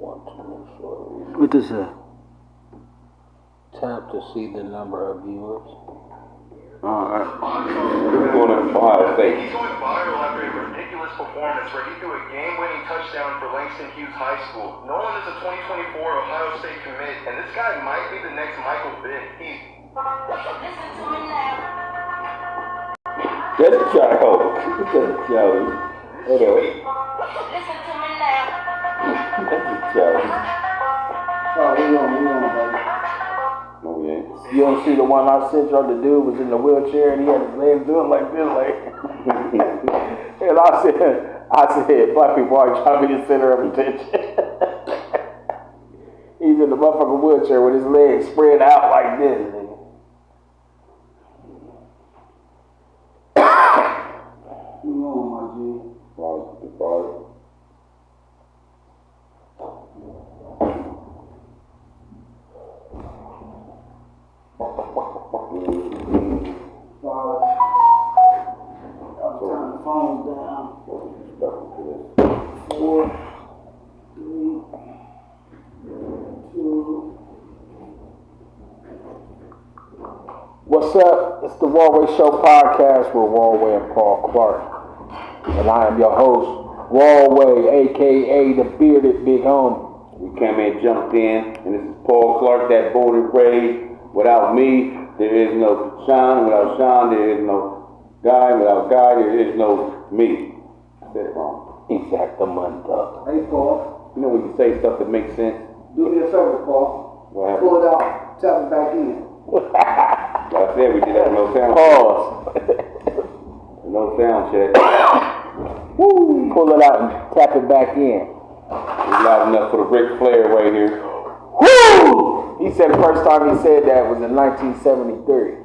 want to make sure. What this say? Tap to see the number of viewers. Alright. He's going viral after a ridiculous performance where he threw a game-winning touchdown for Langston Hughes High School. Nolan is a 2024 Ohio State commit, and this guy might be the next Michael Vick. Listen to me now. That's a child. That's a child. Hold on. Listen to me now. That's a child. Oh, we on, buddy. Oh, yeah. You don't see the one I sent y'all? The dude was in the wheelchair and he had his legs doing like this, like. And I said, black people are trying to be the center of attention. He's in the motherfucking wheelchair with his legs spread out like this, nigga. Come on, my G. Rise with the fire. Turn the phone down. 4, 3, 2. What's up? It's the Rawway Show podcast with Rawway and Paul Clark. And I am your host, Rawway, aka the bearded big homie. We came in, jumped in, and this is Paul Clark, that born and raised. Without me, there is no Sean. Without Sean, there is no Guy. Without Guy, there is no me. I said it wrong. Exactamundo. Hey, Paul. You know when you say stuff that makes sense? Do me a favor, Paul. What happened? Pull it out. Tap it back in. Like I said, we did that no sound. Pause. No sound check. Woo. Pull it out and tap it back in. It's loud enough for the Ric Flair right here. Woo! He said the first time he said that was in 1973.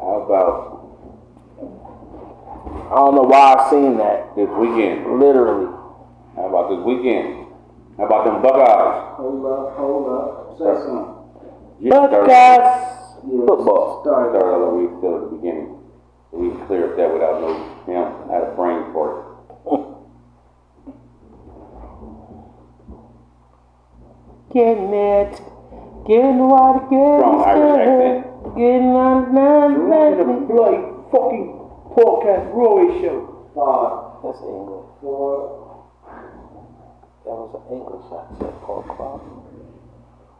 How about I don't know why I seen that. this weekend? Literally. How about this weekend? How about them Buckeyes? Hold up. Say something. Buckeyes. Football. Start of the week still at the beginning. We can clear up that without no, had a brain for it. Getting it. Getting what getting Strong Irish accent. Getting on the bloody fucking podcast Rawway Show. That's English. That was an English accent, Paul Clark.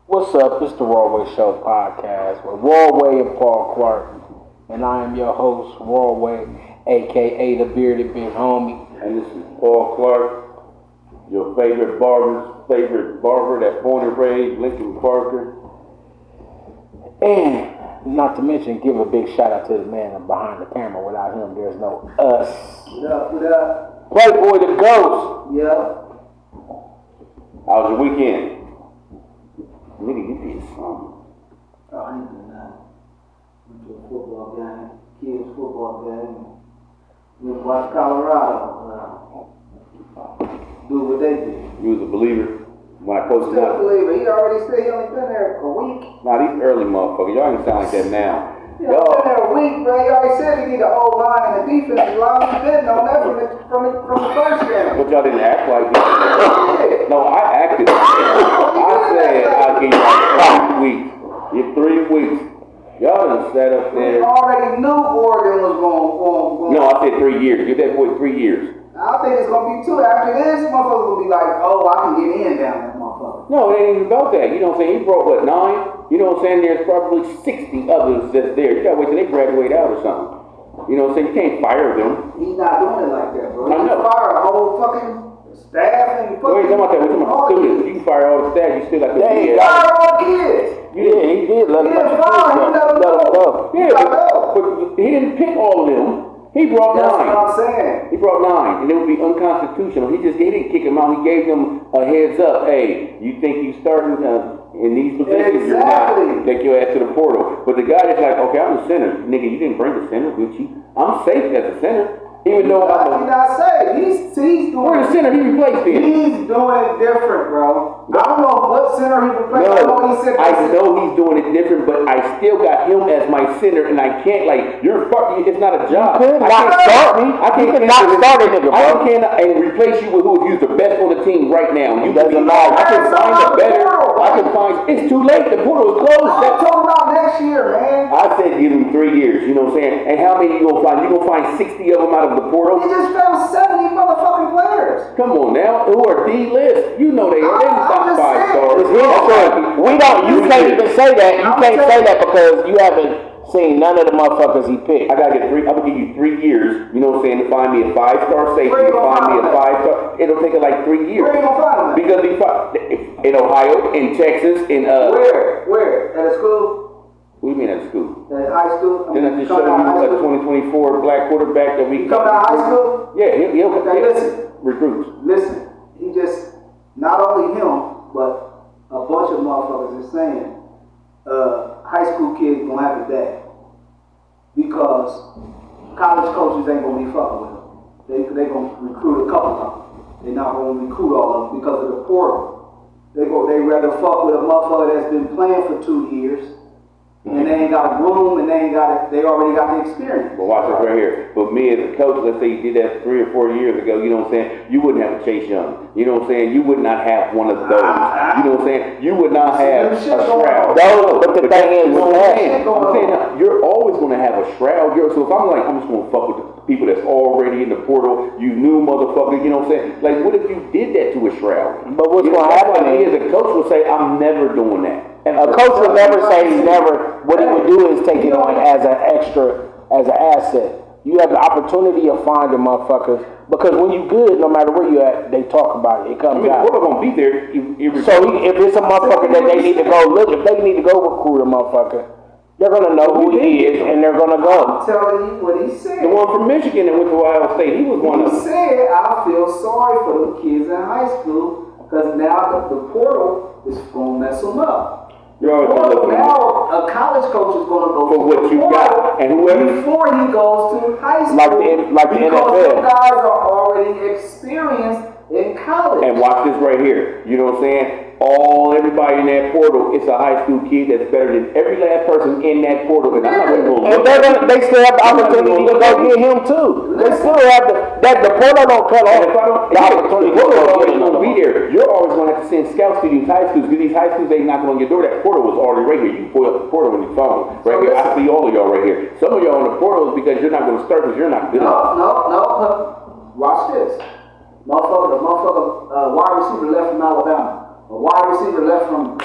What's up? It's the Rawway Show podcast with Rawway and Paul Clark. And I am your host, Rawway, aka the bearded big homie. And this is Paul Clark, your favorite barber, that born and raised, Lincoln Parker. And not to mention, give a big shout out to the man behind the camera. Without him, there's no us. What up? Playboy the Ghost. Yeah. How was your weekend? Nigga, you did something. Oh, I ain't doing that. Went to a football game, kids football game. Went to watch Colorado. Do what they do. You was a believer when I posted Still up. believe it. He already said he only been there a week. Nah, these early motherfuckers, y'all ain't sound like that now. He only been there a week, bro. He already said he need an old line and a defensive line. He's been on that from the first game. But y'all didn't act like it. No, I acted. I said I'll give y'all 3 weeks. You're 3 weeks. Y'all done sat up We there. already knew Oregon was going. No, I said 3 years. Give that boy 3 years. I think it's going to be 2. After this, motherfuckers will be like, oh, I can get in down that motherfucker. No, it ain't even about that. You know what I'm saying? He brought, what, 9? You know what I'm saying? There's probably 60 others that's there. You gotta wait till they graduate out or something. You know what I'm saying? You can't fire them. He's not doing it like that, bro. I He know. can fire a whole fucking staff and Wait, talking about that. We're talking about students. You can fire all the staff. You still got to They be fire all the kids. Yeah, he did. Let He him didn't fire. He let them go. Yeah, but he didn't pick all of them. He brought That's 9. what I'm saying. He brought 9, and it would be unconstitutional. He didn't kick him out. He gave them a heads up. Hey, you think you starting in these positions? You're not. Exactly. Take your ass to the portal. But the guy that's like, okay, I'm the center. Nigga, you didn't bring the center with you. I'm safe as a center. Even though He's not safe. He's doing we're the center. He replaced him. He's doing it different, bro. I don't know what center he can play. No, I said know he's doing it different, but I still got him as my center, and I can't it's not a job. You cannot start me. I can't You cannot start a nigga, I bro. can't and replace you with who if you're the best on the team right now. You Doesn't can be- matter. I can find a better. I can find. It's too late. The portal is closed. I'm talking about next year, man. I said give him 3 years. You know what I'm saying? And how many you gonna find? You gonna find 60 of them out of the portal? He just found 70 motherfucking players. Come on now, who are D-list? You know they are. They're I'm not just 5 saying. stars. It's his choice. We don't. You can't even say that. You can't say that because you haven't seen none of the motherfuckers he picked. I gotta get 3. I'm gonna give you 3 years. You know what I'm saying? To find me a 5-star safety. Where you To gonna find me find a him? 5-star. It'll take it like 3 years. Where you gonna find him at? Because in Ohio, in Texas, in Where? At a school? What do you mean at school? At high school? Didn't I just show you a 2024 black quarterback that we He come out of high school? Yeah, he'll Okay, listen. recruits. Listen, he just, not only him, but a bunch of motherfuckers is saying, high school kids gonna have it bad. Because college coaches ain't gonna be fucking with them. They gonna recruit a couple of them. They're not gonna recruit all of them because of the portal. They rather fuck with a motherfucker that's been playing for 2 years, and they ain't got a room, and they already got the experience. Well, watch this right here. But me as a coach, let's say you did that 3 or 4 years ago, you know what I'm saying? You wouldn't have a Chase Young. You know what I'm saying? You would not have one of those. You know what I'm saying? You would not have a Shroud. But the thing is, I'm saying you're always going to have a Shroud. So if I'm just going to fuck with the people that's already in the portal, you new motherfucker, you know what I'm saying? Like, what if you did that to a Shroud? But what's You know, gonna that's happen why me is- as a coach would say, I'm never doing that. And A coach would never say he's never. What he would do is take it on as an extra, as an asset. You have the opportunity of finding motherfuckers because when you good, no matter where you at, they talk about it. It I comes mean, out. we're gonna be there. So if it's a motherfucker that they need to go look, if they need to go recruit a motherfucker, they're gonna know who he is and they're gonna go. I'm telling you what he said. The one from Michigan that went to Ohio State, he was one of He them. said, I feel sorry for the kids in high school because now the portal is gonna mess them up. You're always gonna look for Now a college coach is gonna go For to what the you portal got, and whoever- before he goes to high school. Like the because NFL. those guys are already experienced in college. And watch this right here. You know what I'm saying? Everybody in that portal, it's a high school kid that's better than every last person in that portal. And I'm not even gonna And look. they still have the opportunity to go get him too. They still have the portal don't cut And off if I don't, the opportunity to the portal go always get gonna another be one. there. You're always gonna have to send scouts to these high schools because these high schools ain't knocking on your door. That portal was already right here. You pull up the portal on your phone. Right here. I see all of y'all right here. Some of y'all on the portal is because you're not gonna start because you're not good enough. No. Watch this. The motherfucker, wide receiver left from Alabama. A wide receiver left from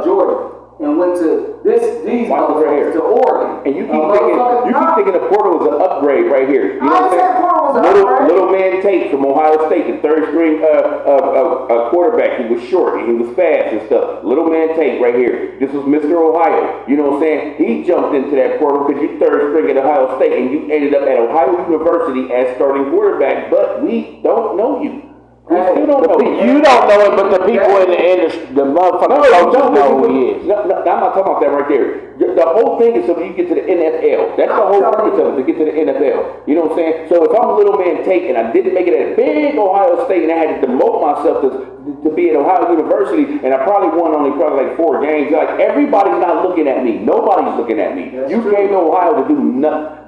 Georgia and went to these Watch this right here. motherfuckers to Oregon. And you keep thinking the portal is an upgrade right here. You know what I'm I said portal was an saying? upgrade. Little man Tate from Ohio State, the third string quarterback. He was short and he was fast and stuff. Little man Tate right here. This was Mr. Ohio. You know what I'm saying? He jumped into that portal because you third string at Ohio State and you ended up at Ohio University as starting quarterback, but we don't know you. We still don't know you. You don't know it, but the people in the industry, the motherfuckers coaches know who he is. No, I'm not talking about that right there. The whole thing is so you get to the NFL. That's the whole purpose of it, to get to the NFL. You know what I'm saying? So if I'm a little man Tate and I didn't make it at a big Ohio State and I had to demote myself to be at Ohio University and I probably won only like 4 games, like everybody's not looking at me. Nobody's looking at me. You came to Ohio to do nothing.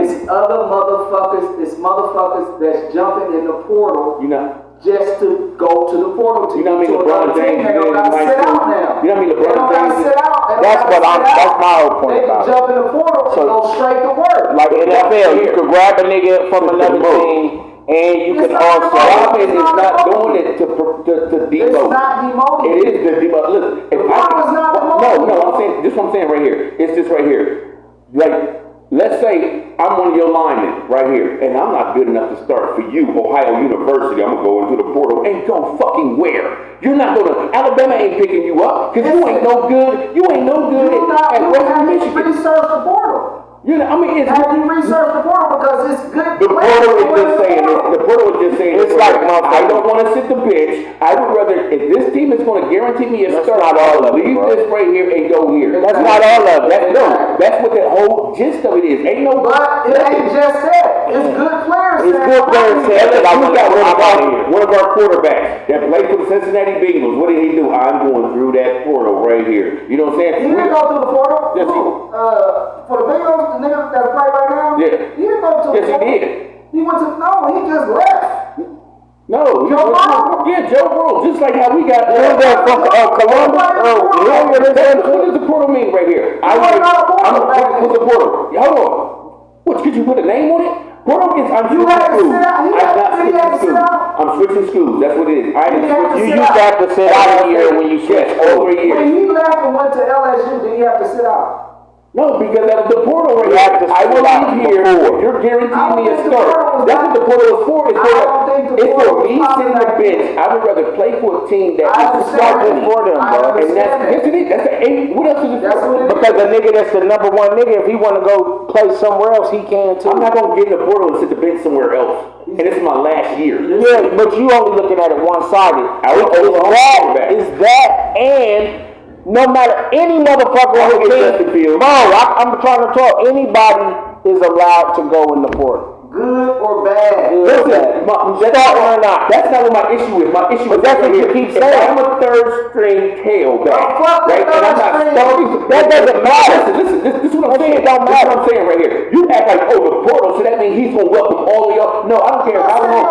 It's other motherfuckers, that's jumping in the portal. You know? Just to go to the portal to You know what I mean? to LeBron another team. James They don't did in gotta high sit school. out now. You know what I mean? They LeBron don't gotta James sit out. They don't That's gotta what sit out. that's my whole point They about can it. jump in the portal and go straight to work. Like NFL, you could grab a nigga from another team and you It's can not also. Robin is It's not not doing it to It's demote. not demoting. It is the demote. Look, if The portal is not demoting. No, I'm saying this. Is what I'm saying right here. It's this right here. Like, let's say I'm one of your linemen right here, and I'm not good enough to start for you, Ohio University. I'm gonna go into the portal and go fucking where? You're not gonna. Alabama ain't picking you up because you ain't no good. You ain't no good at Western Michigan. Research the portal. You know, I mean, it's Have you researched the portal because it's good. the portal is just saying this. The portal is just saying It's this. like, I don't want to sit the bench. I would rather, if this team is going to guarantee me a That's start, not all of it, leave bro. this right here and go here. That's not all of it. No, that's what the whole gist of it is. Ain't no. But it ain't just that. It's good players. It's good players saying that I want got to one of our quarterbacks that played for the Cincinnati Bengals. What did he do? I'm going through that portal right here. You know what I'm saying? He didn't go through the portal. Yes, he for the Bengals, the nigga that play right now. Yeah. He didn't go to the Yes, he portal. did. He went to he just left. No, Joe Burrow? Yeah, Joe Burrow. Just like how we got Columbus. What does the portal mean right here? What's the portal? Hold on. What? Could you put a name on it? Portal is I'm switching schools. I'm switching schools. That's what it is. You used to have to sit out a year when you switched over a year. When he left and went to LSU, did he have to sit out? No, because that was the portal right here. I will leave here if you're guaranteeing me a start. That's what the portal is for. It's for me sitting the bench. I would rather play for a team that is starting for them, bro. And that's it. That's the eight. What else is it for? Because the nigga that's the number one nigga, if he want to go play somewhere else, he can too. I'm not gonna get in the portal and sit the bench somewhere else. And this is my last year. Yeah, but you only looking at it one-sided. Is that and no matter any motherfucker who can, bro, I'm trying to talk. Anybody is allowed to go in the portal. Good or bad? Listen, starting or not. That's not what my issue is. My issue is that's what you keep saying. I'm a third string tailback, right? And I'm not starting. That doesn't matter. Listen, this is what I'm saying. This is what I'm saying right here. You act like, oh, the portal, so that means he's gonna welcome all of y'all. No, I don't care how long.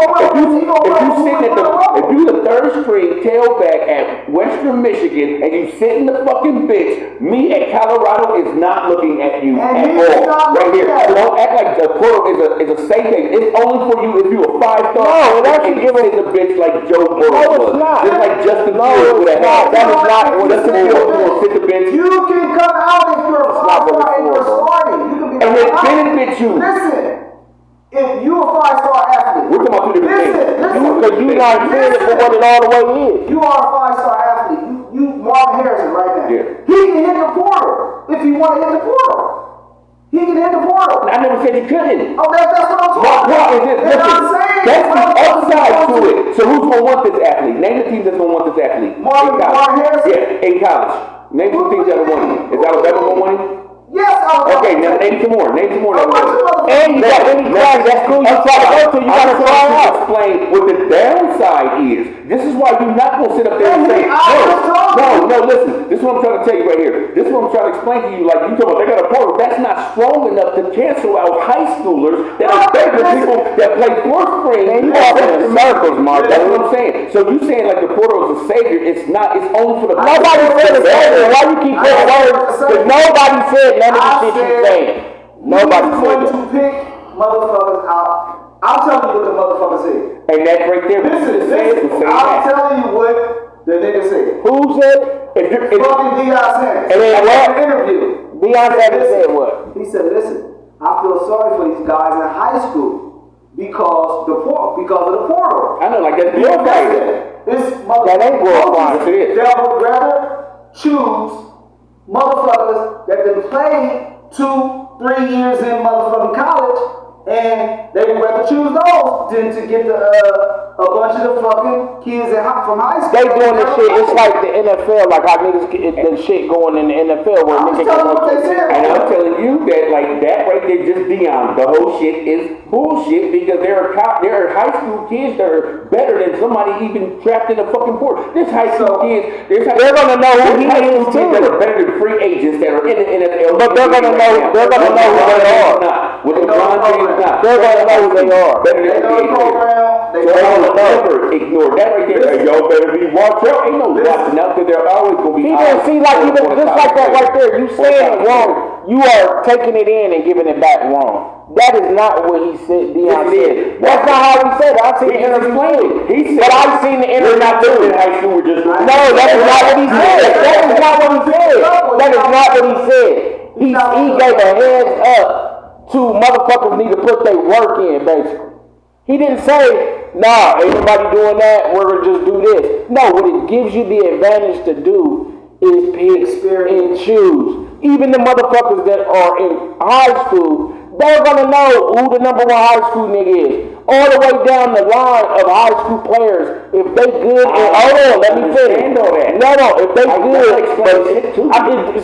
If you the third string tailback at Western Michigan and you sit in the fucking bench, me at Colorado is not looking at you at all. Right here. So don't act like the portal is a safe thing. It's only for you if you're a 5-star. No, it actually give it the bench like Joe Burrow was. No, it's not. Just like Justin Fields would have had. That is not what Justin Fields will sit the bench. You can come out if you're a 5-star and you're starting. You can be and it benefits you. Listen, if you're a 5-star athlete, we're talking about two different things. Because you're not saying it for what it all the way is. You are a 5-star athlete. You Marvin Harrison right now. Yeah. He can hit the portal if he want to hit the portal. He can hit the portal. I never said you couldn't. Oh, that's what I'm talking about. That's the upside to it. So who's going to want this athlete? Name the team that's going to want this athlete. Marvin Harrison? Yeah, in college. Name the teams that are winning. Is Alabama going to win? Yes, Alabama. Okay, now name some more. Name some more. And you got any class that school you try to go to, you got to try out. Explain what the downside is. This is why you're not going to sit up there and say, no, listen. This is what I'm trying to tell you right here. This is what I'm trying to explain to you. Like, you talking about they got a portal. That's not strong enough to cancel out high schoolers that are better than people that play fourth string. And you talking in circles, Mark. That's what I'm saying. So you saying like the portal is a savior. It's not. It's only for the nobody said it's savior. Why you keep putting words? Because nobody said none of the shit you saying. Nobody said that. To pick motherfuckers out. I'm telling you what the motherfucker said. And that's right there. Listen. I'm telling you what the nigga said. Who said? Fucking Deion Sanders. And then what? Interview. Deion Sanders said what? He said, listen, I feel sorry for these guys in high school because of the portal. I know, like that's glorifying. That ain't glorifying. That would rather choose motherfuckers that done played 2-3 years in motherfucking college, and they would rather choose those than to get a bunch of the fucking kids from high school. They doing this shit. It's like the NFL, like how niggas get the shit going in the NFL where niggas get what they said. And I'm telling you that like that right there, just Deion, the whole shit is bullshit because there are high school kids that are better than somebody even trapped in a fucking port. There's high school kids. They're gonna know who he is too. That are better than free agents that are in the NFL. But they're gonna know. They're gonna know who they are. With LeBron James, they're gonna know who they are. Better than the program. Never ignore that right there. Y'all better be watch out. Ain't no watching out because they're always gonna be. He didn't see like even just like that right there. You saying it wrong. You are taking it in and giving it back wrong. That is not what he said. Deion said. That's not how he said it. I've seen the interview. He said, but I've seen the interview. We're not doing high school. We're just no. That is not what he said. That is not what he said. That is not what he said. He gave a heads up to motherfuckers need to put their work in, basically. He didn't say, nah, ain't nobody doing that, we're gonna just do this. No, what it gives you the advantage to do is pick and choose. Even the motherfuckers that are in high school they're gonna know who the number one high school nigga is. All the way down the line of high school players, if they good, and hold on, let me finish. All that. No, if they good, it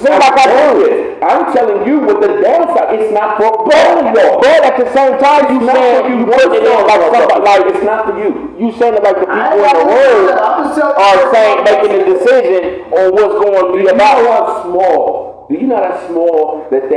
seems like I do it. I'm telling you what the downside. It's not for both. But at the same time, you saying you put it in like somebody like it's not for you. you saying it like the people in the room are saying making a decision on what's going to be Do you about. know how small? Do you know how small that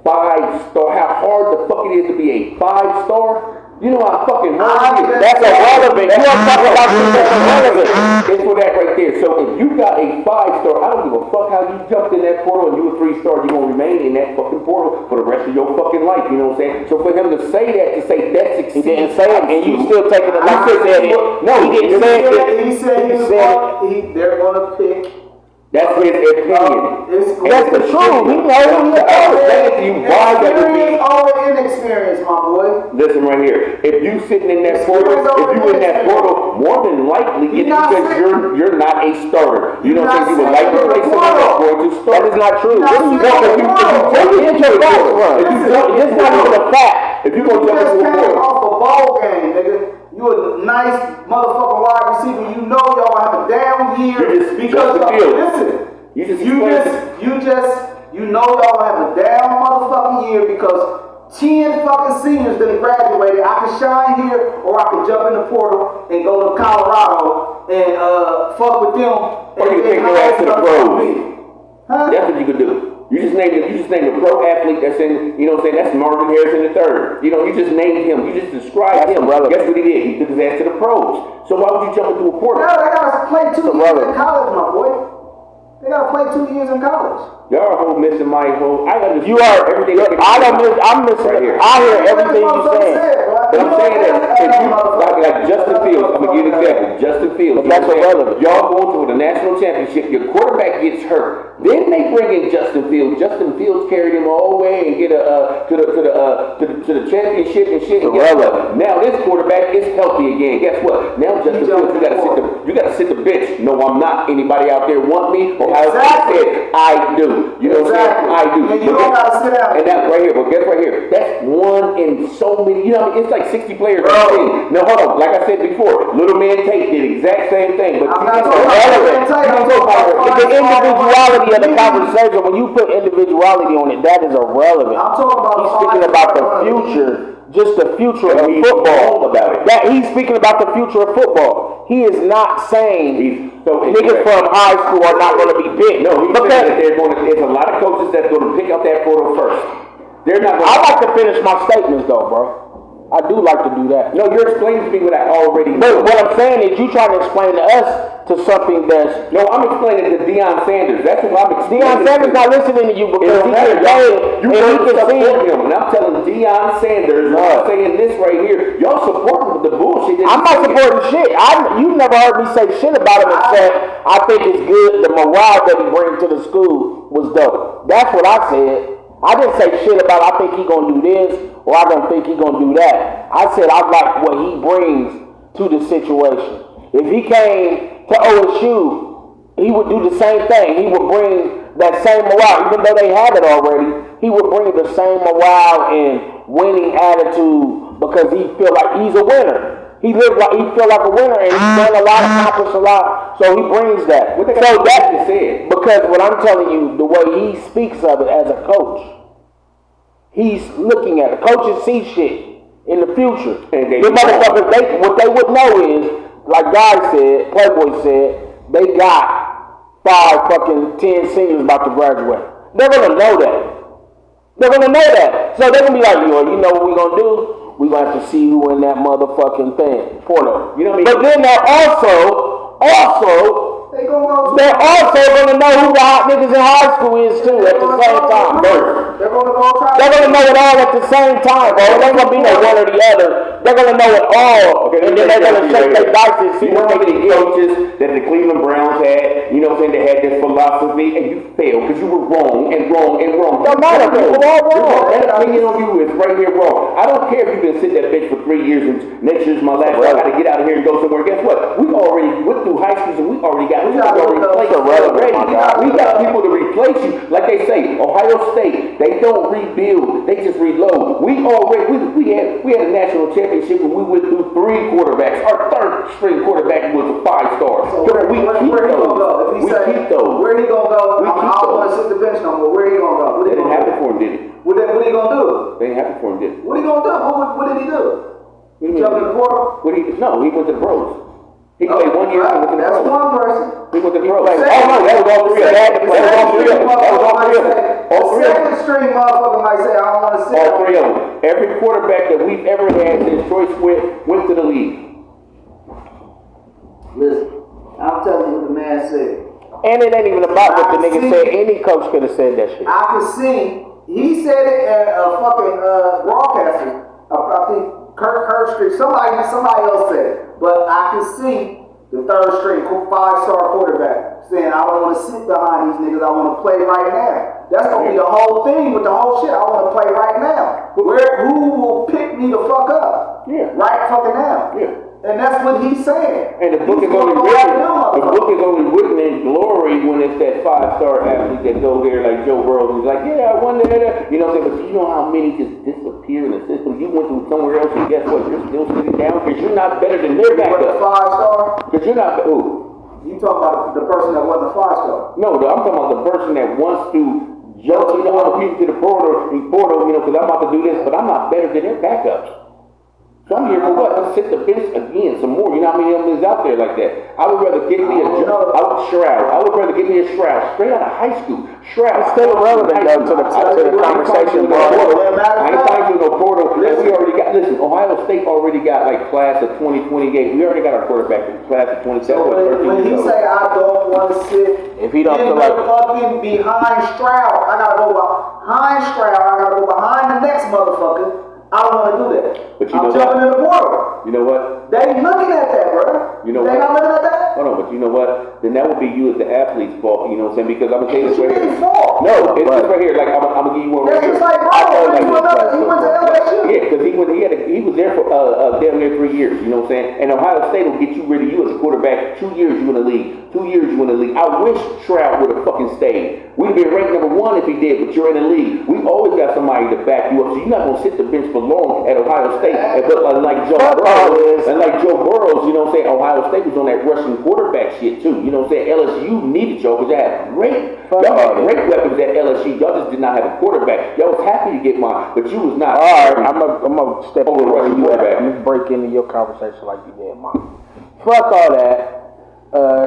5-star? How hard the fuck it is to be a 5-star? You know how fucking hard it is. That's irrelevant. You don't talk about shit that's irrelevant. It's for that right there. So if you got a 5-star, I don't give a fuck how you jumped in that portal and you a 3-star, you're gonna remain in that fucking portal for the rest of your fucking life. You know what I'm saying? So for him to say that, to say that's He didn't say it, and you still taking it like he said it. No, he didn't say it. He said they're gonna pick. That's his opinion. That's the truth. He knows. I'm saying to you why that would be. Experience over inexperience, my boy. Listen right here. If you sitting in that portal, if you in that portal, more than likely it's because you're not a starter. You know what I'm saying? You would like to play someone that's going to start. That is not true. What do you No, if you get your facts from? This is not even a fact. If you You gonna jump just into a came portal, off a ball game, nigga. You a nice motherfucking wide receiver. You know y'all have a down year You just because the field. listen. You just You know y'all have a down motherfucking year because 10 fucking seniors that graduated. I can shine here or I can jump in the portal and go to Colorado and fuck with them. Or you can take your ass to the pros. Huh? That's what you could do. You just named a pro athlete that's in, you know what I'm saying, that's Marvin Harrison III. You know, you just named him. You just described him. Guess what he did? He took his ass to the pros. So why would you jump into a portal? No, they gotta play 2 years in college, my boy. They gotta play 2 years in college. Y'all are missing my whole. I understand. You are everything. I don't miss. I'm missing. Right here. I hear everything you're saying. But I'm saying that if you like Justin Fields, I'm gonna give you an example. Justin Fields, But that's irrelevant. Y'all going to the national championship. Your quarterback gets hurt. Then they bring in Justin Fields. Justin Fields carried him all the way and get to the championship and shit. And guess what? Now this quarterback is healthy again. Guess what? Now Justin Fields, you gotta sit the bench. No, I'm not. Anybody out there want me? Or how I said, I do. You know what I'm saying? I do. And you don't gotta sit down. And that right here, but guess right here, that's one in so many, you know what I mean? It's like 60 players on the team. No, hold on, like I said before, Little Man Tate did the exact same thing, but I'm you not can't talking go about relevant. Little Man Tate, You I'm can't go talking about The individuality of the conversation, when you put individuality on it, that is irrelevant. I'm talking about He's speaking about the future, just the future of he's football. wrong about it. That he's speaking about the future of football. He is not saying He's so niggas incorrect. from high school are not going to be picked. No, he's Because saying that there's a lot of coaches that's going to pick up that portal first. They're not going I like to finish my statements though, bro. I do like to do that. No, you're explaining to me what I already But know. what I'm saying is you trying to explain to us to something that's No, I'm explaining to Deion Sanders. That's what I'm explaining. Deion Sanders not listening to you It because don't he matter. can play You and he can see. support him, and I'm telling Deion Sanders, and I'm saying this right here. Y'all support the bullshit. That I'm not supporting shit. You've never heard me say shit about him except I think it's good. The morale that he brings to the school was dope. That's what I said. I didn't say shit about I think he gonna do this or I don't think he gonna do that. I said I like what he brings to the situation. If he came to OSU, he would do the same thing. He would bring that same morale, even though they have it already. He would bring the same morale and winning attitude because he feel like he's a winner. He feel like a winner and he's done a lot, accomplished a lot, so he brings that. What they So got that to say? because what I'm telling you, the way he speaks of it as a coach, he's looking at it. Coaches see shit in the future. And they the motherfuckers, what they would know is, like Guy said, Playboy said, they got 10 seniors about to graduate. They're gonna know that. They're gonna know that. So they're gonna be like, you know what we're gonna do? We're gonna have to see who in that motherfucking thing. Portal. You know what I mean? But then they're also, They gonna go. they're also gonna know who the hot niggas in high school is too at the same time. They're gonna go try. They're gonna know it all at the same time, bro. It ain't gonna be no one or the other. They're gonna know it all, and then they're gonna shake their dice and see You know what how they many can get. coaches that the Cleveland Browns had, you know what I'm saying, they had this philosophy and you failed because you were wrong and wrong and wrong. Don't matter, people all wrong. That opinion on you is right here wrong. I don't care if you've been sitting that bitch for 3 years and next year's my last year, I gotta get out of here and go somewhere. Guess what? We already went through high schools and we already played. irrelevant, my God. We got people to replace you. Like they say, Ohio State, they don't rebuild, they just reload. We had a national championship when we went through 3 quarterbacks. Our 3rd string quarterback was a 5-star. So where he gonna go? If he say, keep those. where he gonna go? We I keep don't want to those. sit the bench no more. Where he gonna go? What That he didn't gonna happen do? for him, did it? What he gonna do? That didn't happen for him, did it? What he gonna do? What did he do? What do you Jump in mean? the portal? No, he went to the pros. He played 1 year and went to the That's pros. one person. He went to the pros. played- Oh no, that was all 3 of them. That was all 3 of them. That was all 3 of them. All 3 of them. Second string motherfucker might say, I don't want to sit. All 3 of them. Every quarterback that we've ever had since Troy Swift went to the league. Listen, I'm telling you what the man said. And it ain't even about what the nigga said. Any coach could have said that shit. I can see, he said it at a fucking broadcaster. I think Kirk Street, somebody else said it. But I can see the 3rd string 5-star quarterback saying, I don't want to sit behind these niggas, I want to play right now. That's going to be the whole thing with the whole shit. I want to play right now. Who will pick me the fuck up? Yeah. Right fucking now. Yeah. And that's what he's saying. And the book He's is only gonna go written. after them The motherfuckers. book is only written in glory when it's that 5-star athlete that go there like Joe Burrow, who's like, yeah, I won there. You know what I'm saying? But you know how many just disappear in the system. You went to somewhere else, and guess what? You're still sitting down because you're not better than their He wasn't a backup. 5-star. Because you're not. Who? You talking about the person that wasn't a 5-star. No, I'm talking about the person that wants to jump to the other people to the portal, you know, because I'm about to do this, but I'm not better than their backups. So I'm here for what? To sit the bench again some more. You know how many of them is out there like that? I would rather get me Shroud. I would rather get me a Shroud straight out of high school. Shroud. It's still relevant though to the conversation, bro. I ain't talking to no portal. We already got. Listen, Ohio State already got like class of 2028. We already got our quarterback in class of 27. So when he say I don't want to sit If he don't in feel the like- fucking behind Stroud, I gotta go behind Stroud. I gotta go behind the next motherfucker. I don't want to do that. But you I'm know jumping what? in the portal. You know what? They ain't looking at that, bro. You know they what? not looking at that. Hold on, but you know what? Then that would be you as the athlete's fault. You know what I'm saying? Because I'm gonna tell you this What right you here. mean fault? No, it's this right here. Like I'm gonna give you one right That's here. just like I Bro. told He went to LSU. Yeah, because he was there for damn near 3 years. You know what I'm saying? And Ohio State will get you rid of you as a quarterback. 2 years you in the league. 2 years you in the league. I wish Stroud would have fucking stayed. We'd have been ranked number 1 if he did, but you're in the league. We always got somebody to back you up, so you're not gonna sit the bench for long at Ohio State. But like Joe Burrow, and like Joe Burrows, you know what I'm saying? Ohio State was on that rushing quarterback shit too. You know what I'm saying? LSU needed y'all because y'all had y'all had great weapons at LSU. Y'all just did not have a quarterback. Y'all was happy to get mine, but you was not. All right, I'm gonna step over where Russian you at. quarterback. I'm gonna break into your conversation like you did mine. Fuck all that.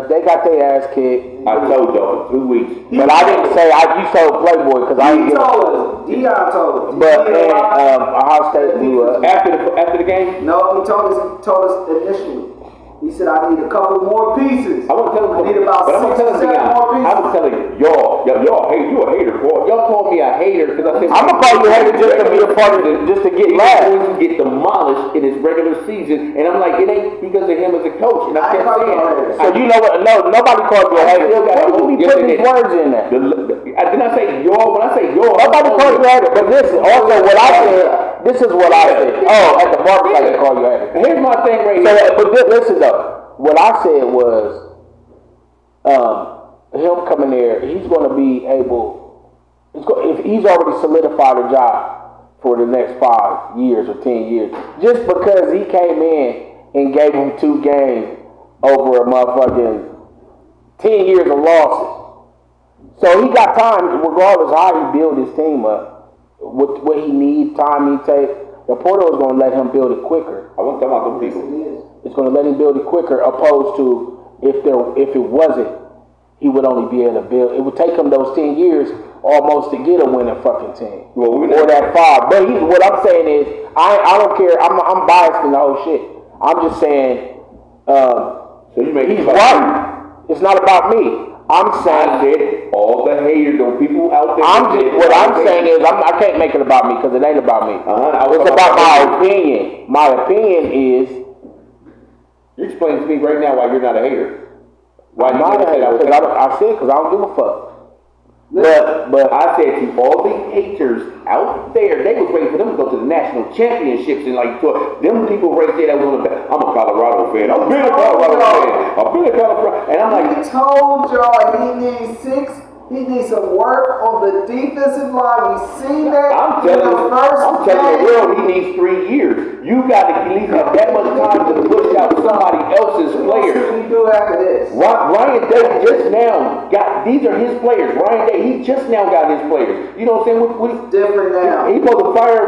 They got their ass kicked. I told y'all for 2 weeks. But I didn't say you told Playboy because I didn't He give a told fuck. us. Deion told us. But Ohio State blew up. After the game, No, he told us initially. He said, I need a couple more pieces. I want to tell him I need about but I'm 6 gonna tell or him 7 more pieces. I was telling y'all, hey, you a hater, boy. Y'all called me a hater because I said I'm gonna call you a hater just to be a part of it, just to get he's laughs. going to get demolished in his regular season, and I'm like, it ain't because of him as a coach. And I I kept ain't saying, calling him a hater. So you know what? No, nobody called you a hater. still got Why a you be yes, putting they these did. words in there? I did not say y'all. When I say y'all, Nobody called you a hater. But listen, also what I said. This is what I said. Oh, at the barbershop they call you a hater. Here's my thing right So, here. but listen though. What I said was, him coming there, he's going to be able. If he's already solidified a job for the next 5 years or 10 years, just because he came in and gave him 2 games over a motherfucking 10 years of losses. So he got time, regardless of how he build his team up, what he needs, time he take. The portal is going to let him build it quicker. I want to talk about them people. It's going to let him build it quicker, opposed to if it wasn't, he would only be able to build. It would take him those 10 years almost to get a winning fucking team, or that 5. But what I'm saying is, I don't care. I'm biased in the whole shit. I'm just saying, So you make he's right. It's not about me. I'm I saying. said all the haters, those people out there. What I'm saying is, I can't make it about me because it ain't about me. It's about my opinion. My opinion is. You explain to me right now why you're not a hater. Why you never said I was. I said because I don't give a fuck. But I said to all the haters out there, they was waiting for them to go to the national championships and like them people right there that was on the back. I'm a Colorado fan. I've been a Colorado fan. And I'm like, He told y'all he needs 6 He needs some work on the defensive line. We seen that I'm in telling the you, first I'm telling the game. world he needs 3 years. You got to at least have that much time to push out somebody else's What players. should we do after this? Ryan Day just now got, these are his players. Ryan Day, he just now got his players. You know what I'm saying? It's different now. He supposed to fire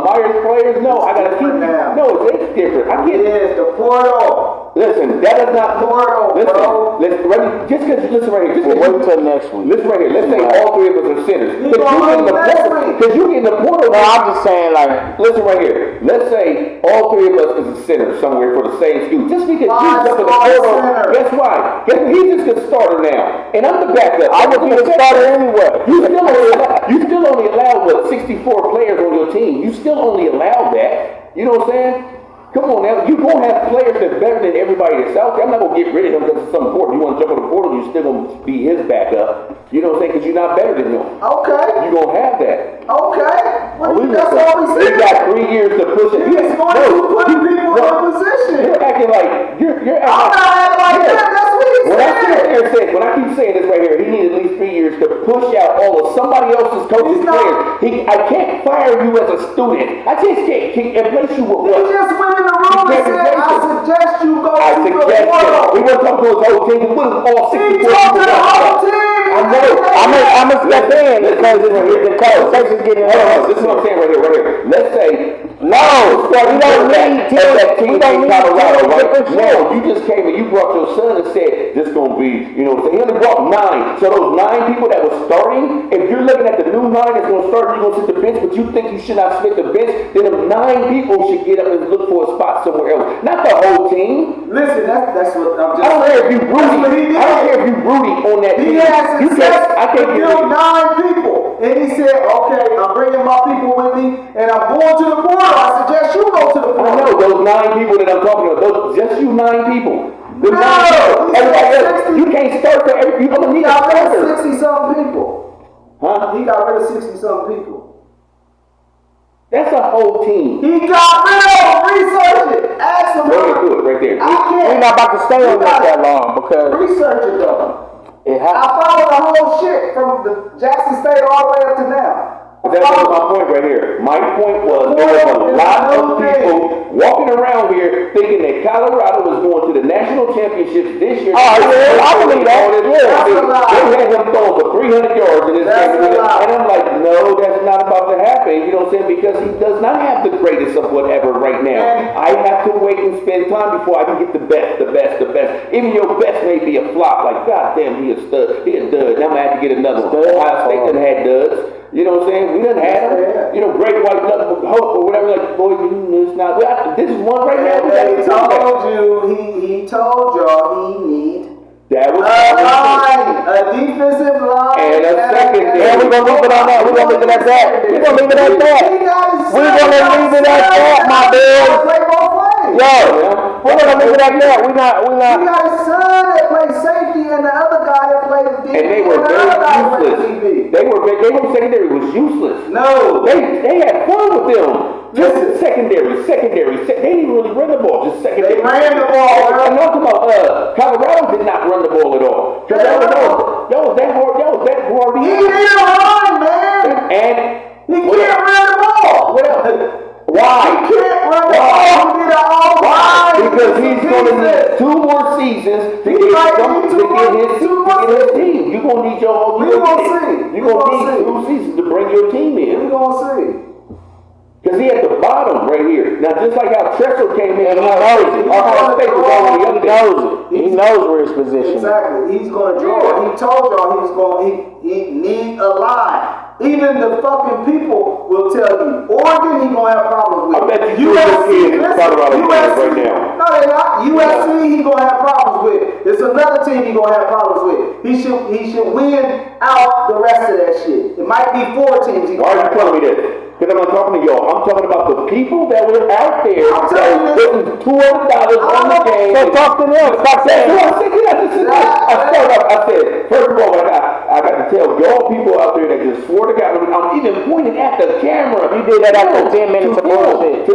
Myers players? No, I got to keep, different now. no, it's different. I It get it. is the portal. Listen, that is not, Portal, listen, bro. just because, listen right here, just Well, because wait till next week. listen right here, let's say all three of us are sinners. You gonna wait next week. Because you get in the portal. No, I'm just saying, like, Listen right here. Let's say all three of us is a sinner somewhere for the same school. Just because Why Jesus up in the star portal, sinner? guess why? Guess what? He's just a starter now. And I'm the backup. I would be the starter anyway. You still only allow what, 64 players on your team. You still only allow that. You know what I'm saying? Come on now, you're going to have players that's better than everybody that's out there. I'm not going to get rid of him because it's some important. You want to jump on the portal, you're still going to be his backup. You know what I'm saying? Because you're not better than him. Okay. You're going to have that. Okay. That's all we He said. got 3 years to push it. He's going to put people in position. You're acting like, you're acting I'm not acting like Yeah. that. That's what he When I sit said. here and say, when I keep saying this right here, he needs at least 3 years to push out all of somebody else's coach's He's not- players. I can't fire you as a student. I just can't replace you with He what? just went in the room and said, I suggest you go I to the suggest that. portal. We want to talk to his whole team. What is all 64 He talked to the people whole got? team. I know. I'm gonna step in because the conversation's getting Hold on, heavy. this is what I'm saying right here. Let's say, No, we don't need that team we don't in need Colorado, right? different No, shit. you just came and you brought your son and said, this gonna be, you know, he only brought 9. So those 9 people that were starting, if you're looking at the new 9 that's gonna start, you're gonna sit the bench, but you think you should not sit the bench, then them 9 people should get up and look for a spot somewhere else. Not the whole team. Listen, that's what I'm just I don't care if you That's what he Rudy. did. I don't care if you Rudy on that He team. had You success can't, I can't with get them 9 people. And he said, okay, I'm bringing my people with me, and I'm going to the portal. I suggest you go to the portal. I know those 9 people that I'm talking about. Those just you 9 people. The 9 No, people. he said Everybody else, 60. you can't start for every. You're gonna He need a got rid starter. of 60-something people. Huh? He got rid of 60-something people. That's a whole team. He got rid of them. Research it. Ask him. Go ahead, do it right there. I can't. We're not about to stay on this that long because Research it though. it I has. followed the whole shit from the Jackson State all the way up to now. That's my point right here. My point was there was a lot of people walking around here thinking that Colorado was going to the national championships this year. Oh, yeah, I believe that. Yeah. That's a lie. They had him throwing for 300 yards in this That's game. a lie. And I'm like, no, that's not about to happen. You know what I'm saying? Because he does not have the greatest of whatever right now. And- I have to wait and spend time before I can get the best. Even your best may be a flop. Like, God damn, he a stud. He a dud. Now I'm going to have to get another one. Stud? Ohio State done had duds. You know what I'm saying? We done had them. Yeah. You know, great white hope or whatever. Like, boy, it's not. This is one right now. And they told you, he told y'all he need That was a defensive line. And a secondary. Yeah, we're gonna leave it on that. We're gonna leave it at that. We're gonna leave it at that. We're gonna leave it at that, my dude. Play both ways. Yo, we're gonna leave it at that. We're You not. got his son that plays safety and the other guy that plays DB. and they were the other guy that very plays useless. DB. They were secondary was useless. No. They had fun with them. Just secondary. They didn't even really run the ball. Just secondary. They ran the ball, bro. I'm not talking about Colorado did not run the ball at all. Cause that was that hard. He need a run, man. And He what can't else? run the ball. What else? Why? He can't run the Why? ball. He need an all-line. Because he's going to need 2 more seasons to He get might some, need to two more- get his two more team. You're going to need your whole We gonna see. You're We going to gonna need see. 2 seasons to bring your team We in. gonna see. Because he at the bottom right here. Now, just like how Tressel came in, He knows it. Ohio State was already He under knows it. He knows where his position is. Exactly. He's gonna draw. Yeah. He told y'all he was going. He need a line. Even the fucking people will tell you. Oregon, he gonna have problems with. I bet you USC is listen, Colorado fans USC, right now. No, they're not. USC, he gonna have problems with. There's another team he gonna have problems with. He should win out the rest of that shit. It might be 4 teams. He Why are gonna you have telling me this? Because I'm not talking to y'all. I'm talking about the people that were out there I'm that telling were you. putting $200 on the game. So talk to them. Stop So saying. I said, I said, first of all, I got to tell y'all people out there that just swore to God, I'm even pointing at the camera. You did that after 10 minutes of bullshit.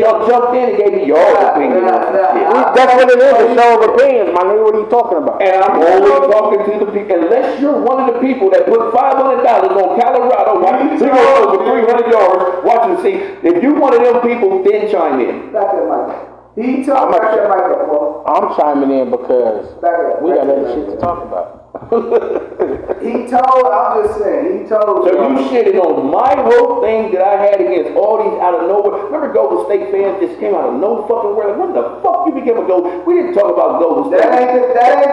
Y'all jumped in and gave me y'all's opinion. That's what it is, a show of opinions, my nigga. What are you talking about? And I'm only talking to the people, unless you're one of the people that put $500 on Colorado, watching the Steelers for 300 yards, watching the see. If you one of them people, then chime in. Back that mic up. He told back that mic up, bro. I'm chiming in because Back it up. we got Back it other up. shit to talk about. He told, I'm just saying, he told. So you shitted on my whole thing that I had against all these out of nowhere. Remember Golden State fans just came out of no fucking where. Like, when the fuck you became a Golden? We didn't talk about Golden State. That ain't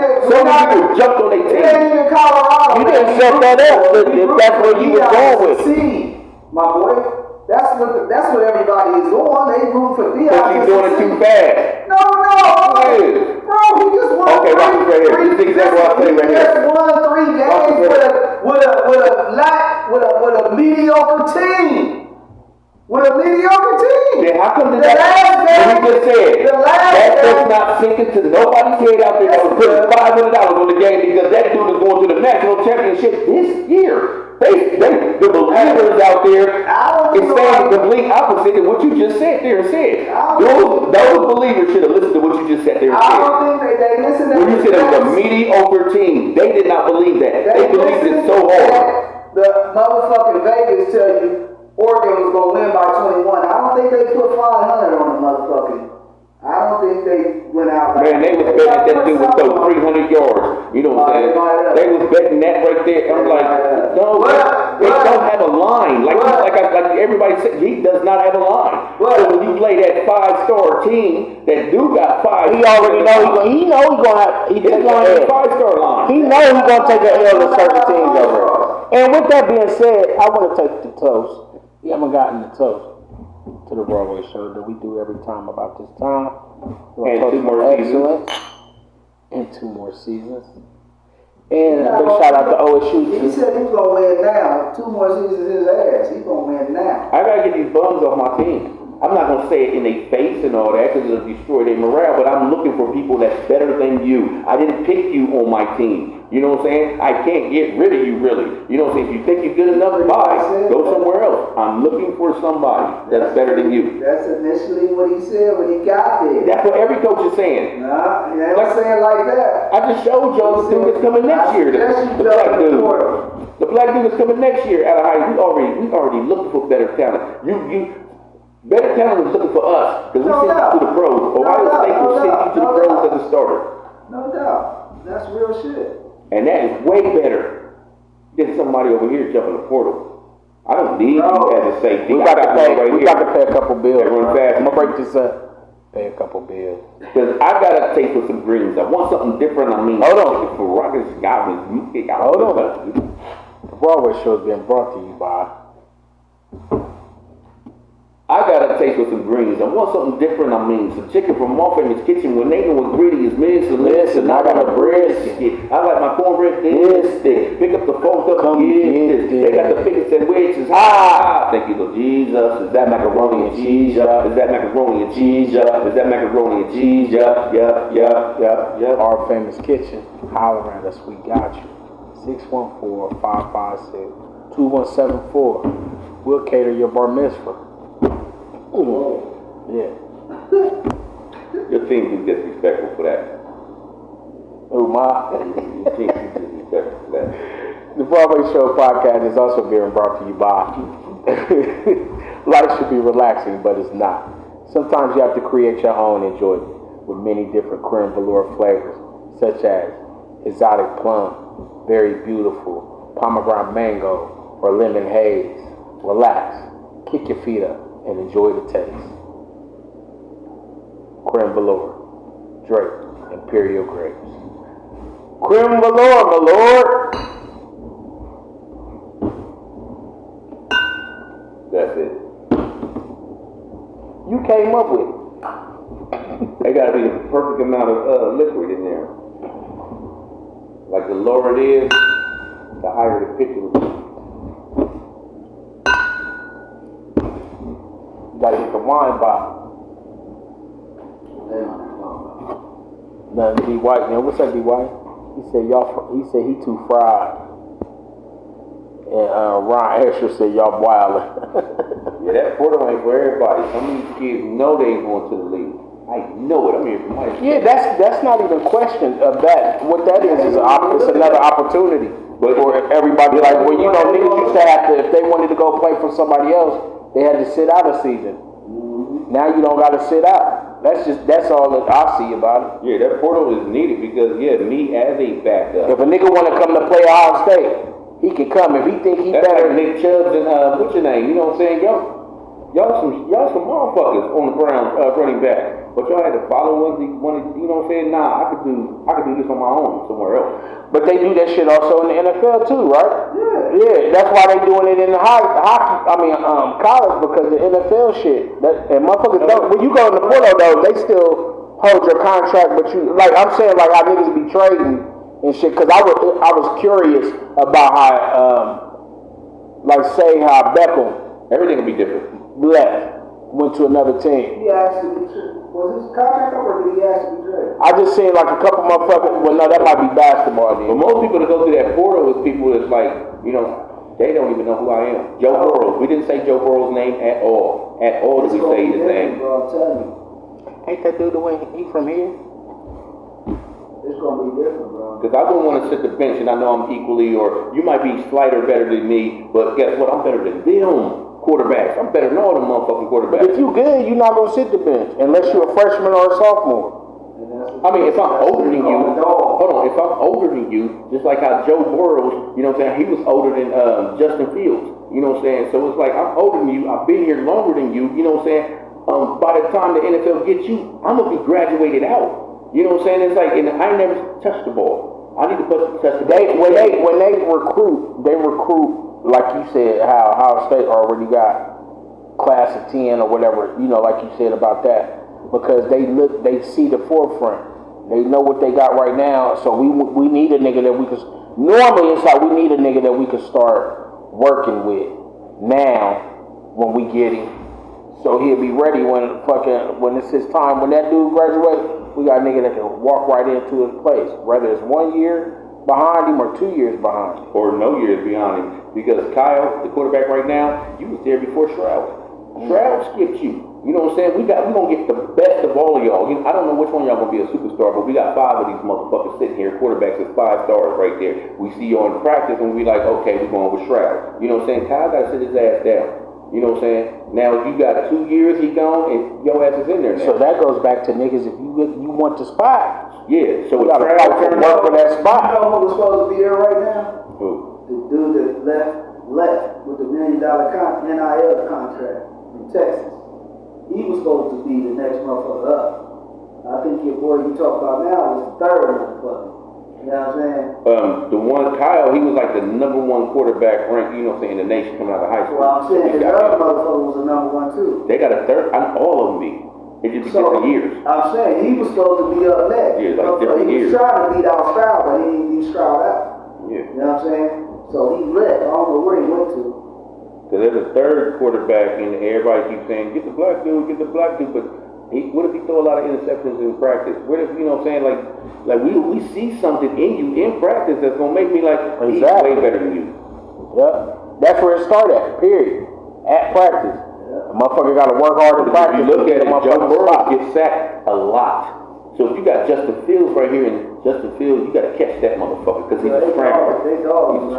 the. So many people jumped on their It team. ain't even Colorado. You didn't set that up, but if that's what you was going with. See, my boy, that's what everybody is on. They root for Dion. But you doing it too fast. No, Hey. bro, he just won. Okay, watch this right here. This is exactly what I say right He here. just won 3 games with a mediocre team. With a mediocre team. Then how come The that? last game- What he just said. the last That does game- not sink into nobody's head out there that was putting $500 on the game because that dude is going to the national championship this year. The believers out there is saying the complete opposite of what you just said there and said. Those believers should have listened to what you just said there and I said. don't think they listen to When you said it was a mediocre team, they did not believe that. They believed it so hard. The motherfucking Vegas tell you Oregon was gonna win by 21. I don't think they put 500 on the motherfucking. I don't think they went out. Man, they was betting that dude would throw 300 yards. You know what I'm saying? They was betting that right there. I'm like, no, they don't have a line. Like everybody said, he does not have a line. So when you play that 5-star team that do got 5, He already know he gonna have he it's take going a to L. 5-star line. He know he gonna take an L to certain teams already. And with that being said, I want to take the toast. We haven't gotten the toast to the Broadway show that we do every time about this time. And Toast 2 more for seasons. excellence. And 2 more seasons. And a big shout out to OSU He too. said he was gonna win now. 2 more seasons his ass. He gonna win now. I gotta get these bums off my team. I'm not gonna say it in their face and all that because it'll destroy their morale, but I'm looking for people that's better than you. I didn't pick you on my team. You know what I'm saying? I can't get rid of you really. You know what I'm saying? If you think you're good enough, bye. Go somewhere else. I'm looking for somebody that's better than you. That's initially what he said when he got there. That's what every coach is saying. Nah, he ain't saying like that. I just showed y'all the dude that's coming next year. The black dude. The black dude is coming next year out of high school. We already looking for better talent. Better talent is looking for us because we sent you to the pros. Ohio State will send you to the pros as a starter. No doubt. That's real shit. And that is way better than somebody over here jumping the portal. I don't need you as a safety. We got to pay a couple bills. Run fast. I'm gonna break this up. Pay a couple bills. Because I got to taste with some greens. I want something different. I mean, hold on. For Rockets, Goblins, hold on. The Broadway show has been brought to you by. I got to taste with some greens. I want something different. I mean, some chicken from Famous Kitchen. When they know what greedy is, listen, I got a brisket. I like my cornbread this thick. Pick up the phone, come get this. They got the biggest sandwiches. Thank you, Lord Jesus. Is that macaroni and cheese? Is that macaroni and cheese? Is that macaroni and cheese? Yeah. Our Famous Kitchen. Holler at us. We got you. 614-556-2174. We'll cater your bar mitzvah. Yeah. Your team is disrespectful for that. Oh my. Your team is disrespectful for that. The Broadway Show podcast is also being brought to you by. Life should be relaxing, but it's not. Sometimes you have to create your own enjoyment with many different creme velour flavors, such as exotic plum, very beautiful, pomegranate mango, or lemon haze. Relax, kick your feet up, and enjoy the taste. Creme velour, Drake, Imperial grapes. Creme velour, my lord. That's it. You came up with it. They gotta be the perfect amount of liquid in there. Like the lower it is, the higher the pitch will be. You gotta get the wine bottle. Nothing D White, man. What's up, D White? He said he too fried. And Ron Asher said, y'all wildin'. Yeah, that portal ain't for everybody. Some of these kids know they ain't going to the league. I know it. I'm here from my Yeah, that's not even a question of that. What that is it's another opportunity for everybody. Like, well, you know, niggas used to have to, if they wanted to go play for somebody else, they had to sit out a season. Now you don't got to sit out. That's all that I see about it. Yeah, that portal is needed because, me as a backup. If a nigga want to come to play Ohio State, he can come. If he think he That's better. like Nick Chubbs and, what's your name? You know what I'm saying? Y'all some motherfuckers on the ground running back. But y'all had to follow one, you know what I'm saying? Nah, I could do this on my own somewhere else. But they do that shit also in the NFL too, right? Yeah, that's why they doing it in the college, because the NFL shit. And motherfuckers don't. When you go in the portal though, they still hold your contract, but you like I'm saying like how niggas be trading and shit. Because I was curious about how say how Beckham Everything will be different. went to another team. He asked to be was his contract up or did he ask to be traded? I just seen like a couple motherfuckers. Well, no, that might be basketball. But Then. most people that go through that portal is people that's like, they don't even know who I am. Joe Burrows. We didn't say Joe Burrows' name at all. At all did we say his name. Bro, I'm telling you. Ain't that dude the way he from here? It's gonna be different, bro. Because I wouldn't want to sit the bench and I know I'm equally, or you might be slighter better than me, but guess what? I'm better than them quarterbacks. I'm better than all them motherfucking But quarterbacks. if you good, you're not gonna sit the bench unless you're a freshman or a sophomore. I mean, if I'm older than you, hold on, if I'm older than you, just like how Joe Burrows, you know what I'm saying, he was older than Justin Fields, you know what I'm saying? So it's like, I'm older than you, I've been here longer than you, you know what I'm saying? By the time the NFL gets you, I'm gonna be graduated out. You know what I'm saying? It's like, and I never touched the ball. I need to touch the ball. When they recruit like you said, how Ohio State already got class of 10 or whatever, like you said about that, because they see the forefront. They know what they got right now, so we need a nigga that we could. Normally, it's like we need a nigga that we could start working with now when we get him, so he'll be ready when it's his time. When that dude graduates, we got a nigga that can walk right into his place, whether it's 1 year behind him or 2 years behind him. Or no years behind him. Because Kyle, the quarterback right now, you was there before Stroud. Stroud skipped you. You know what I'm saying? We gonna get the best of all of y'all. I don't know which one of y'all gonna be a superstar, but we got 5 of these motherfuckers sitting here. Quarterbacks is 5 stars right there. We see you in practice and we like, okay, we're going with Stroud. You know what I'm saying? Kyle gotta sit his ass down. You know what I'm saying? Now you got 2 years, he gone, and your ass is in there now. So that goes back to niggas, if you want the spot. Yeah, so you gotta fight for work for that spot. You know who's supposed to be there right now? Who? The dude that left with the $1 million NIL contract from Texas. He was supposed to be the next motherfucker up. I think your boy you talk about now is the third motherfucker. You know what I'm saying? The one, Kyle, he was like the #1 quarterback ranked, you know what I'm saying, in the nation coming out of high school. Well, I'm saying his other motherfucker was the #1 too. They got a third, all of them be. It just be different years. I'm saying he was supposed to be up next. Yeah, like different years. He was trying to beat out Stroud, but he didn't beat Stroud out. Yeah. You know what I'm saying? So he left. I don't know where he went to. Because there's a third quarterback, and everybody keeps saying, get the black dude, but what if he throw a lot of interceptions in practice? What if, you know what I'm saying, like we see something in you in practice that's going to make me like, he's way better than you. Yep. That's where it started at, period. At practice. The motherfucker got to work hard in practice. If you look at it, Joe Burrow gets sacked a lot. So if you got Justin Fields right here, and Justin Fields, you got to catch that motherfucker because he's a scrambler. He's a scrambler.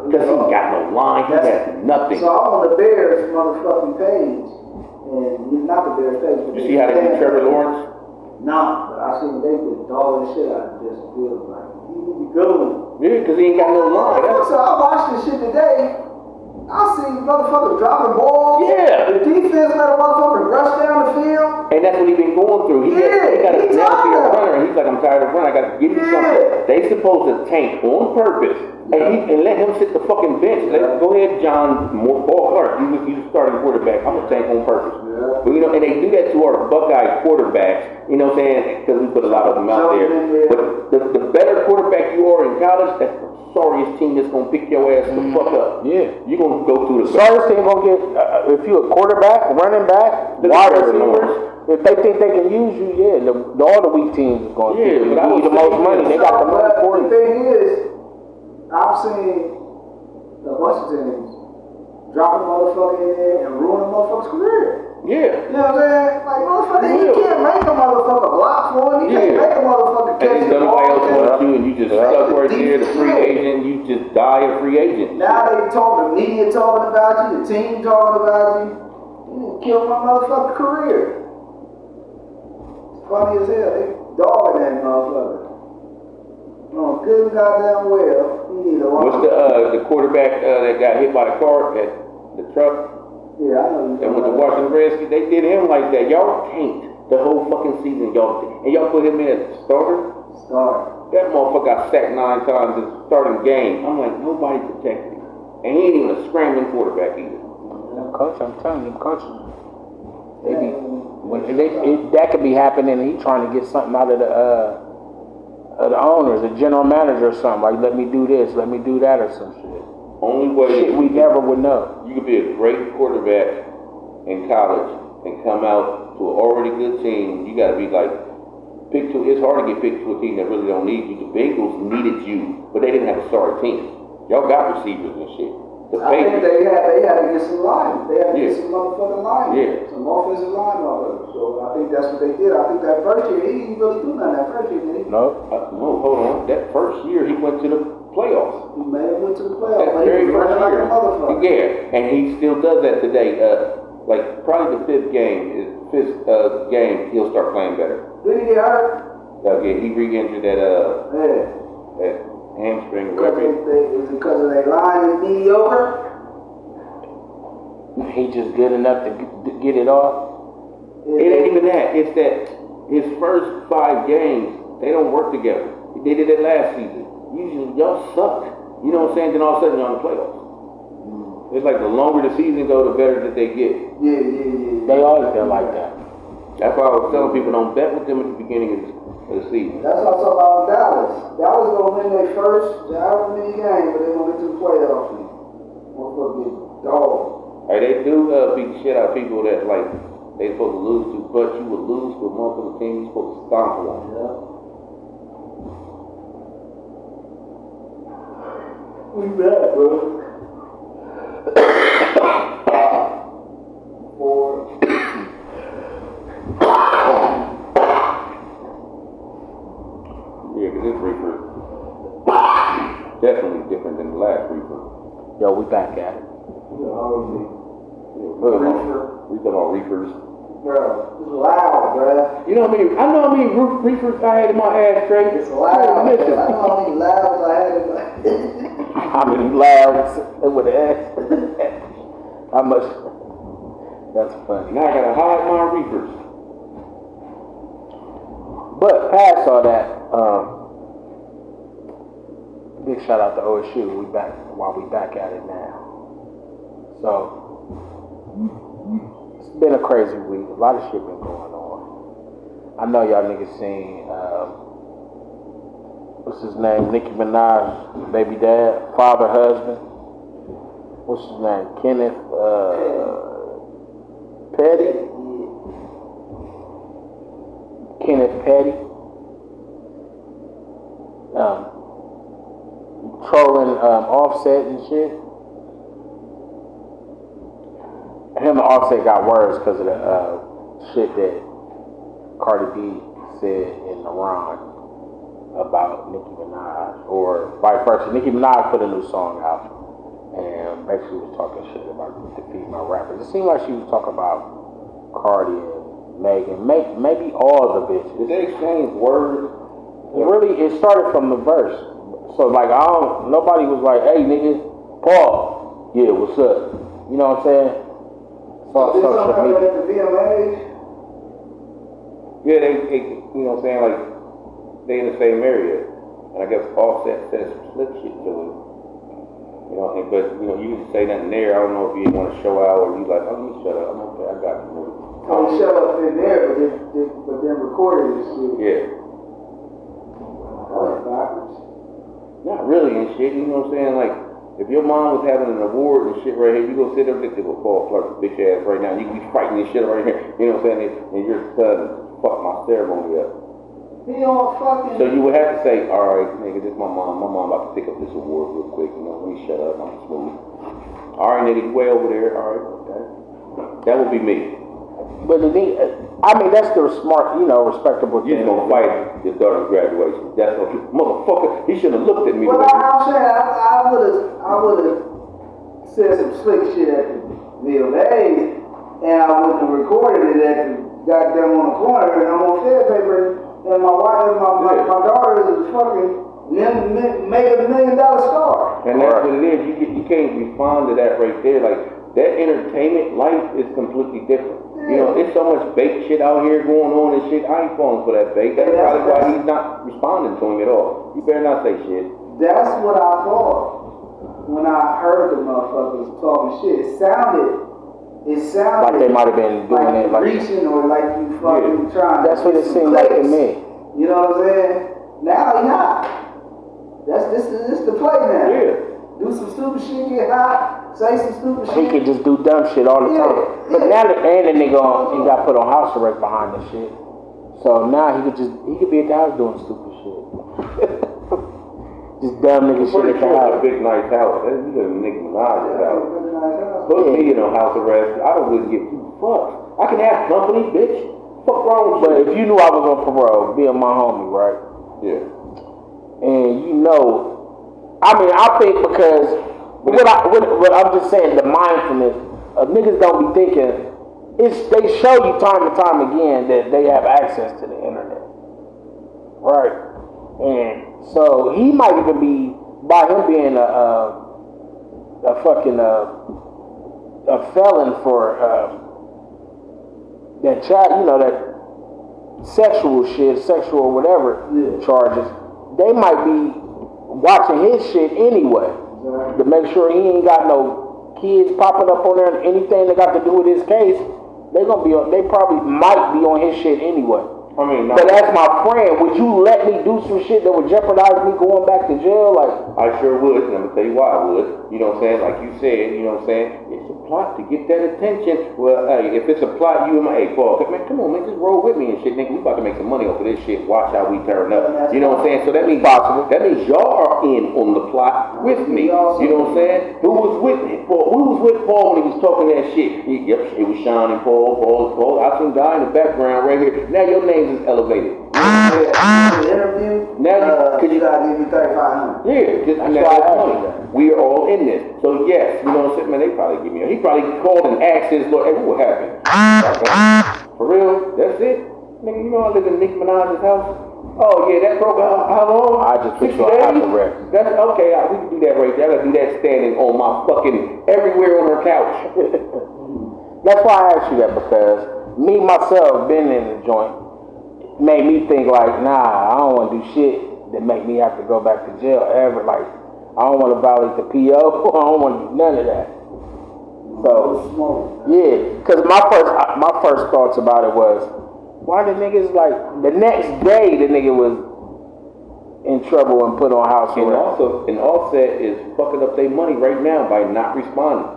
Because he got no line, he has nothing. So I'm on the Bears motherfucking page, and not the Bears page. You see how they do Trevor Lawrence? Nah, but I seen they get dogging the shit out of Justin Fields. Like, he need to go. Yeah, because he ain't got no line. So I watched this shit today. I see motherfuckers dropping balls. Yeah. The defense let a motherfucker rush down the field. And that's what he been going through. He got a penalty a runner, and he's like, I'm tired of running. I got to give you something. They supposed to tank on purpose and let him sit the fucking bench. Go ahead, John Paul Clark. You the starting quarterback. I'm gonna tank on purpose. Yeah. But and they do that to our Buckeye quarterbacks. You know what I'm saying? Because we put a lot of them out there. But the better quarterback you are in college, that's the sorriest team that's gonna pick your ass the fuck up. Yeah. You're gonna go through the sorriest team gonna get if you're a quarterback, running back, wide receivers. If they think they can use you, all the weak teams is gonna get you the most money. They got the money for you. The thing is, I've seen a bunch of teams, drop a motherfucker in there and ruin a motherfucker's career. Yeah. You know what I'm saying? Like, motherfucker, you can't make a motherfucker block for him. You can't make a motherfucker And catch then the nobody else ball. wants you, and you just stuck right there, the free agent, you just die a free agent. Now they talk, the media talking about you, the team talking about you. You kill my motherfucking career. It's funny as hell. They dogging that motherfucker. No, good goddamn well. He need a What's the quarterback that got hit by the car at the truck? Yeah, I know. And with the Washington Redskins, they did him like that. Y'all tanked the whole fucking season, and y'all put him in as a starter. That motherfucker got sacked 9 times in the starting game. I'm like, nobody protected him. And he ain't even a scrambling quarterback either. Coach, I'm telling you, coach. They be, that could be happening, and he trying to get something out of the owners, the general manager or something. Like, let me do this, let me do that, or some shit. Only way Shit we never would know. You could be a great quarterback in college and come out to an already good team. You got to be like, it's hard to get picked to a team that really don't need you. The Bengals needed you, but they didn't have a starting team. Y'all got receivers and shit. I think they had to get some line. They had to get some motherfucking line. Yeah. Some offensive line motherfuckers. So I think that's what they did. I think that first year, he didn't really do nothing that first year, did he? No. No, hold on. That first year, he went to the playoffs. He may have went to the playoffs, That but he very was first running like a year. motherfucker. Yeah, and he still does that today. Like, probably the fifth game, he'll start playing better. Did he get hurt? Yeah, he re-injured that hamstring. Is it because of their line is mediocre? He just good enough to get it off. It ain't even that. It's that his first 5 games, they don't work together. They did it last season. Usually, y'all suck. You know what I'm saying? Then all of a sudden, you're on the playoffs. It's like the longer the season go, the better that they get. Yeah. They always been like that. That's why I was telling people, don't bet with them at the beginning of the season. That's what I'm talking about Dallas. Dallas gonna win their first however many games, but they gonna get to the playoffs. Motherfucker get dog. Hey, they do beat the shit out of people that like they supposed to lose to, but you would lose to a motherfucking team you supposed to stomp on. Yeah. We back, bro. 4. Yeah, because this reefer is definitely different than the last reefer. Yo, we back at it. We talking about reefers. Bro, it's loud, bro. You know how many? I know how many reefers I had in my ashtray. It's loud. I know how many louds I had in my How many louds they would ask? How much? That's funny. Now I gotta hide my reefers. But past all that, big shout out to OSU. We back at it now. So it's been a crazy week. A lot of shit been going on. I know y'all niggas seen what's his name? Nicki Minaj, baby dad, father, husband. What's his name? Kenneth Petty. Kenneth Petty. Trolling Offset and shit. Him and Offset got words because of the shit that Cardi B said in the rhyme about Nicki Minaj, or vice versa. Nicki Minaj put a new song out and basically was talking shit about the female rappers. It seemed like she was talking about Cardi and Megan, maybe all the bitches. Did they exchange words? It started from the verse. So like nobody was like, hey nigga, Paul, yeah, what's up? You know what I'm saying? Did something happen at the VMAs? Yeah, they you know what I'm saying, like they in the same area. And I guess Offset said some slick shit to him. You know, but you know, you didn't say nothing there. I don't know if you didn't want to show out or you like, oh, you shut up. I'm okay, I got you, nigga. Oh, shut up in there, but then recorded this shit. Yeah. That's backwards. Not really and shit, you know what I'm saying? Like, if your mom was having an award and shit right here, you go sit there and think with Paul Clark's bitch ass right now. You be fighting this shit right here, you know what I'm saying? And your son fucked my ceremony up. He on fucking. So you would have to say, all right, nigga, this is my mom. My mom about to pick up this award real quick. You know, let me shut up. I'm smooth. All right, nigga, you way over there. All right, okay. That would be me. But the thing, I mean, that's the smart, respectable You thing. gonna fight your daughter's graduation. That's what you, motherfucker. He should have looked at me. Well, the way I'm saying I would have said some slick shit at the Mill A's, and I wouldn't have recorded it at the goddamn on the corner, and I'm on Fed paper, and my wife, my daughter is a fucking make $1 million star. And that's what it is. You can't respond to that right there. Like, that entertainment life is completely different. You know, there's so much fake shit out here going on and shit. I ain't falling for that fake. That's probably why he's not responding to him at all. You better not say shit. That's what I thought when I heard the motherfuckers talking shit. It sounded Like they might have been doing like it like reaching or like you fucking trying. That's what it get some seemed like to clicks. me. You know what I'm saying? Now he hot. This is the play now. Yeah. Do some stupid shit, get hot, say some stupid He shit. could just do dumb shit all the time. But now the nigga he got put on house arrest behind this shit. So now he could be at the house doing stupid shit. Just dumb nigga shit Pretty at the sure it's a house. big nice house. That's a Nicki Minaj's house. House. Put me in a house arrest. I don't really give two fucks. I can have company, bitch. Fuck wrong with But you? if you knew I was on parole, being my homie, right? Yeah. And I think because what I'm just saying, the mindfulness of niggas don't be thinking. They show you time and time again that they have access to the internet, right? And so he might even be, by him being a fucking a felon for that child, that sexual whatever charges. They might be watching his shit anyway to make sure he ain't got no kids popping up on there and anything that got to do with his case. They probably might be on his shit anyway. I mean, But as my friend, would you let me do some shit that would jeopardize me going back to jail? Like, I sure would, and I'm gonna tell you why I would. You know what I'm saying? Like you said, you know what I'm saying? It's a plot to get that attention. Well, hey, if it's a plot, you and my, hey, Paul, man, come on, man, just roll with me and shit, nigga. We about to make some money off of this shit. Watch how we turn up. You know what I'm saying? So that means possible. That means y'all are in on the plot with me. You know what I'm saying? Who was with Paul? Who was with Paul when he was talking that shit? Yep, it was Sean and Paul. I seen guy in the background right here. Now your names is elevated. The interview. Now you gotta give me $3,500. Yeah, just That's why I money. We are all in this. So yes, you know what I'm saying, man, they probably give me he probably called and asked his lawyer, hey, what happened? For real? That's it? Nigga, you know I live in Nicki Minaj's house? Oh yeah, that broke out how long? I just put 60 you on days? house arrest. That's okay, we can do that right there. I gotta do that standing on my fucking everywhere on her couch. that's why I asked you that, because me myself being in the joint made me think like, nah, I don't want to do shit that make me have to go back to jail ever. Like, I don't want to violate the PO. I don't want to do none of that. So, yeah, because my first thoughts about it was, why the niggas, like, the next day the nigga was in trouble and put on house And arrest. also, an Offset is fucking up their money right now by not responding.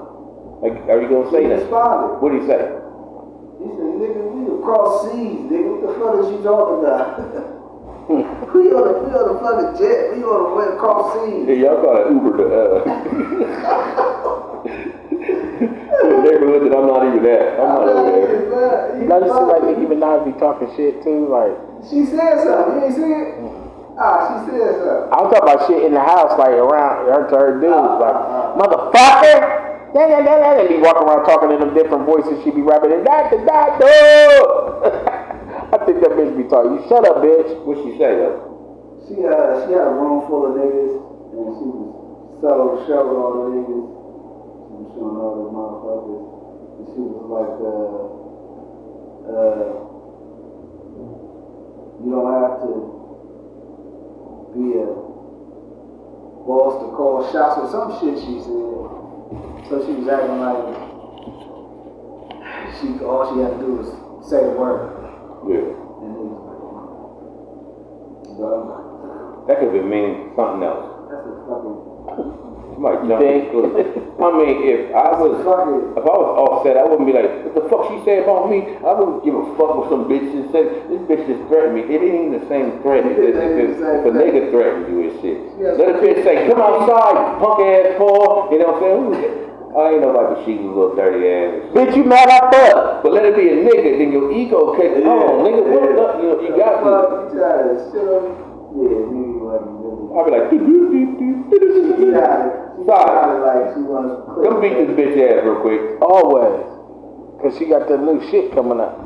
Like, are you gonna say He that? responded. What did he say? He said, nigga, we across seas, nigga. What the fuck is you talking about? we on the fucking jet. We on the way across seas. Yeah, y'all gotta Uber to a neighborhood that I'm not even at. I'm not over there. Don't you see like Nicki Minaj be talking shit too? Like, She said something. You ain't see it? She said something. I'm talking about shit in the house, like around her to her dudes, like, motherfucker! And be walking around talking in them different voices. She be rapping, and that, dude! I think that bitch be talking. You shut up, bitch. What'd she say though? She had a room full of niggas, and she was showing all the niggas. She was showing all the motherfuckers. And she was like, you don't have to be a boss to call shots or some shit she said. So she was acting like all she had to do was say the word. Yeah. And it was like, That could have been meaning something else. that's a fucking Somebody You jumped think? in school. I mean, if I was offset, I wouldn't be like, what the fuck she say about me? I wouldn't give a fuck what some bitch just said. This bitch just threatened me. It ain't even the same threat. If a nigga threatened you and shit. Let a bitch say, come outside, punk ass Paul. You know what I'm saying? I ain't know about the sheet, little dirty ass. Bitch, you mad I fuck? But let it be a nigga, then your ego kicks. Oh, nigga, what up? You got me. I'll be like, come beat this bitch ass real quick. Always. Cause she got that new shit coming up.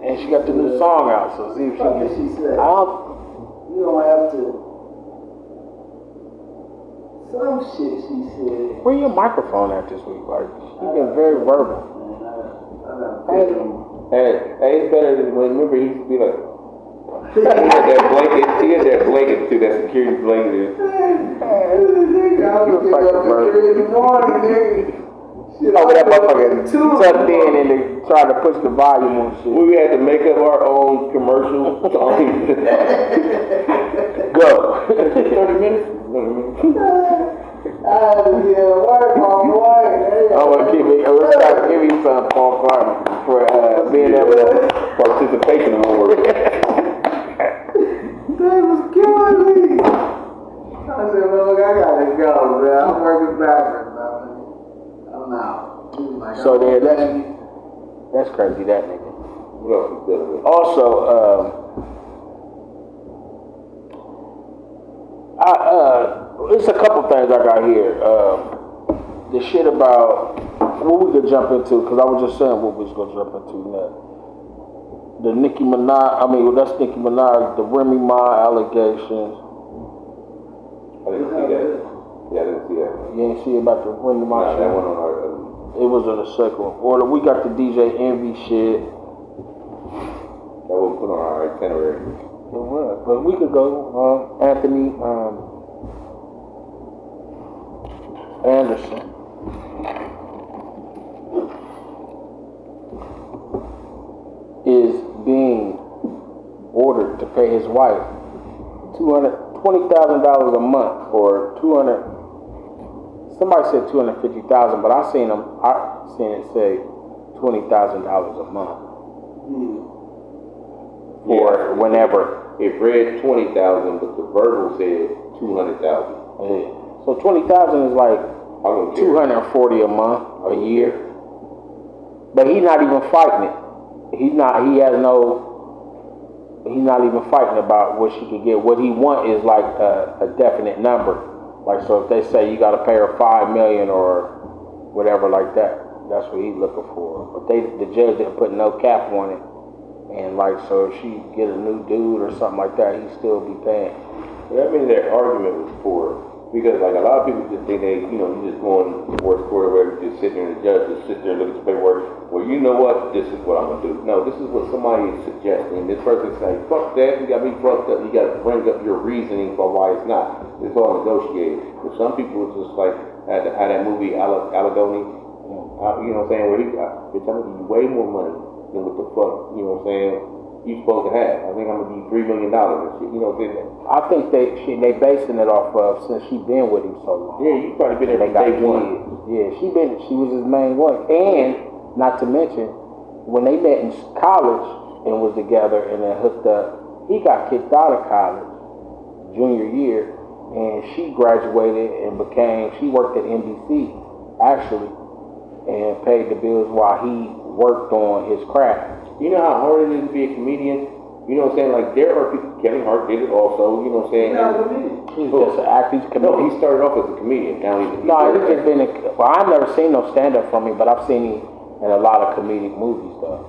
And she got the new song out, so see if she What can. did she say? I don't, You don't have to. Some shit she said. where your microphone at this week? Like, you been very verbal. Hey, Hey, it's better than when, remember, he used to be like, he had that blanket too, that security blanket. Over that motherfucker tucked in and they tried to push the volume on shit. We had to make up our own commercial song. Go. 30 minutes? I'm gonna give you some Paul Clark for being able to Participation award. That was killing me. I said, look, I gotta go, man. I'm working backwards, man. I'm out. He was like, So there, that's crazy, that nigga. What else is dealing with? Also, it's a couple things I got here. The shit about what we could jump into, because I was just saying what we was gonna jump into next. The Nicki Minaj, that's Nicki Minaj, the Remy Ma allegations. I didn't see that. Yeah, I didn't see that. You ain't see about the Remy Ma Nah, shit? that one on our. It was in the second one. Or we got the DJ Envy shit. That was put on our itinerary. It was, but we could go. Anthony Anderson is being ordered to pay his wife $20,000 a month, or 200. Somebody said 250,000, but I seen it say $20,000 a month for whenever. It read 20,000, but the verbal said 200,000. Yeah. So 20,000 is like I wouldn't care. 240 a month, a year. But he's not even fighting it. He's not even fighting about what she could get. What he want is like a definite number. Like, so if they say you gotta pay her $5 million or whatever like that, that's what he's looking for. But the judge didn't put no cap on it. And like, so if she get a new dude or something like that, he'd still be paying. Yeah, I mean, their argument was poor. Because, like, a lot of people just think you just go in the divorce court or whatever, just sit there and the judge just sit there and look at the paperwork. Well, you know what? This is what I'm going to do. No, this is what somebody is suggesting. This person's saying, fuck that, you got me fucked up. You got to bring up your reasoning for why it's not. It's all negotiated. But some people just like, how that movie, Allegheny, you know what I'm saying, where bitch, I'm going to give you way more money than what the fuck, you know what I'm saying, you supposed to have. I think I'm going to give you $3 million and shit, you know what I'm saying? I think they basing it off of since she been with him so long. Yeah, you probably been there from day one. Yeah, she was his main one. And not to mention, when they met in college and was together and then hooked up, he got kicked out of college junior year, and she graduated and she worked at NBC actually, and paid the bills while he worked on his craft. You know how hard it is to be a comedian? You know what I'm saying? Like, there are people, Kevin Hart did it also, you know what I'm saying? He's just an actor, he's a comedian. No, he started off as a comedian. Now he's just been I've never seen no stand-up from him, but I've seen him in a lot of comedic movies, though.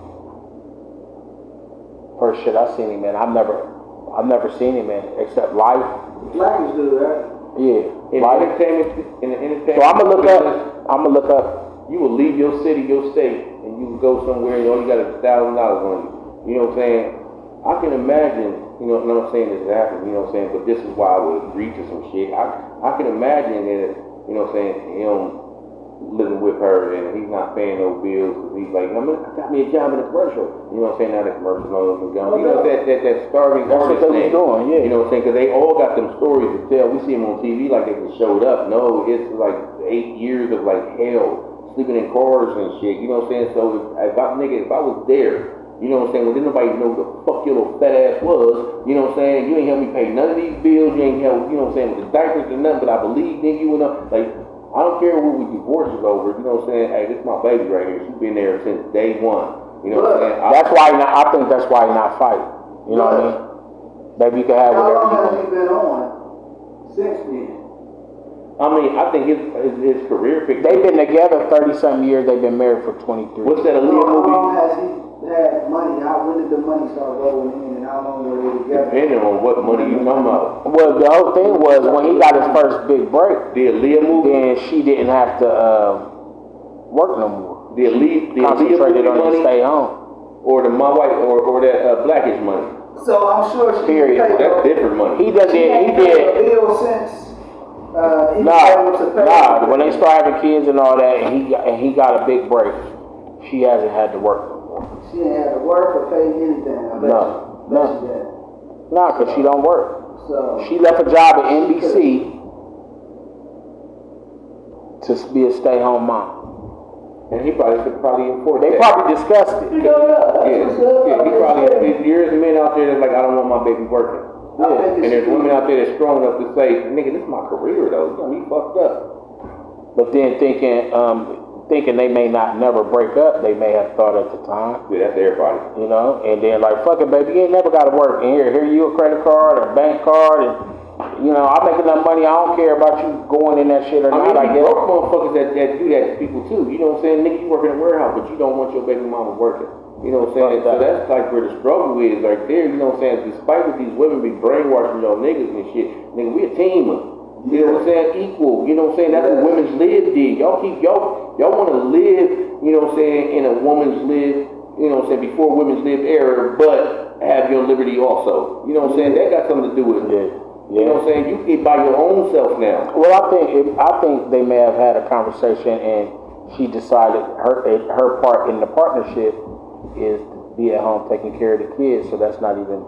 First shit I've seen him in, I've never seen him in, except Life. Black is good, right? Yeah. In the entertainment. So I'm gonna look up. You will leave your city, your state, and you will go somewhere and you only got $1,000 on you. You know what I'm saying? I can imagine, you know, I'm not saying this happened, you know what I'm saying, but this is why I would agree to some shit. I can imagine that, you know what I'm saying, him living with her, and he's not paying no bills because he's like, I got me a job in a commercial. You know what I'm saying? Now the commercial no gun. You know that starving That's what artist they was thing. doing, yeah. You know what I'm saying? Because they all got them stories to tell. We see them on TV like they just showed up. No, it's like 8 years of like hell, sleeping in cars and shit. You know what I'm saying? So if I was there. You know what I'm saying? Well, didn't nobody know who the fuck your little fat ass was. You know what I'm saying? You ain't help me pay none of these bills. You ain't help, you know what I'm saying, with the diapers or nothing, but I believed in you enough. Like, I don't care what we divorce is over. You know what I'm saying? Hey, this is my baby right here. She's been there since day one. You know what I'm saying? That's why I think that's why he's not fighting. You know what I mean? Baby, you can have How whatever long you has want. he been on since then? I mean, I think his career picked They've been together 30-something years. They've been married for 23. What's that, How Aaliyah movie? long has he had money? When did the money start rolling in, and how long were they together? Depending on what money you talking about. Well, the whole thing was when he got his first big break, The Aaliyah movie? then she didn't have to work no more. The Aaliyah Concentrated movie on money? to stay home. Or the My Wife, or that Blackish money? So I'm sure she Period. paid That's different money. He does She it. He ain't paid did. a bill since he was able to pay. Nah. When they started having kids and all that, and he got a big break, she hasn't had to work no more. She ain't had to work or pay anything. I bet No. you. Bet you that. Nah, cause she don't work. So She left a job at NBC to be a stay-home mom. And he probably could enforce They that. probably discussed it. He probably, there's men out there that's like, I don't want my baby working. And there's women out there that's strong enough to say, nigga, this is my career though. You got me fucked up. But then thinking they may not never break up, they may have thought at the time, Yeah, that's everybody. you know, and then like, fuck it, baby, you ain't never gotta work. And here you a credit card or a bank card, and you know, I'm making enough money, I don't care about you going in that shit or I mean, not, I you guess. broke motherfuckers that do that to people too. You know what I'm saying? Nigga, you work in a warehouse, but you don't want your baby mama working. You know what I'm saying? So that's like where the struggle is right there. You know what I'm saying? Despite what these women be brainwashing y'all niggas and shit, nigga, we a team. You know what I'm saying? Equal. You know what I'm saying? That's what women's live did. Y'all want to live, you know what I'm saying, in a woman's live, you know what I'm saying, before women's live era, but have your liberty also. You know what I'm saying? That got something to do with it. You know what I'm saying? You get by your own self now. Well, I think they may have had a conversation, and she decided her part in the partnership is to be at home taking care of the kids, so that's not even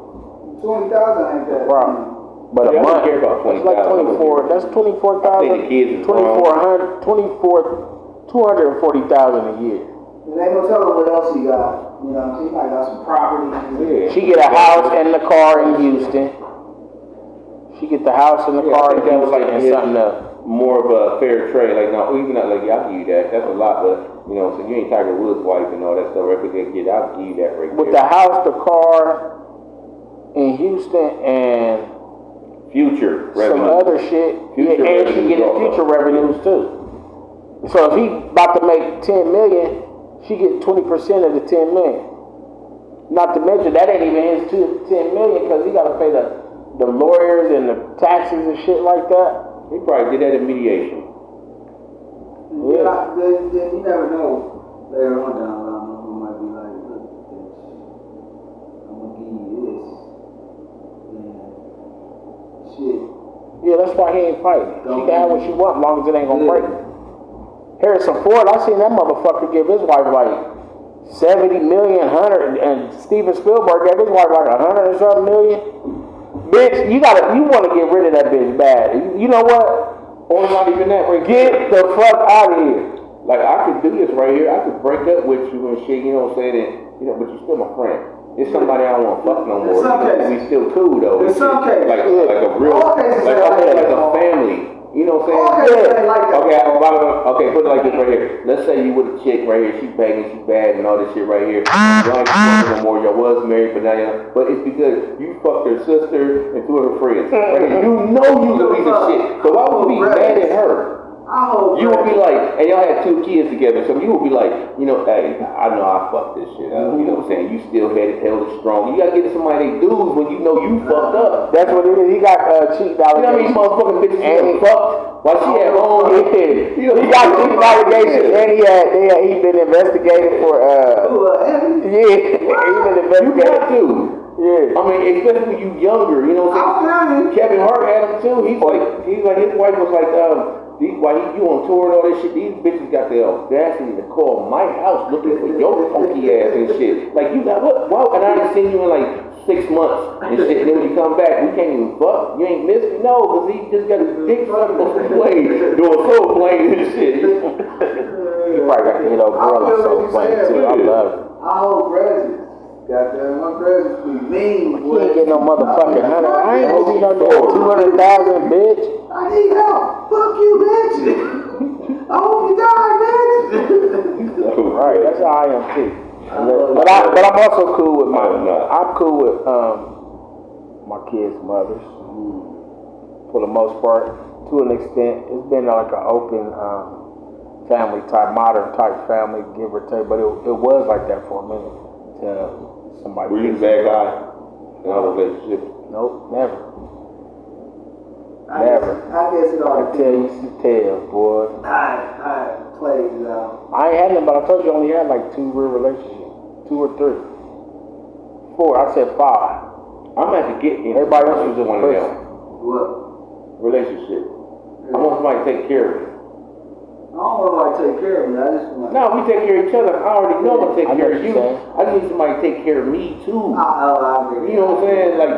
20,000 ain't that. problem. But Yeah, a I don't month, care about it's like 20,000. 24. That's 24,000. I think the kids is wrong. 240,000 a year. And they gonna tell her what else he got. You know, he might got some property. Yeah. She get a house and the car in Houston. She get the house and the Yeah, I car in think that was Houston like and his- something else. More of a fair trade. Like, no, even not like, yeah, I'll give you that. That's a lot, but, you know, so you ain't Tiger Woods' wife and all that stuff, right? But yeah, I'll give you that right With there. the house, the car in Houston, and Future some revenue. other shit. Future Yeah, and she revenues getting also. future revenues too. So if he about to make 10 million, she get 20% of the 10 million. Not to mention that ain't even his 10 million because he got to pay the lawyers and the taxes and shit like that. He probably did that in mediation. Yeah. Then you never know. Later on down the line, who might be like, look, bitch, I'm gonna give you this. And shit. Yeah, that's why he ain't fighting. She can have what she want as long as it ain't gonna Yeah. break her. Harrison Ford, I seen that motherfucker give his wife like 70 million, 100, and Steven Spielberg gave his wife like 100 and something million. Bitch, you want to get rid of that bitch bad. You know what? Or not even that, right? Get the fuck out of here. Like, I could do this right here. I could break up with you and shit, you know what I'm saying? And, you know, but you're still my friend. It's somebody I don't want to fuck no more. In some You know, cases. we still cool, though. In some cases. Like a real, All cases like ain't like that. a family. You know what All I'm saying? cases ain't like that. Okay, put it like this right here. Let's say you with a chick right here, she's banging, she's bad, and all this shit right here. Y'all ain't fucking no more. Y'all was married, but now y'all. But it's because you fucked her sister and two of her friends. Right here. You know you a piece of shit. So why would you be mad at her? I hope You would be like, and y'all had 2 kids together, so you would be like, you know, hey, I know I fucked this shit up. You know what I'm saying? You still held it strong. You gotta get to somebody they dudes when you know you fucked up. That's what it is. He got cheating You know how many allegations. motherfucking bitches And he fucked while she at home? Yeah. He got cheating allegations, and he been investigated for Andy? yeah, he been You investigated. got to. Yeah. I mean, especially when you younger, you know what I'm saying? Kevin Hart had him too. He's like his wife was like, while you on tour and all this shit, these bitches got the audacity to call my house looking for your funky ass and shit. Like you got what? Wow, and I ain't seen you in like 6 months and shit. And then when you come back, we can't even fuck. You ain't missed me? No, because he just got his dick sucked on the plane, doing soul plane and shit. You probably got to hit old girl on soul plane too. I love it. I hold grudges. Goddamn, my grudges be mean. You ain't get no motherfucking $100. I ain't gonna be no damn 200,000, bitch. I need help. Fuck you, bitch. I hope you die, bitch. Right, that's how I am too. But I'm also cool with I'm cool with my kids' mothers for the most part. To an extent, it's been like an open family type, modern type family, give or take. But it was like that for a minute. Somebody. Were you the bad guy in our relationship? Nope, never. I guess it all I tell you some tales, boy. I played it out. I ain't had none, but I told you I only had like 2 real relationships. 2 or 3. 4, I said 5. I'm at to get in. Everybody else was just one of them. What? Relationship. I want somebody to take care of me. I don't want nobody to take care of me. I just want. No, we take care of each other. I already know I'm gonna take I care know of you. what you're I just need somebody to take care of me too. I agree. You know what I'm saying? Like,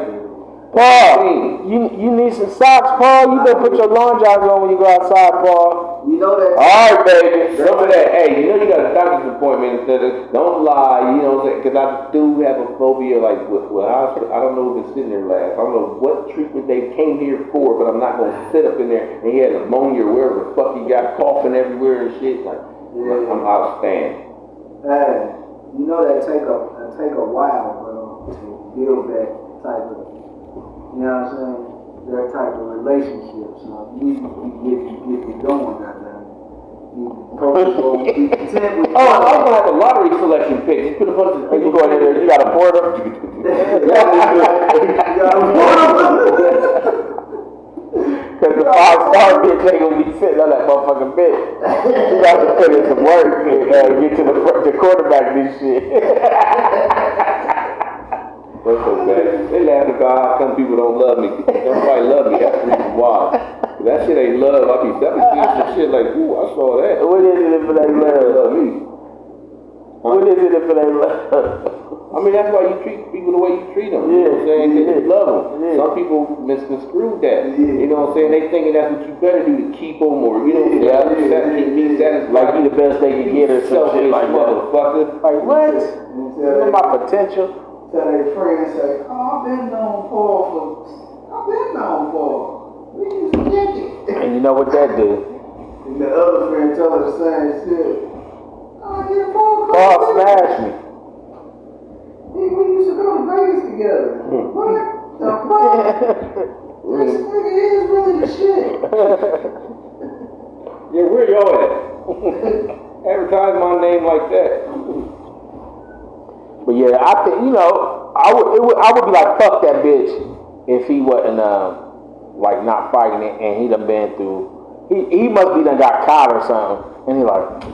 Paul, you need some socks, Paul. You better put your lawn joggers on when you go outside, Paul. You know that. All right, baby. some of that, hey, you know you got a doctor's appointment instead of, don't lie, you know what I'm saying? Because I do have a phobia, like, with hospital. I don't know if it's sitting there last. I don't know what treatment they came here for, but I'm not going to sit up in there and he had pneumonia or wherever the fuck he got, coughing everywhere and shit. Like, I'm outstanding. Hey, you know that take a while, bro, to build that type of, you know what I'm saying? That type of relationship. So you need to get it going, goddamn. Be content with. Oh, I was gonna have a lottery selection pick. Just put a bunch of people going in there. You got a porter. Because the 5-star bitch ain't gonna be sitting on that motherfucking bitch. You got to put in some work and get to the quarterback this shit. What's so bad? They laugh about how come people don't love me. Nobody love me. That's the reason why. That shit ain't love. I be seeing some shit like, ooh, I saw that. What is it if it ain't love? Me. What is it if it ain't love? I mean, that's why you treat people the way you treat them. You know what I'm saying? Because you love them. Yeah. Some people misconstrue that. You know what I'm saying? They thinking that's what you better do to keep them or, you know, keep me satisfied. Like you the best they can get or some shit like that. Motherfucker. Like what? You know my potential? Tell their friends, say, oh, I've been known Paul. We used to get it. And you know what that do? And the other friend tell her the same shit. Oh, yeah, Paul smashed me. We used to go to Vegas together. What the fuck? This nigga is really the shit. Yeah, where y'all at? Advertise my name like that. But yeah, I think, you know, I would be like, fuck that bitch if he wasn't like not fighting it and he done been through. He must be done got caught or something, and he like,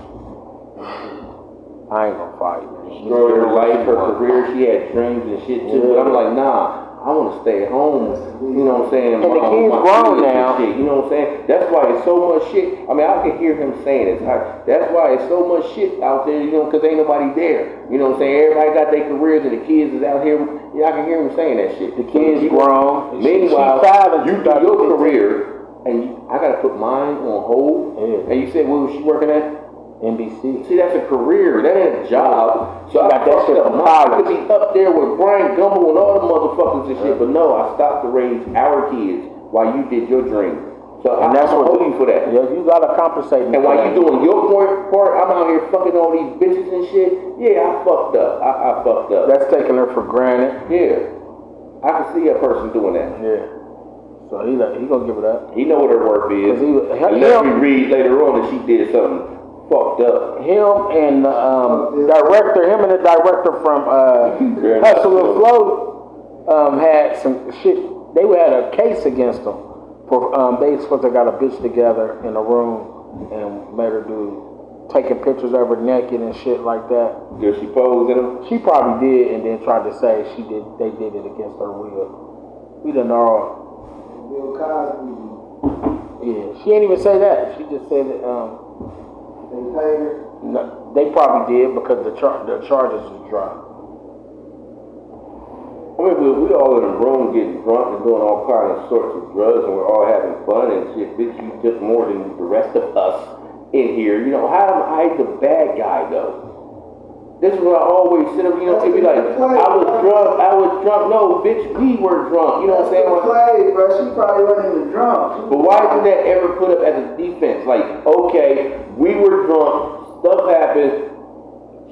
I ain't gonna fight. Destroyed her life, her career. She had dreams and shit too. But I'm like, nah. I want to stay at home, you know what I'm saying? And the kid's grown now. Shit, you know what I'm saying? That's why it's so much shit. I mean, I can hear him saying it. That's why it's so much shit out there, you know, because ain't nobody there. You know what I'm saying? Everybody got their careers and the kids is out here. Yeah, I can hear him saying that shit. The kid's grown. Meanwhile, you do your career, and I got to put mine on hold. Yeah. And you said, where was she working at? NBC. See, that's a career. That ain't a job. So I got that shit from I college. could be up there with Brian Gumble and all the motherfuckers and shit. But no, I stopped to raise our kids while you did your dream. So And that's I'm what holding for that. Yeah, you gotta compensate me. And while you doing your part, I'm out here fucking all these bitches and shit. Yeah, I fucked up. I fucked up. That's taking her for granted. Yeah. I can see a person doing that. Yeah. So he gonna give it up. He know what her worth is. Unless we read later on that she did something fucked up. Him and the director from Hustle and Flow had some shit. They had a case against them for they supposed to got a bitch together in a room and made her do taking pictures of her naked and shit like that. Did she pose in them? She probably did, and then tried to say they did it against her will. We done all. Bill Cosby. Yeah, she ain't even say that. She just said that. They paid her. No, they probably did because the charges was dropped. I mean, we all in a room getting drunk and doing all kinds of sorts of drugs, and we're all having fun and shit. Bitch, you took more than the rest of us in here. You know, how am I the bad guy though? This is what I always said. You know, it'd be like, I was drunk. No, bitch, we were drunk. You know what I'm saying? Play, bro. She probably wasn't even drunk. But why isn't that ever put up as a defense? Like, okay, we were drunk, stuff happened,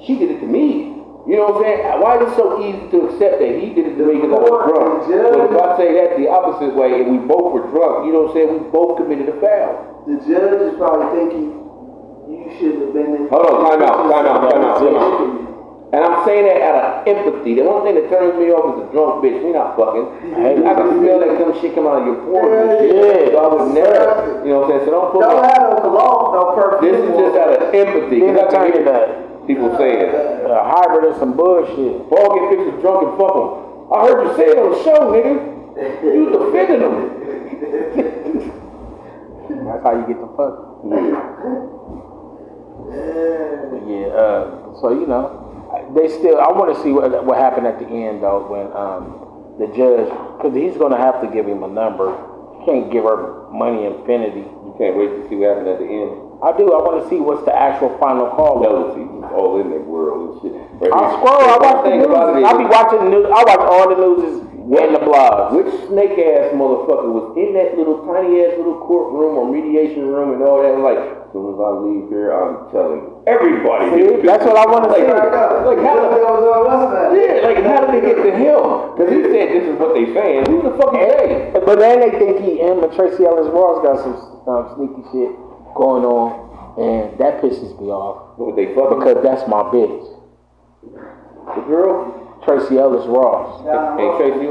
she did it to me. You know what I'm saying? Why is it so easy to accept that he did it to me because I was drunk? But if I say that the opposite way and we both were drunk, you know what I'm saying? We both committed a foul. The judge is probably thinking you should have been in. Hold on, time out. And I'm saying that out of empathy. The one thing that turns me off is a drunk bitch. We not fucking. I can smell that some shit come out of your pores and shit. So I would never, you know what I'm saying? So don't put Don't have no cologne, no perfume. This is just out of empathy. Then I tell you that. People saying A hybrid is some bullshit. Paul get bitches drunk and fuck them. I heard you say it on the show, nigga. You defending them. That's how you get the fuck. So you know, they still. I want to see what happened at the end though when the judge, because he's gonna have to give him a number. He can't give her money infinity. You can't wait to see what happened at the end. I do. I want to see what's the actual final call. No, see, he's all in that world and shit. Right I scroll. I watch the news. I be watching the news. I watch all the news and the blogs. Which snake ass motherfucker was in that little tiny ass little courtroom or mediation room and all that? Like, as soon as I leave here, I'm telling everybody. See, that's what I want to see. Like how did they get to him? Because he said this is what they saying. Who the fuck is they? But then they think him and Tracy Ellis Ross got some sneaky shit going on, and that pisses me off. What they fucking? Because that's my bitch. The girl? Tracy Ellis Ross. Hey, Tracy?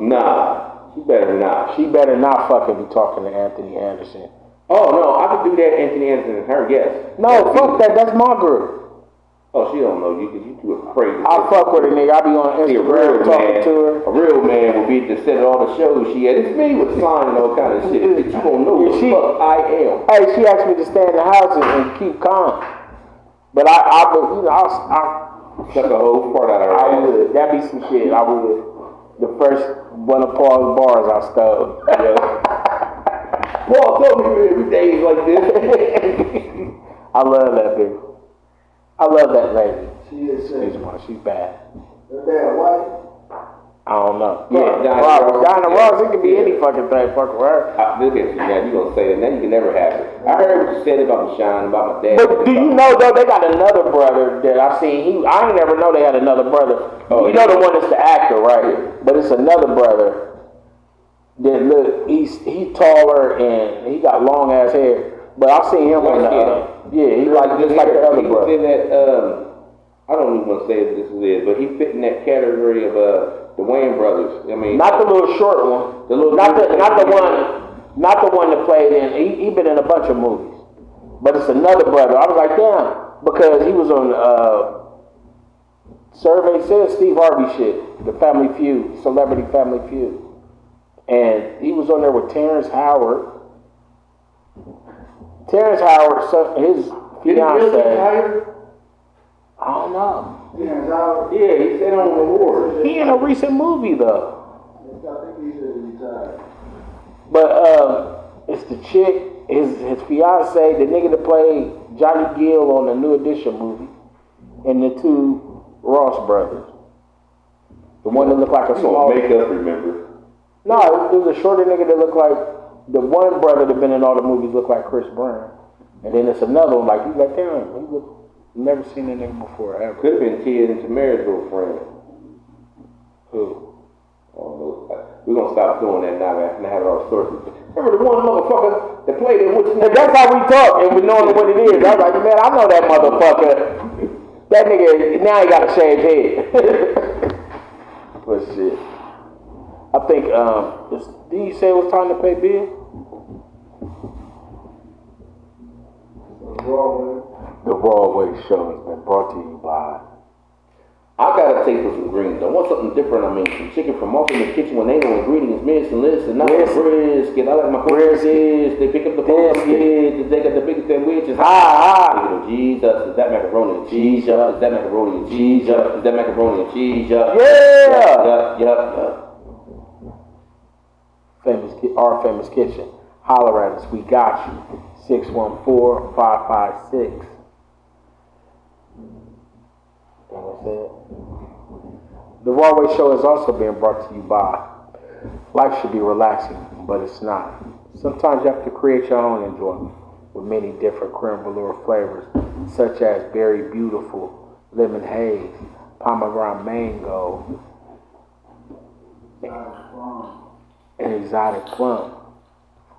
Nah. She better not. She better not fucking be talking to Anthony Anderson. Oh, no, I could do that, Anthony Anderson and her, yes. No, fuck that. That's my girl. Oh, she don't know you because you two are crazy. I fuck with her, nigga. I be on Instagram talking to her. A real man would be at the set of all the shows she had. It's me with sign and all kind of shit. But you don't know who the fuck I am. Hey, she asked me to stay in the house and keep calm. But I Suck a whole part out of her. I would. That'd be some shit. I would. The first one of Paul's bars I stole. Paul told me every day is like this. I love that bitch. I love that lady. She is She's bad. Her dad white. I don't know. Yeah, Diana Ross, it could be any fucking thing. Fuck with her. Look at you, man. You gonna say that? Now you can never have it. I heard what you said about Michonne, about my dad. But do you know though they got another brother that I seen? I ain't never know they had another brother. Oh, you know the one that's the actor, right? But it's another brother. That look, he's taller and he got long ass hair. But I seen him on the he like just like the other brother. He was in that I don't even want to say if this is it, but he fit in that category of the Wayne brothers. I mean, not the little short one. Not the one that played in. He been in a bunch of movies, but it's another brother. I was like, damn, because he was on Survey Says Steve Harvey shit, the Family Feud, Celebrity Family Feud, and he was on there with Terrence Howard. Terrence Howard, his fiance. I don't know. Yeah, he said on the award. He in a recent movie though. I think he should retire. But it's the chick, his fiance, the nigga that played Johnny Gill on the New Edition movie, and the two Ross brothers. The one that looked like a small. Make us remember. No, it was a shorter nigga that looked like the one brother that been in all the movies looked like Chris Brown, and then it's another one like you like damn, he looked. Never seen that nigga before, ever. Could have been Tia and Tamara's little friend. Who? I don't know. We're going to stop doing that now, man. And have our sources. Remember the one motherfucker that played in What's And that's how we talk, and we know what it is. I was like, man, I know that motherfucker. That nigga, now he got a shaved head. But shit. I think, did you say it was time to pay bill? The Raw Show has been brought to you by. I got a taste for some greens. I want something different. I mean, some chicken from off in the kitchen when they know ingredients, this and this, and not brisket. I like my brisket. They pick up the brisket. They take up the biggest sandwiches. Jesus, is that macaroni and cheese? Is that macaroni and cheese? Is that macaroni and cheese? Yeah. Our famous kitchen. Holler at us. We got you. 614-556. The Rawway Show is also being brought to you by. Life should be relaxing, but it's not. Sometimes you have to create your own enjoyment with many different creme velour flavors, such as Berry Beautiful, Lemon Haze, Pomegranate Mango, and Exotic Plum.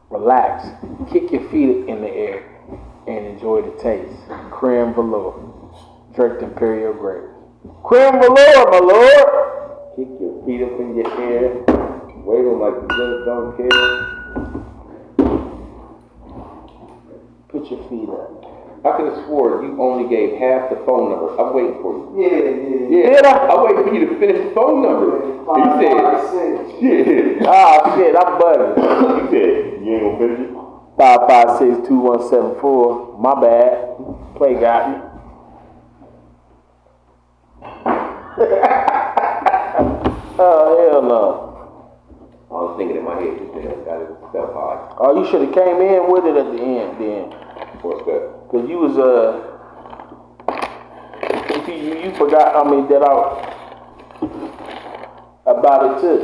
Relax, kick your feet in the air, and enjoy the taste. Creme velour, draped Imperial grapes. Creme velour, my lord! Kick your feet up in your air. Wave them like you just don't care. Put your feet up. I could have swore you only gave half the phone number. I'm waiting for you. Yeah. Yeah, I'm waiting for you to finish the phone number. You said, yeah. Ah, shit, I'm bugging. You said, you ain't gonna finish it? 556-2174. My bad. Play got me. Oh, hell no. I was thinking in my head, this nigga got his stuff high. Oh, you should have came in with it at the end then. What's that? Cause you was you forgot that out about it too.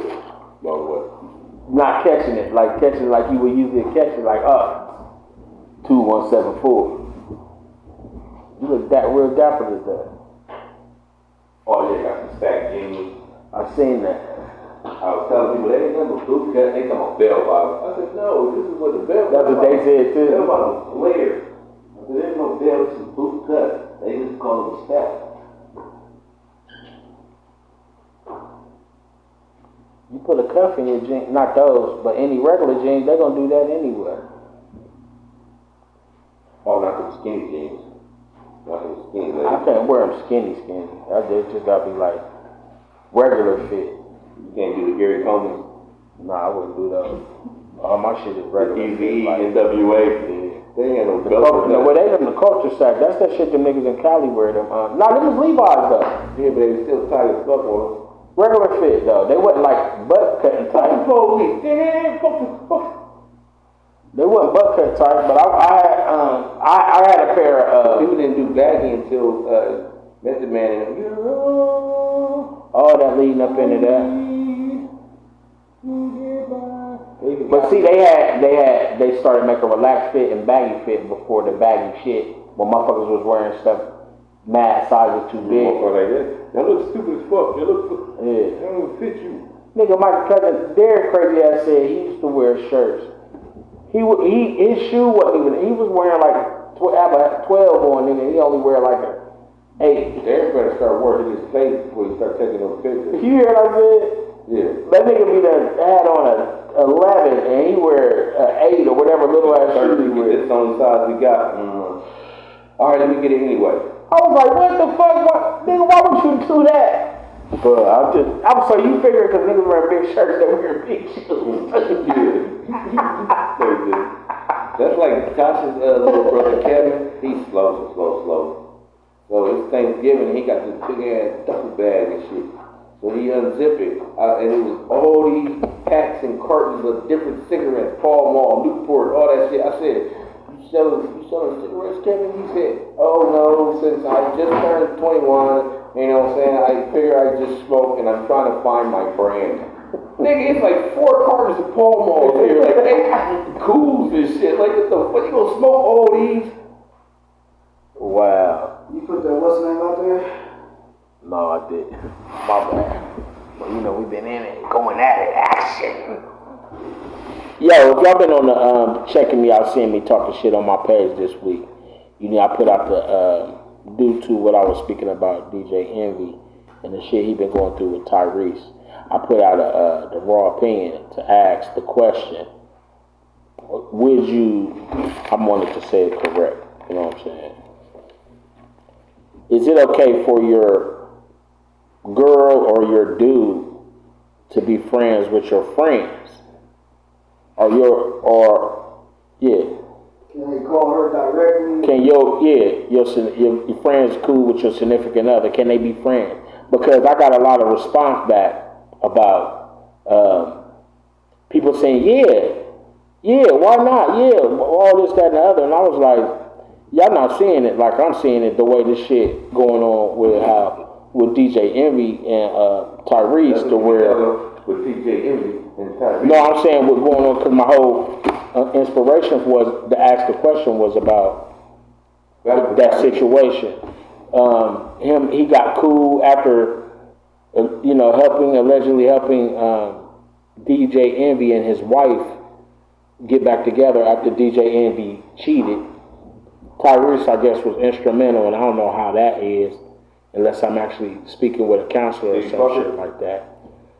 About what? Not catching it like you would usually catch it like 2174. You look that real dapper today. Oh yeah, got some stack jeans. I seen that. I was telling people they ain't nothing but boot cut. They come on bell bottom. I said no, this is what the bell. That's what they said too. Bell bottom flare. I said there's no bell, it's a boot cut. They just call it a stack. You put a cuff in your jeans, not those, but any regular jeans, they're gonna do that anyway. Oh, not them skinny jeans. Not them skinny legs. I can't wear them skinny. They just gotta be like regular fit. You can't do the Gary Coleman. Nah, I wouldn't do those. All my shit is regular fit. Easy, Like, NWA. yeah. They ain't no The belt. no, well, they them the culture sack. That's that shit them niggas in Cali wear them. Nah, them was Levi's though. Yeah, but they still tight as fuck on them. Regular fit though. They wasn't like butt cutting tight. They wasn't butt cut tight, but I had a pair of. People didn't do baggy until Method Man and all that leading up into that. But see, they started making relaxed fit and baggy fit before the baggy shit. When motherfuckers was wearing stuff mad sizes too big. like that. That looks stupid as fuck. That looks. Yeah. That don't even fit you. Nigga, my cousin Derek crazy ass said he used to wear shirts. His shoe wasn't even. He was wearing like 12 on, nigga. He only wear like a 8. Derek better start working his face before you start taking those pictures. You hear what I said? Yeah. That nigga be done had on a 11 and he wear a 8 or whatever little ass shoe he wear. This is the only size we got. All right, let me get it anyway. I was like, what the fuck? Nigga, why would you do that? But I'm so you figure because niggas wear big shirts that wear big shoes. That's like Tasha's little brother Kevin. He's slow. So it's Thanksgiving, he got this big ass duffel bag and shit. So he unzipped it, and it was all these packs and cartons of different cigarettes, Pall Mall, Newport, all that shit. I said, you selling cigarettes, Kevin? He said, oh no, since I just turned 21, you know what I'm saying, I figure I just smoke and I'm trying to find my brand. Nigga, it's like 4 cartons of Pall Mall here, like 8 cools and shit. Like, what the fuck, you gonna smoke all these? Wow. You put that what's name out there? No, I didn't. My bad. Well, you know, we've been in it, going at it, action. Yo, if y'all been on the checking me out, seeing me talking shit on my page this week, you know, I put out the due to what I was speaking about DJ Envy and the shit he been going through with Tyrese. I put out the raw opinion to ask the question: would you? I wanted to say it correct. You know what I'm saying? is it okay for your girl or your dude to be friends with your friends? Yeah. Can they call her directly? Can your friends cool with your significant other? Can they be friends? Because I got a lot of response back about people saying, yeah, why not? Yeah, all this, that, and the other. And I was like, y'all not seeing it like I'm seeing it, the way this shit going on with DJ Envy and Tyrese, to where with DJ Envy and Tyrese. no, I'm saying what's going on, because my whole inspiration was to ask the question was about that situation. He got cool after, allegedly helping DJ Envy and his wife get back together after DJ Envy cheated. Tyrese, I guess, was instrumental, and I don't know how that is, unless I'm actually speaking with a counselor or some shit like that.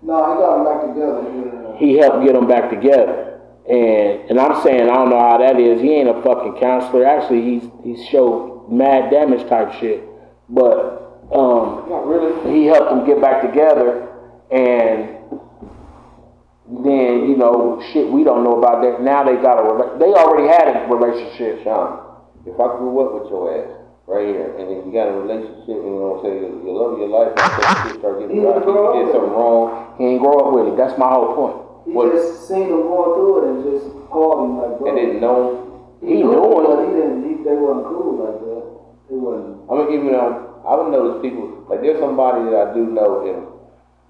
No, he got them back together. Yeah. He helped get them back together. And I'm saying, I don't know how that is. He ain't a fucking counselor. Actually, he's showed mad damage type shit. But Not really. he helped them get back together, and then, shit we don't know about that. Now they already had a relationship. Sean, if I grew up with your ass right here, and then you got a relationship, and you love your life, and shit start getting rocky, you did something wrong. He ain't grow up with it. That's my whole point. He just seen them going through it and just called him like, bro. And didn't know. He knew it. They wasn't cool like that. They wasn't. I would notice people, like there's somebody that I do know, and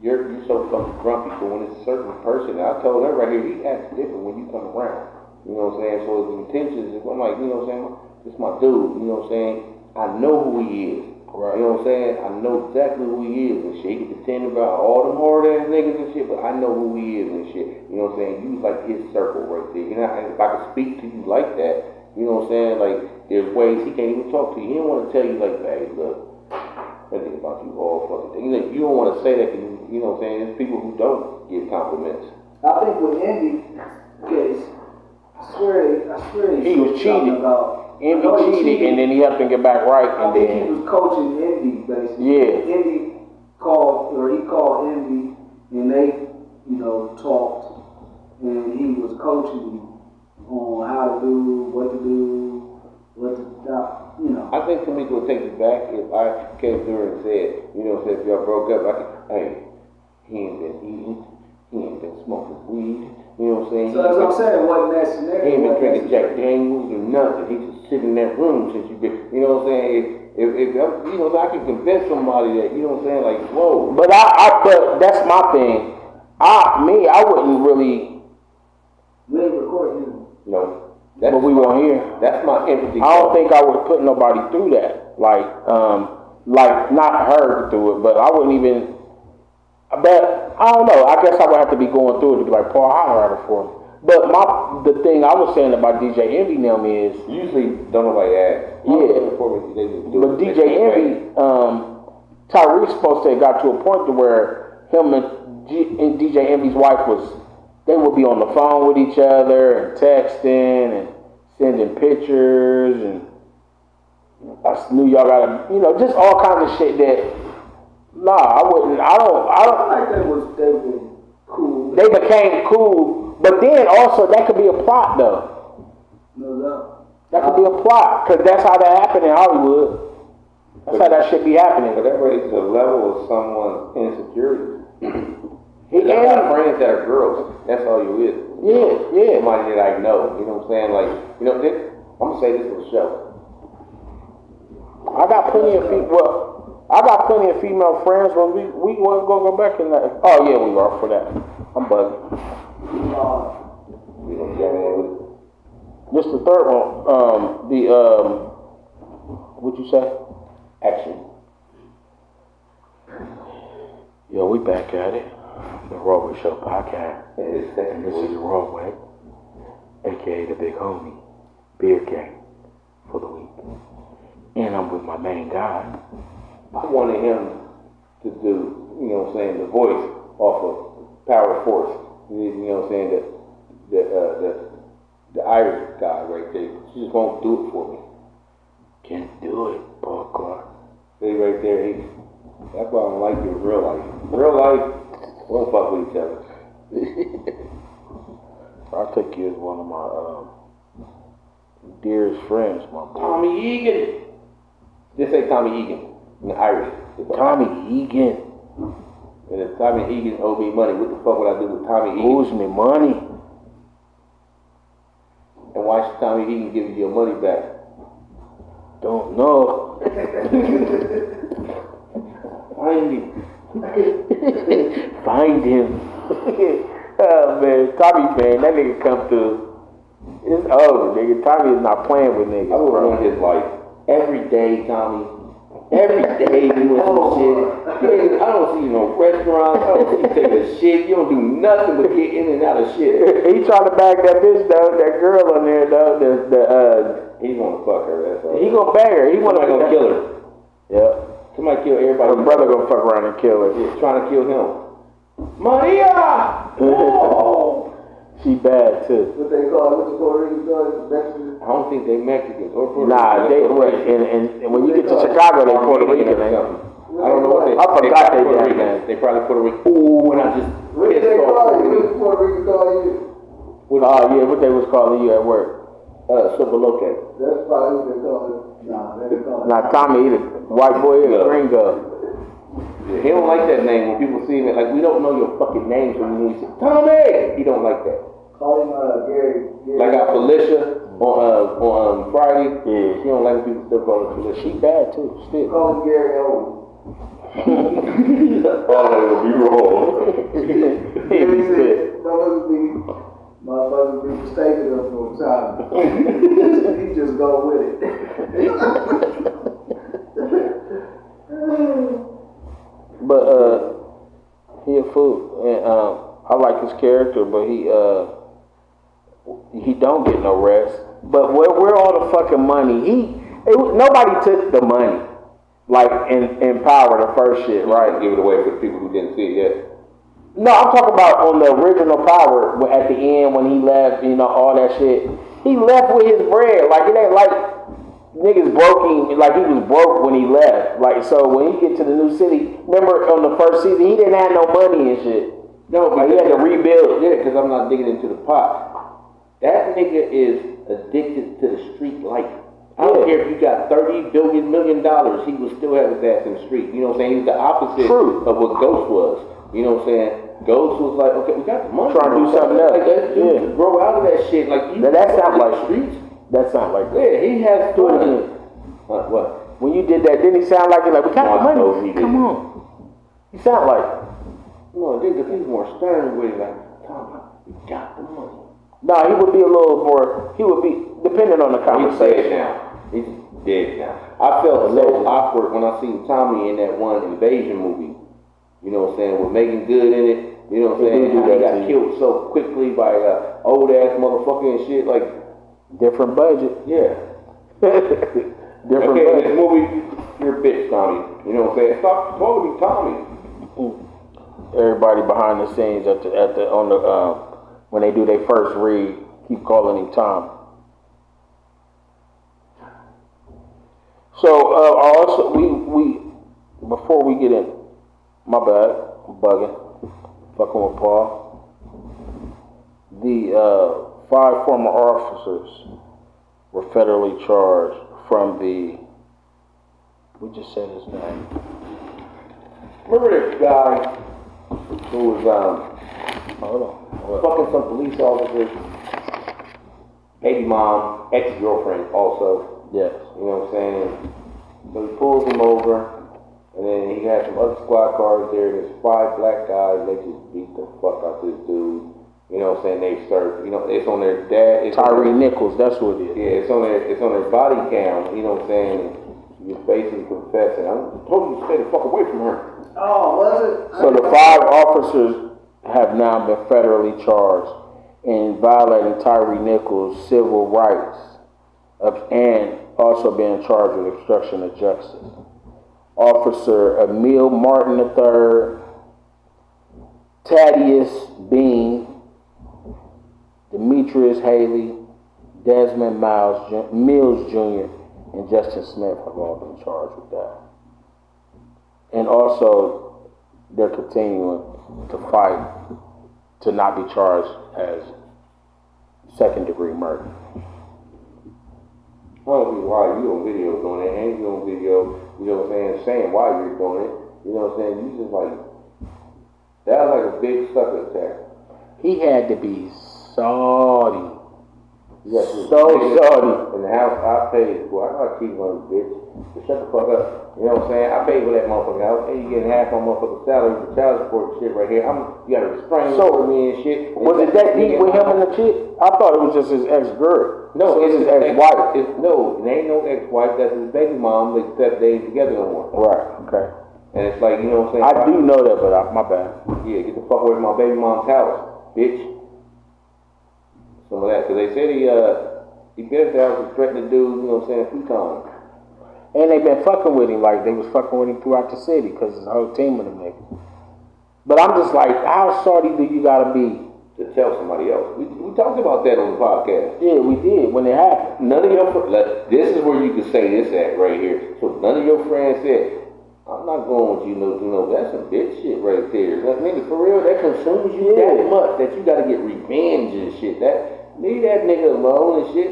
you're so fucking grumpy, but when it's a certain person, I told her right here, he acts different when you come around. You know what I'm saying? So his intentions, I'm like, you know what I'm saying? This my dude, you know what I'm saying? I know who he is. Right. You know what I'm saying? I know exactly who he is and shit. He can pretend about all them hard ass niggas and shit, but I know who he is and shit. You know what I'm saying? You was like his circle right there. You know, and if I could speak to you like that, you know what I'm saying? Like, there's ways he can't even talk to you. He don't want to tell you like, hey, look, I think about you all fucking thing. You don't want to say that because, you know what I'm saying? There's people who don't give compliments. I think with Envy case, I swear he was cheating. Envy cheated, and then he helped him get back right, and then then he was coaching Envy basically. Yeah. Envy called Envy, and they, talked, and he was coaching him on how to do, what to do, what to not, I think Tamika would take it back if I came through and said, if y'all broke up, hey, he ain't been eating, he ain't been smoking weed, you know what I'm saying? So that's what I'm saying, wasn't that scenario? He ain't been drinking Jack Daniels or nothing. He just sitting in that room since you been, you know what I'm saying? If I can convince somebody that, you know what I'm saying, like, whoa. But but that's my thing. I wouldn't really. We ain't recording you. No. But we won't hear. That's my empathy. I don't think I would put nobody through that. Like not her through it, but I wouldn't even. But I don't know. I guess I would have to be going through it to be like, Paul, holler at her for me. But the thing I was saying about DJ Envy now is usually don't nobody ask. Yeah. But DJ Envy, Tyrese supposed to have got to a point to where him and DJ Envy's wife they would be on the phone with each other and texting and sending pictures, and I knew y'all gotta, just all kinds of shit that. Nah, I wouldn't. I don't. I like they were cool. They became cool, but then also that could be a plot though. No doubt. That could be a plot, because that's how that happened in Hollywood. That's how that shit be happening. But that raises a level of someone's insecurity. He got friends that are girls. That's all you is. Yeah. Somebody that I know. You know what I'm saying? Like, I'm gonna say this for the show. I got plenty of female friends. When we weren't gonna go back in that. Oh yeah, we are for that. I'm bugging. We gonna jam in with it. This the third one. What'd you say? Action. Yo, we back at it. The Rawway Show podcast. And this is Rawway, aka the big homie, Beer Gang, for the week. And I'm with my main guy. I wanted him to do, the voice off of Power Force. You know what I'm saying? The Irish guy right there. She just won't do it for me. Can't do it, Paul Clark. Stay right there. That's why I don't like you in real life. Real life, we don't fuck with each other. I'll take you as one of my dearest friends, my boy. Tommy Egan. Just say Tommy Egan in the Irish. Tommy Egan. And if Tommy Egan owed me money, what the fuck would I do with Tommy Egan? Owes me money. And why should Tommy Egan give you your money back? Don't know. Find him. Find him. Oh man, Tommy, man, that nigga come through. It's over, nigga. Tommy is not playing with niggas, I would bro. ruin his life. Every day, Tommy. Every day you doing some shit. I don't see you no restaurants. I don't see you taking a shit. You don't do nothing but get in and out of shit. He trying to bag that bitch though, that girl on there though. He's gonna fuck her. That's all. He gonna bag her. He Somebody gonna kill her. Yeah. Somebody kill everybody. Her brother gonna fuck around and kill her. Yeah, trying to kill him. Maria! Oh! She bad too. What they call it, what the Puerto Rican call it, Mexicans? I don't think they Mexicans or Puerto Nah, they and when you get to Chicago, they Puerto Rican. I don't know what they. I forgot they Puerto did, Rican. man. They probably Puerto Rican. Ooh, and I just What did they call you? What did Puerto Rican call you? Oh yeah, what they was calling you at work? Soboloke. That's probably what they call it. Nah, they didn't call it. Now Tommy, he the white boy or Yeah. gringo. Yeah, he don't like that name when people see him. Like, we don't know your fucking name, so when we say Tommy, he don't like that. Call him Gary. Like I Felicia on Friday. Yeah. She don't like when people still call her Felicia. She bad too, still. Call him Gary Owen. All that will be wrong. He be good. Motherfuckers be mistaken us for time. He just go with it. But he a fool, and I like his character, but he don't get no rest. But where all the fucking money? Nobody took the money, like in Power, the first shit, right? Give it away for the people who didn't see it yet. No, I'm talking about on the original Power, at the end when he left, you know, all that shit. He left with his bread, like it ain't like niggas broke him, like he was broke when he left. Like, so when he get to the new city, remember on the first season, he didn't have no money and shit. No, Like, he had to rebuild. Yeah, because I'm not digging into the pot. That nigga is addicted to the street life. I don't care if you got $30 billion, he would still have his ass in the street. You know what I'm saying? He's the opposite of what Ghost was. You know what I'm saying? Ghost was like, okay, we got the money. Trying to do something else. Like, let's grow out of that shit. Like, you That sound go to like the streets. That sound like that. Yeah, he has Do it fun. again. What? When you did that, didn't he sound like it? Like, we got the No, money. he Come didn't. on. He sound like it. No, because he's more stern with it. Like, Tommy, we got the money. No, he would be a little more, he would be, depending on the He's dead conversation. now. He's dead now. I felt so awkward when I seen Tommy in that one Invasion movie. You know what I'm saying? With Megan Good in it. You know what I'm saying? do How that he got to you. killed so quickly by old ass motherfucker and shit. Like, Different budget. yeah. Different Okay, in budget. this movie, you're a bitch, Tommy. You know what I'm saying? Stop quoting Tommy. Everybody behind the scenes on the when they do their first read, keep calling him Tom. So also we before we get in, my bad, I'm bugging, fucking with Paul. The 5 former officers were federally charged from the. We just said his name. Remember this guy who was Hold on. What? fucking some police officers, baby mom, ex-girlfriend also. Yes. You know what I'm saying? So he pulls him over, and then he had some other squad cars there, and there's 5 black guys, they just beat the fuck out this dude. You know what I'm saying? They start, you know, it's on their dad. Tyree Nichols, that's what it is. Yeah, it's on their body cam, you know what I'm saying? You're basically confessing. I told you to stay the fuck away from her. Oh, was it? So the 5 officers have now been federally charged in violating Tyree Nichols' civil rights and also being charged with obstruction of justice. Officer Emil Martin III, Thaddeus Bean, Demetrius Haley, Desmond Mills Jr., and Justin Smith have all been charged with that. And also, they're continuing to fight to not be charged as second-degree murder. I don't see why you on video doing it, and you on video, you know what I'm saying why you're doing it. You know what I'm saying? You just like, that was like a big sucker attack. He had to be salty. Yes, So salty. In the house I paid for, I gotta keep one, bitch. Just shut the fuck up. You know what I'm saying? I paid for that motherfucking house. Hey, you getting half my motherfucking salary for child support shit right here. You got a restraining order me and shit. Was it that deep with him and the chick? I thought it was just his ex-girl. No, So it's his ex-wife. No, it ain't no ex-wife. That's his baby mom. Except they ain't together no more. Right, okay. And it's like, you know what I'm saying? I do know that, but my bad. Yeah, get the fuck away from my baby mom's house, bitch. Some of that, cause they said he been at the house and threatened the dude, you know what I'm saying, a few times. And they been fucking with him, like they was fucking with him throughout the city, cause there's a whole team of them niggas. But I'm just like, how salty do you gotta be? To tell somebody else. We talked about that on the podcast. Yeah, we did, when it happened. None of your this is where you can say this at right here. So none of your friends said, I'm not going with you, no, that's some bitch shit right there. That nigga, for real, that consumes you that much that you gotta get revenge and shit. Leave that nigga alone and shit.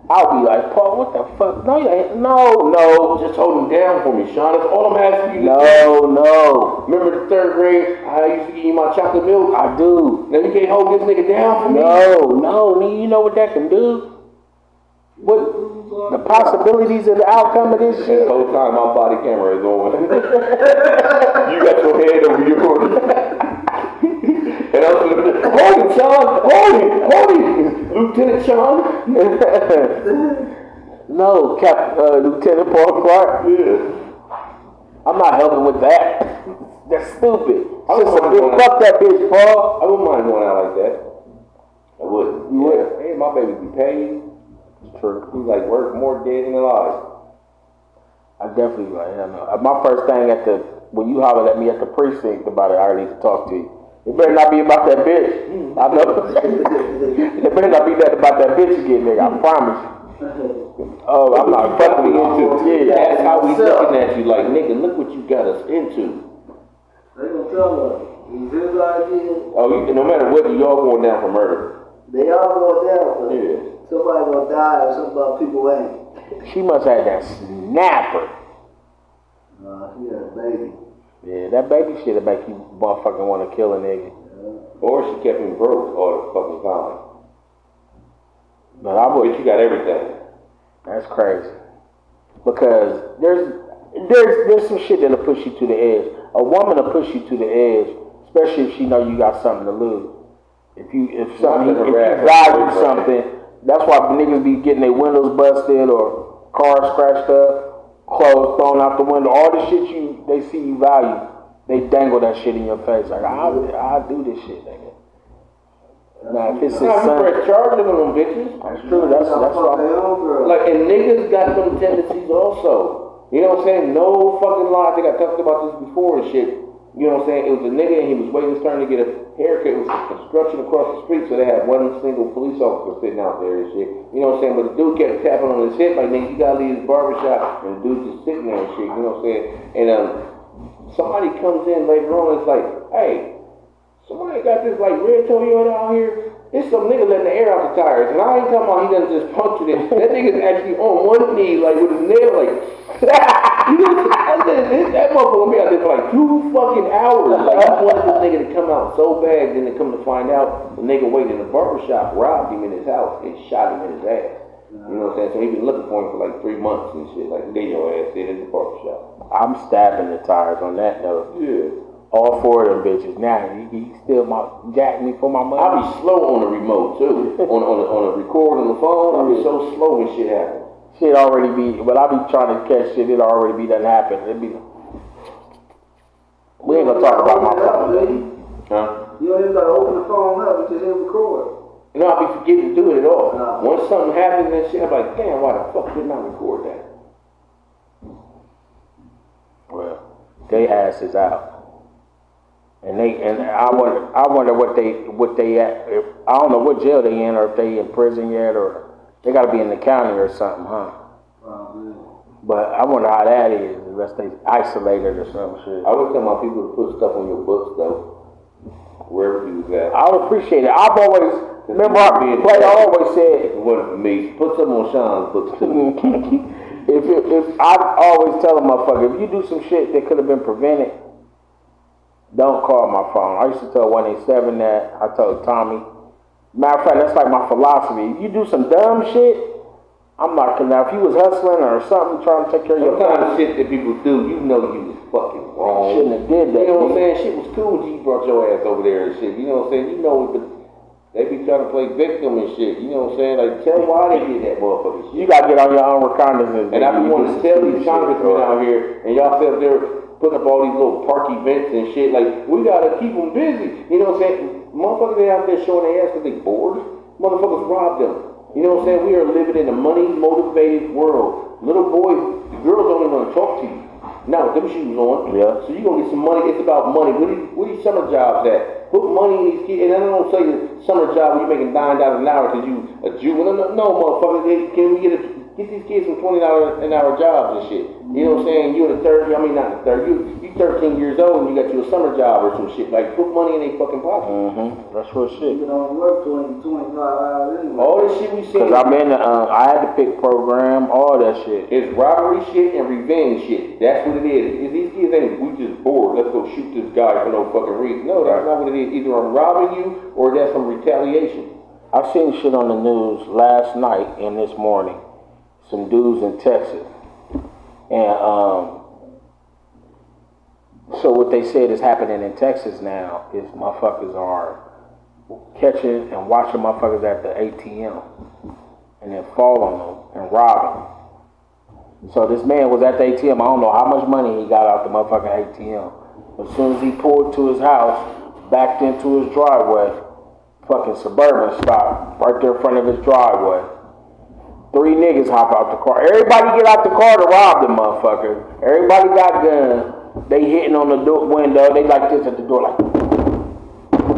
I'll be like, Paul, what the fuck? No, you ain't. No. Just hold him down for me, Sean. That's all I'm asking you to do. No. Remember the 3rd grade, I used to give you my chocolate milk? I do. Now you can't hold this nigga down for me? No, nigga, you know what that can do? What the possibilities of the outcome of this shit? The whole time my body camera is on. You got your head over yours. And I was like, hold it, Sean, hold it, Lieutenant Sean. No, Lieutenant Paul Clark. Yeah. I'm not helping with that. That's stupid. I wouldn't mind going Fuck that bitch, Paul. I wouldn't mind going out like that. I wouldn't. You would? Hey, my baby be paid. It's true. He's like worth more dead than alive. I definitely like. I know. My first thing when you hollered at me at the precinct about it, I need to talk to you. It better not be about that bitch. I know. It better not be about that bitch again, nigga. I promise you. Oh, I'm not fucking into. Yeah, that's how we looking at you. Like, nigga, look what you got us into. They gonna tell us. It's his idea. Oh, no matter what, you all going down for murder. They all go down. Yeah. Somebody gonna die or some about people ain't. She must have that snapper. She had a baby. Yeah, that baby shit'll make you motherfucking want to kill a nigga. Or she kept him broke all the fucking time. But I would. But you got everything. That's crazy. Because there's some shit that'll push you to the edge. A woman will push you to the edge, especially if she know you got something to lose. If you value something, that's why niggas be getting their windows busted or cars scratched up. Clothes thrown out the window, all the shit they see you value, they dangle that shit in your face like I'll do this shit, nigga. Now if it's his son, press charges on them bitches. That's true. That's why. Like, and niggas got them tendencies also. You know what I'm saying? No fucking lie. I think I talked about this before and shit. You know what I'm saying? It was a nigga and he was waiting his turn to get a haircut. It was some construction across the street, so they had one single police officer sitting out there and shit. You know what I'm saying? But the dude kept tapping on his hip like, nigga, you gotta leave the barbershop. And the dude just sitting there and shit, you know what I'm saying? And somebody comes in later on and it's like, hey, somebody got this like red Toyota out here. It's some nigga letting the air out the tires. And I ain't talking about he done just punctured it. That nigga's actually on one knee, like with his nail, like, that motherfucker be out there for like 2 fucking hours. Like, he wanted this nigga to come out so bad, then to come to find out, the nigga waiting in the barbershop robbed him in his house and shot him in his ass. You know what I'm saying? So he been looking for him for like 3 months and shit. Like, get your ass in the barbershop. I'm stabbing the tires on that though. Yeah. All 4 of them bitches. Now he still jack me for my money. I be slow on the remote too. on a record on the phone, I be so slow when shit happens. Shit already be, but I be trying to catch shit. It already be done happen. It be. We ain't gonna talk about my phone. Huh? You don't even gotta open the phone up. You just hit record. You know, I be forgetting to do it at all. Nah. Once something happens and shit, I'm like, damn, why the fuck didn't I record that? Well, they ass is out. And I wonder what they at. I don't know what jail they in, or if they in prison yet, or they gotta be in the county or something, huh? But I wonder how that is, unless they isolated or some shit. I would tell my people to put stuff on your books though, wherever you was at. I would appreciate it. I've always, remember Clay always said, It wasn't for me. Put something on Sean's books too. if I always tell a motherfucker, if you do some shit that could have been prevented, don't call my phone. I used to tell 187 that. I told Tommy. Matter of fact, that's like my philosophy. If you do some dumb shit, I'm not gonna. Now, if you was hustling or something, trying to take care of your Sometimes family, shit that people do, you know you was fucking wrong. shouldn't have did that. You know what I'm saying? Shit was cool when you brought your ass over there and shit. You know what I'm saying? You know, but they be trying to play victim and shit. You know what I'm saying? Like, tell them why they did that motherfucking shit. You gotta get on your own recognizance. And I be wanting to tell these congressmen out here, and y'all sit up there putting up all these little park events and shit. Like, we gotta keep them busy. You know what I'm saying? Motherfuckers they out there showing their ass because they bored. Motherfuckers robbed them. You know what I'm saying? We are living in a money-motivated world. Little boys, the girls don't even want to talk to you. Now with them shoes on, Yeah. so you gonna get some money. It's about money. Where these summer jobs at? Put money in these kids. And I don't say the summer job where you making $9 an hour because you a Jew. No, motherfucker. Can we get these kids some $20 an hour jobs and shit? You know what I'm saying? You in the third. I mean, not the third. You 13 years old and you got you a summer job or some shit. Like put money in their fucking pocket. That's real shit. You don't work 25 hours anyway. All this shit we seen. Cause I'm in the, I had to pick program, all that shit. It's robbery shit and revenge shit. That's what it is. If these kids ain't, we just bored. Let's go shoot this guy for no fucking reason. No, that's not what it is. Either I'm robbing you or that's some retaliation. I seen shit on the news last night and this morning. Some dudes in Texas. And so what they said is happening in Texas now is motherfuckers are catching and watching motherfuckers at the ATM and then fall on them and rob them. So this man was at the ATM. I don't know how much money he got out the motherfucking ATM. As soon as he pulled to his house, backed into his driveway, fucking Suburban stopped right there in front of his driveway. 3 niggas hop out the car. Everybody get out the car to rob the motherfucker. Everybody got guns. They hitting on the window. They like this at the door, like,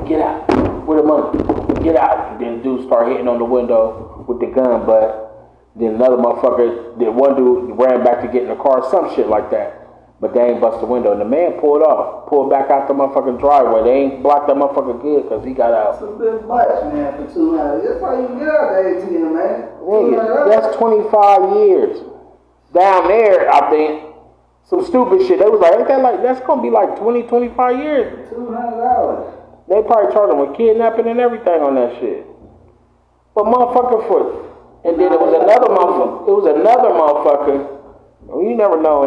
get out. Where the money? Get out. And then the dude start hitting on the window with the gun, but then another motherfucker, then one dude ran back to get in the car, some shit like that. But they ain't bust the window. And the man pulled back out the motherfucking driveway. They ain't blocked that motherfucker good because he got out. That's a bit much, man, for 200. That's how you get out the ATM, man. Nigga, that's 25 years. Down there, I think, some stupid shit. They was like, ain't that like, that's gonna be like 20, 25 years. $200. They probably charged them with kidnapping and everything on that shit. But motherfucker for, and then it was another motherfucker. You never know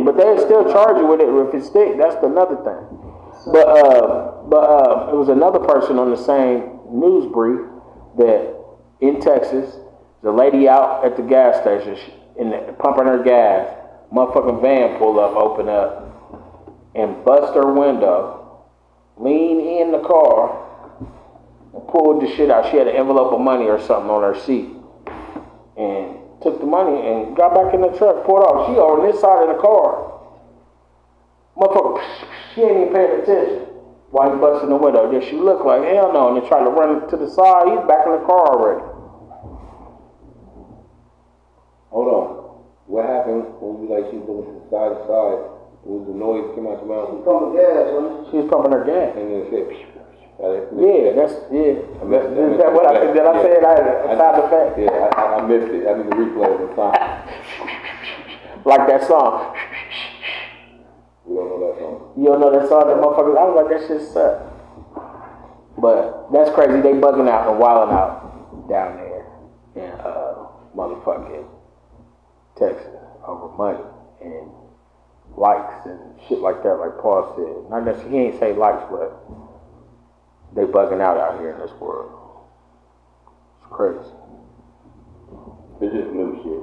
but they still charge you with it if it's stick. That's another thing. But it was another person on the same news brief that in Texas, the lady out at the gas station pumping her gas, motherfucking van pull up, open up, and bust her window, lean in the car, and pulled the shit out. She had an envelope of money or something on her seat, and took the money and got back in the truck, pulled off. She on this side of the car. Motherfucker, she ain't even paying attention while he busting the window. Then she looked like hell no, and then tried to run to the side. He's back in the car already. Hold on. What happened when you like she was going from side to side? Was the noise came out your mouth? She pumping gas, wasn't She was pumping her gas. And then it said, Yeah, that's what I said. Did I say it? I had a sound effect. Yeah, I missed it. I need to replay it this time. Like that song. We don't know that song. You don't know that song, that motherfuckers. I was like, that shit suck. But that's crazy. They bugging out and wilding out down there in motherfucking Texas over money and likes and shit like that, like Paul said. Not that he ain't say likes, but they bugging out here in this world. It's crazy. It's just new shit.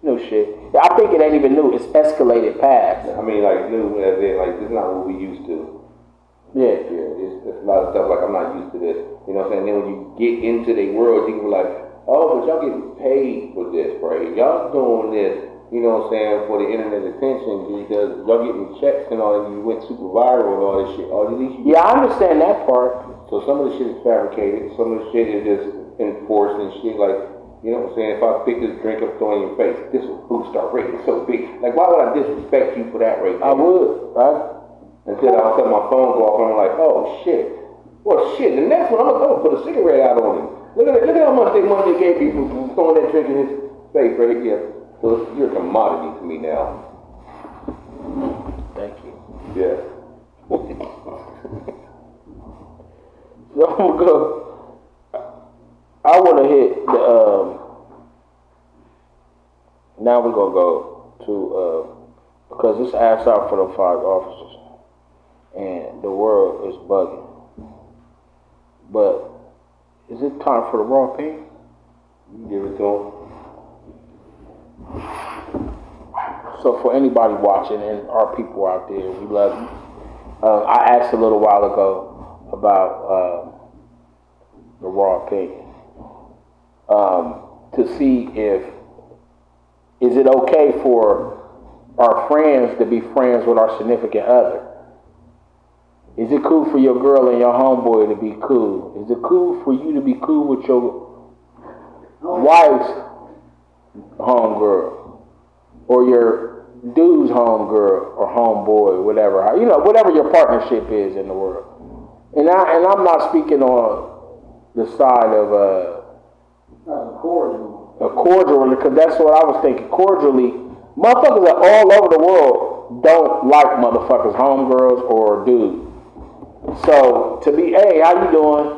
New shit. I think it ain't even new. It's escalated past. I mean, like new as in like this is not what we used to. Yeah. Yeah, it's a lot of stuff like I'm not used to this. You know what I'm saying? Then when you get into their world, you can be like, oh, but y'all getting paid for this, right? Y'all doing this, you know what I'm saying, for the internet attention because y'all getting checks and all that. You went super viral and all this shit. All these Yeah, I understand that part. So some of the shit is fabricated. Some of the shit is just enforced and shit. Like You know what I'm saying? If I pick this drink up, throw it in your face, this will boost our rating so big. Like, why would I disrespect you for that right there? I would. Until all of a sudden my phone go off and I'm like, oh shit. Well, shit, the next one, I'm gonna put a cigarette out on him. Look at how much money they gave people for throwing that drink in his face right here. So you're a commodity to me now. Thank you. Yeah. So I'm gonna go. I want to hit the. Now we're gonna go to because this ass out for the 5 officers, and the world is bugging. But is it time for the raw pig? You give it to him. So for anybody watching and our people out there, we love you. I asked a little while ago about the raw opinion to see if is it okay for our friends to be friends with our significant other? Is it cool for your girl and your homeboy to be cool? Is it cool for you to be cool with your wife's homegirl or your dude's homegirl or homeboy, whatever, whatever your partnership is in the world? And I'm not speaking on the side of a cordial, because that's what I was thinking. Cordially, motherfuckers are all over the world don't like motherfuckers, homegirls or dudes. So to be, hey, how you doing?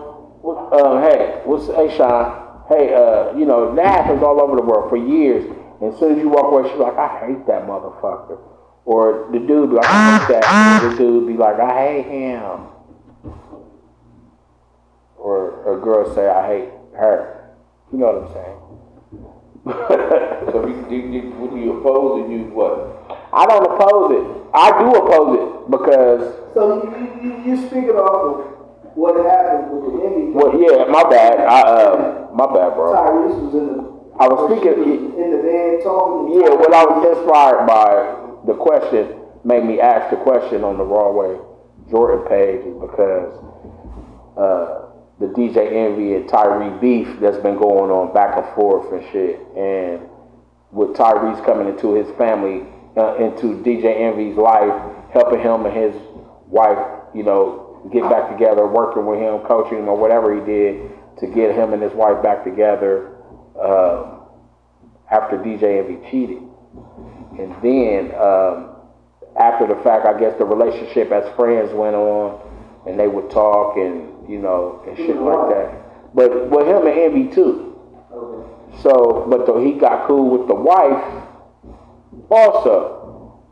Hey, Sean. Hey, that happens all over the world for years. And as soon as you walk away, she's like, I hate that motherfucker. Or the dude be like, I hate that. Or the dude be like, I hate him. Or a girl say, I hate her. You know what I'm saying? So do you oppose or you what? I don't oppose it. I do oppose it because. So you speaking off of what happened with the Emmy? Well, yeah, my bad. My bad, bro. Tyrese was in the. I was speaking in the van talking. Yeah, what I was inspired by the question made me ask the question on the Raw Way Jordan page is because the DJ Envy and Tyrese beef that's been going on back and forth and shit, and with Tyrese coming into his family, into DJ Envy's life, helping him and his wife, get back together, working with him, coaching him, or whatever he did to get him and his wife back together after DJ Envy cheated. And then after the fact, I guess the relationship as friends went on, and they would talk and and shit like that. But with him and Envy too. Okay. So, but he got cool with the wife also,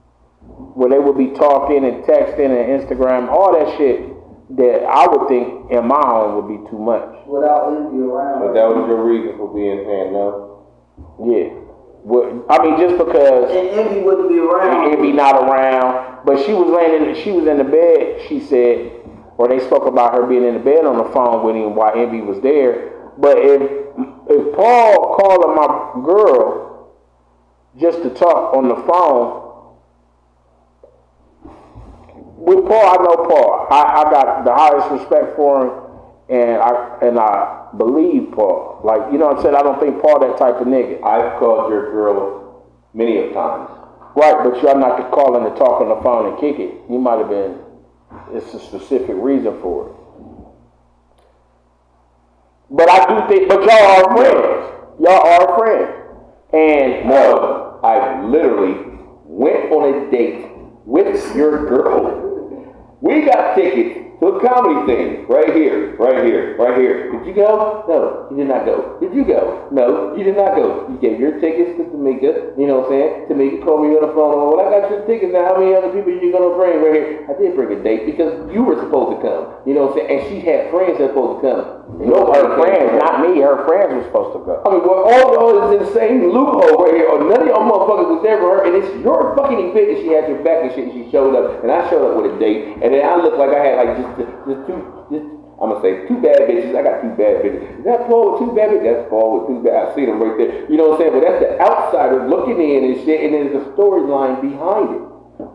where they would be talking and texting and Instagram, all that shit that I would think in my home would be too much. Without Envy around. But that was your reason for being saying no? Yeah. Well, I mean, just because. And Envy wouldn't be around. Envy not around, but she was in the bed. She said, or they spoke about her being in the bed on the phone with him while Envy was there. But if Paul calling my girl just to talk on the phone. With Paul, I know Paul. I got the highest respect for him, and I believe Paul. Like, you know what I'm saying? I don't think Paul that type of nigga. I've called your girl many of times. Right, but you're not to call in to talk on the phone and kick it. You might have been. It's a specific reason for it. But I do think. But y'all are friends. Y'all are friends. And no, I literally went on a date with your girl. We got tickets to a comedy thing right here. Did you go? No, you did not go. Did you go? No, you did not go. You gave your tickets to Tamika, you know what I'm saying? Tamika called me on the phone. Well, I got your tickets now. How many other people are you going to bring right here? I did bring a date because you were supposed to come. You know what I'm saying? And she had friends that were supposed to come. No, her friends, not me. Her friends were supposed to go. I mean, well, all y'all is in the same loophole right here. Or none of y'all motherfuckers was there for her, and it's your fucking event that she had your back and shit. And she showed up, and I showed up with a date, and then I looked like I had like I'm gonna say 2 bad bitches. I got 2 bad bitches. Is that Paul with 2 bad bitches? That's Paul with 2 bad. I see them right there. You know what I'm saying? But that's the outsider looking in and shit, and there's a storyline behind it.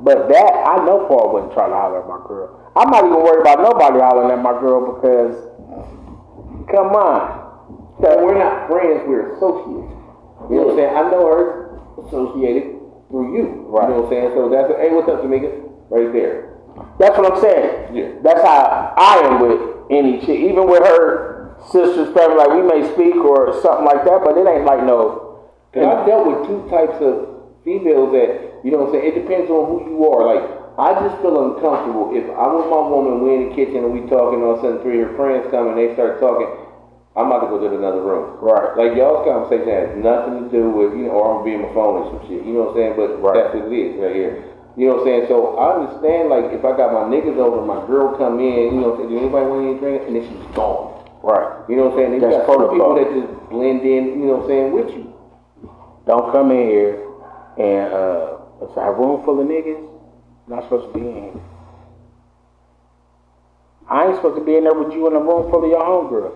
But that, I know Paul wouldn't try to holler at my girl. I'm not even worried about nobody hollering at my girl because, come on. That we're not friends, we're associates. You know what I'm saying? I know her associated through you. Right. You know what I'm saying? So that's hey, what's up, Tamika? Right there. That's what I'm saying. Yeah. That's how I am with any chick. Even with her sister's family, like we may speak or something like that, but it ain't like no. Cause I've dealt with two types of females that, you know what I'm saying, it depends on who you are. Like, I just feel uncomfortable if I'm with my woman, we're in the kitchen and we talking, all of a sudden three of her friends come and they start talking, I'm about to go to another room. Right. Like, y'all's conversation has nothing to do with, you know, or I'm being my phone or some shit, you know what I'm saying? But that's what it is right here. You know what I'm saying? So I understand, like, if I got my niggas over, my girl come in, you know what I'm saying, do anybody want any drink? And then she's gone. Right. You know what I'm saying? That's There's some people protocol. that just blend in, you know what I'm saying, with you. Don't come in here and it's a room full of niggas. Not supposed to be in here. I ain't supposed to be in there with you in a room full of your homegirl.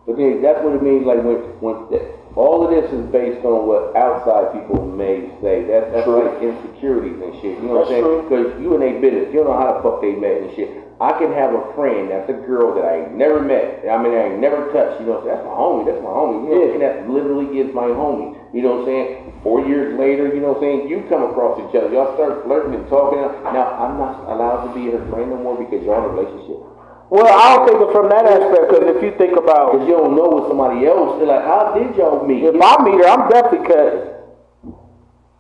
But then that's what it means, like when all of this is based on what outside people may say. That's like insecurities and shit. You know what I'm saying? Because you and they business. You don't know how the fuck they met and shit. I can have a friend that's a girl that I ain't never met. I mean, I ain't never touched. You know what I'm saying? That's my homie. That's my homie. You know what I'm saying? That literally is my homie. You know what I'm saying? 4 years later, you know what I'm saying? You come across each other. Y'all start flirting and talking. Now, I'm not allowed to be her friend no more because y'all in a relationship. Well, I don't think it from that aspect, because if you think about, Because you don't know with somebody else. They're like, how did y'all meet? if I meet her, I'm definitely cutting.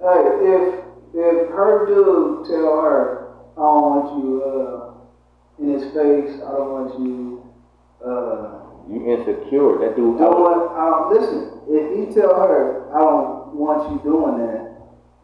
Hey, if her dude tell her, I don't want you in his face, I don't want you You insecure. That dude. doing, listen, if he tell her, I don't want you doing that,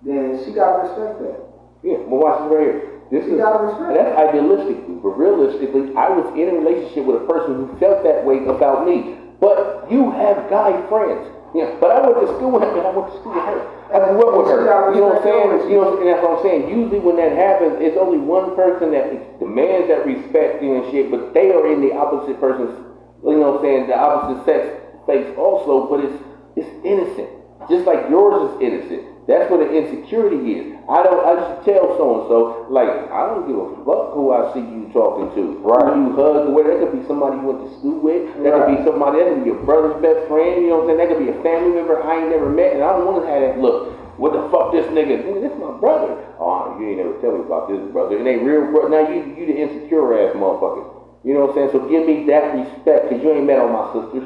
then she gotta respect that. Yeah, but watch this right here. This She is, gotta respect and that's idealistically, but realistically, I was in a relationship with a person who felt that way about me. But you have guy friends. Yeah, but I went to school with him and I went to school with her. I grew up with her. You know what I'm saying? You know, and that's what I'm saying. Usually when that happens, it's only one person that demands that respect and shit, but they are in the opposite person's, you know what I'm saying, the opposite sex face also, but it's innocent. Just like yours is innocent. That's what the insecurity is. I just tell so-and-so, like, I don't give a fuck who I see you talking to. Right. Who you hug, or whatever. That could be somebody you went to school with. That could be somebody, that could be your brother's best friend, you know what I'm saying? That could be a family member I ain't never met, and I don't want to have that look. What the fuck this nigga? Nigga, this my brother. Oh, you ain't never tell me about this brother. It ain't real brother. Now you the insecure ass motherfucker. You know what I'm saying? So give me that respect, because you ain't met all my sisters.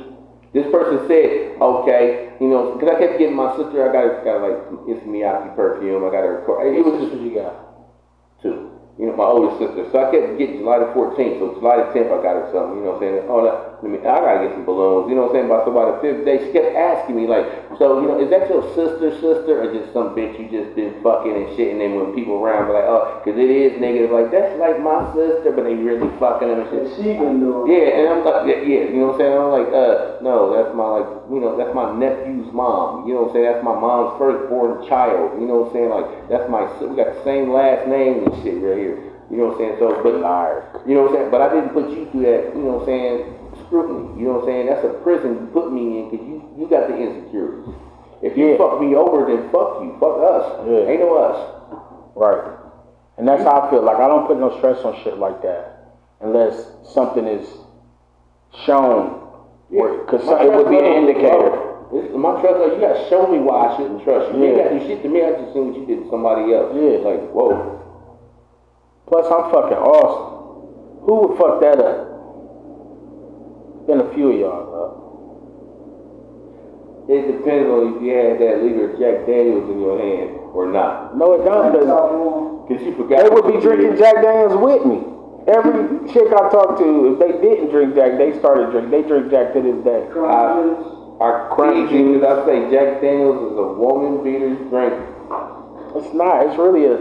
This person said, okay, you know, because I kept getting my sister, I got like some Miyake perfume, I got her, it was just what you got. 2. You know, my oldest sister. So I kept getting July the 14th, so July the 10th I got her something, you know what I'm saying? Oh, I gotta get some balloons, you know what I'm saying? So by the 5th day, she kept asking me, like, so, you know, is that your sister, or just some bitch you just been fucking and shit? And then when people around be like, oh, because it is negative, like, that's like my sister, but they really fucking them and shit. She been doing. Yeah, and I'm like, yeah, you know what I'm saying? I'm like, no, that's my, like, you know, that's my nephew's mom. You know what I'm saying? That's my mom's firstborn child. You know what I'm saying? Like, that's we got the same last name and shit right here. You know what I'm saying? So, but, you know what I'm saying? But I didn't put you through that, you know what I'm saying, scrutiny. You know what I'm saying? That's a prison you put me in because you got the insecurities. If you fuck me over, then fuck you. Fuck us. Yeah. Ain't no us. Right. And that's how I feel. Like, I don't put no stress on shit like that unless something is shown. Because it would be an indicator. My trust, like, you gotta show me why I shouldn't trust you. You ain't gotta do shit to me, I just seen what you did to somebody else. Yeah. Like, whoa. Plus, I'm fucking awesome. Who would fuck that up? Been a few of y'all, It depends on if you had that liter of Jack Daniels in your hand or not. No, it don't. Cause you forgot. They would be drinking Jack Daniels with me. Every chick I talk to, if they didn't drink Jack, they started drinking. They drink Jack to this day. Our crazy, because I say Jack Daniels is a woman beater's drink. It's not. It's really a.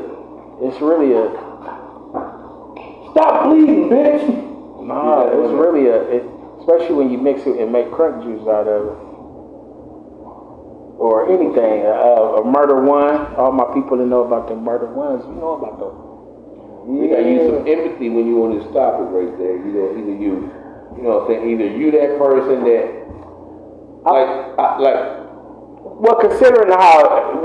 Stop bleeding, bitch! Nah, it's really especially when you mix it and make crunk juice out of it. Or anything. A Murder One. All my people that know about the Murder Ones, you know about those. You gotta use some empathy when you want to stop it right there. You know, either you know what I'm saying, either you that person that, well, considering how,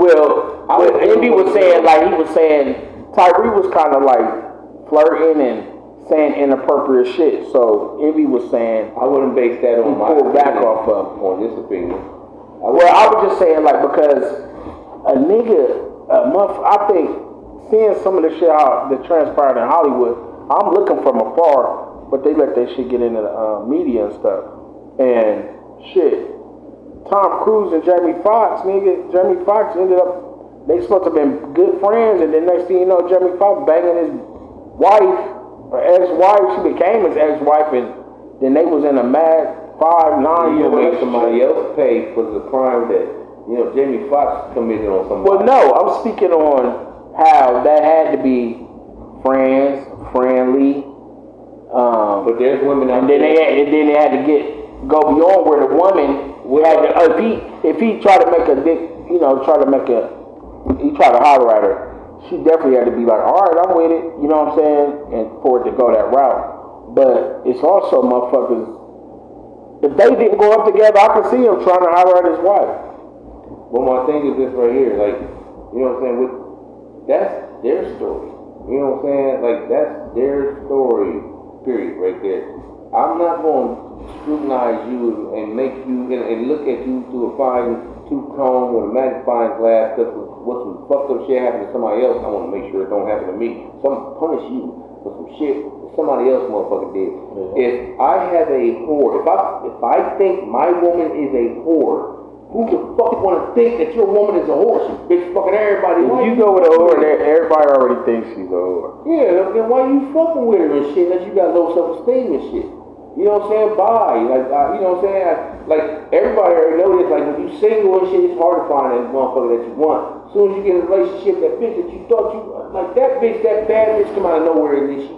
Envy was saying, like, he was saying, Tyree was kind of like flirting and saying inappropriate shit. So Envy was saying I wouldn't base that he on my pulled back opinion, off of. on this opinion. Well, I was just saying like because a nigga, I think seeing some of the shit out that transpired in Hollywood, I'm looking from afar, but they let that shit get into the media and stuff. And shit, Tom Cruise and Jamie Foxx, nigga, Jamie Foxx ended up, they supposed to have been good friends, and then next thing you know, Jamie Foxx banging his wife, or ex-wife, she became his ex-wife, and then they was in a mad 5-9 year You make relationship. somebody else pay for the crime that, Jamie Foxx committed on somebody. Well, no, I'm speaking on how that had to be friends, friendly, But there's women out and then there. they had to go beyond where the woman had to, if he tried to make a dick, he tried to holler at her, she definitely had to be like, all right, I'm with it, you know what I'm saying, and for it to go that route. But it's also motherfuckers, if they didn't go up together, I could see him trying to holler at his wife. But my thing is this right here, like, you know what I'm saying, that's their story. You know what I'm saying? Like, that's their story, period, right there. I'm not going to scrutinize you and make you, and look at you through a fine-tooth comb with a magnifying glass because what some fucked up shit happened to somebody else, I want to make sure it don't happen to me. So I'm punish you for some shit somebody else motherfucker did. Yeah. If I have a whore, if I think my woman is a whore, who the fuck want to think that your woman is a whore? She bitch fucking everybody. If you go with a whore, everybody already thinks she's a whore. Yeah, then why you fucking with her and shit unless you got low self-esteem and shit? You know what I'm saying? Bye. Like, you know what I'm saying? Like, everybody already know this. Like, when you single and shit, it's hard to find that motherfucker that you want. As soon as you get in a relationship, that bitch that you thought you, like, that bitch, that bad bitch come out of nowhere and then she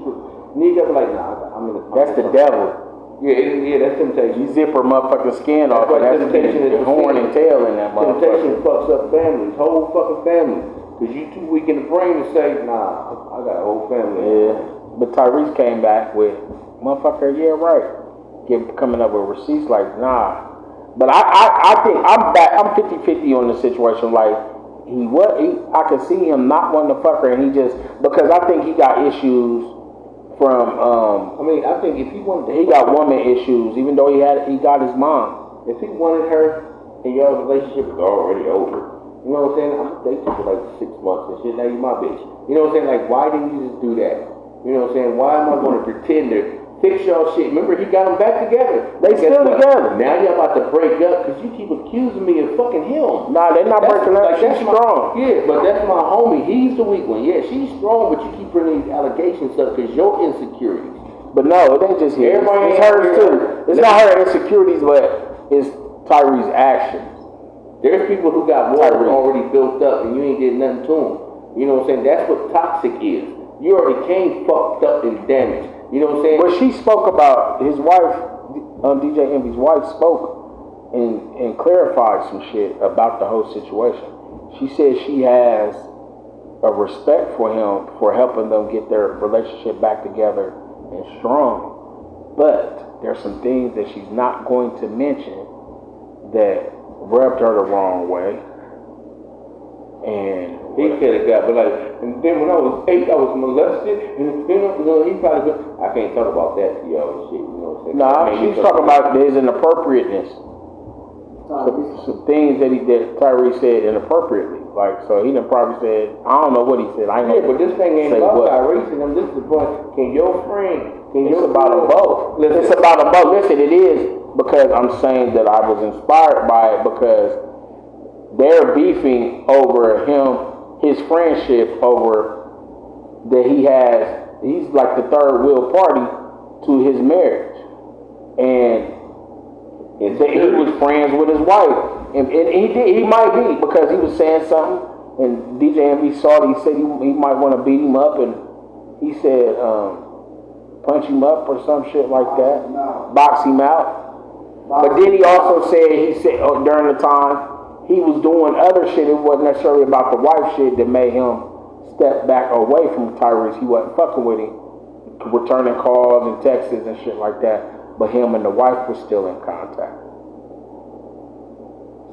need up like, nah, I'm in the... That's the devil. Yeah, that's temptation. You zip her motherfucking skin off, and that's the horn and tail in that motherfucker. Temptation fucks up families, whole fucking families. Because you too weak in the brain to say, nah, I got a whole family. Yeah, but Tyrese came back with, motherfucker, yeah, right. Coming up with receipts like, nah. But I think I'm 50-50 on the situation. Like, I can see him not wanting to fuck her, and he just, because I think he got issues from, I think if he wanted to... He got woman issues, even though he got his mom. If he wanted her, and your relationship is already over, you know what I'm saying? I'm dating for like 6 months and shit, now you my bitch. You know what I'm saying? Like, why didn't you just do that? You know what I'm saying? Why am I going to pretend to fix y'all shit? Remember, he got them back together. They still together. Now y'all about to break up because you keep accusing me of fucking him. Nah, they're not breaking up. Like, she's strong. Yeah, but that's my homie. He's the weak one. Yeah, she's strong, but you keep bringing these allegations up because your insecurities. But no, it ain't just here. It's hers too. It's not her insecurities, but it's Tyrese's actions. There's people who got walls already built up and you ain't did nothing to them. You know what I'm saying? That's what toxic is. You already came fucked up and damaged. You know what I'm saying? But she spoke about his wife, DJ Envy's wife spoke and clarified some shit about the whole situation. She said she has a respect for him for helping them get their relationship back together and strong. But there's some things that she's not going to mention that rubbed her the wrong way. And he could have got, but like, and then when I was 8, I was molested, and he probably, I can't talk about that to y'all and shit, you know what I'm saying? Nah, she's talking about his inappropriateness. Some things that Tyrese said inappropriately. Like, so he done probably said, I don't know what he said. But this thing ain't about Tyrese and them. This is the point. It's about them both. It's about them both. Listen, it is because I'm saying that I was inspired by it because they're beefing over his friendship over that he's like the third wheel party to his marriage. And he was friends with his wife. And he might be because he was saying something and DJ Envy saw it. He said he might want to beat him up and he said punch him up or some shit like that. Box him out. But then he also said, during the time, he was doing other shit. It wasn't necessarily about the wife shit that made him step back away from Tyrese. He wasn't fucking with him, returning calls and texts and shit like that. But him and the wife was still in contact.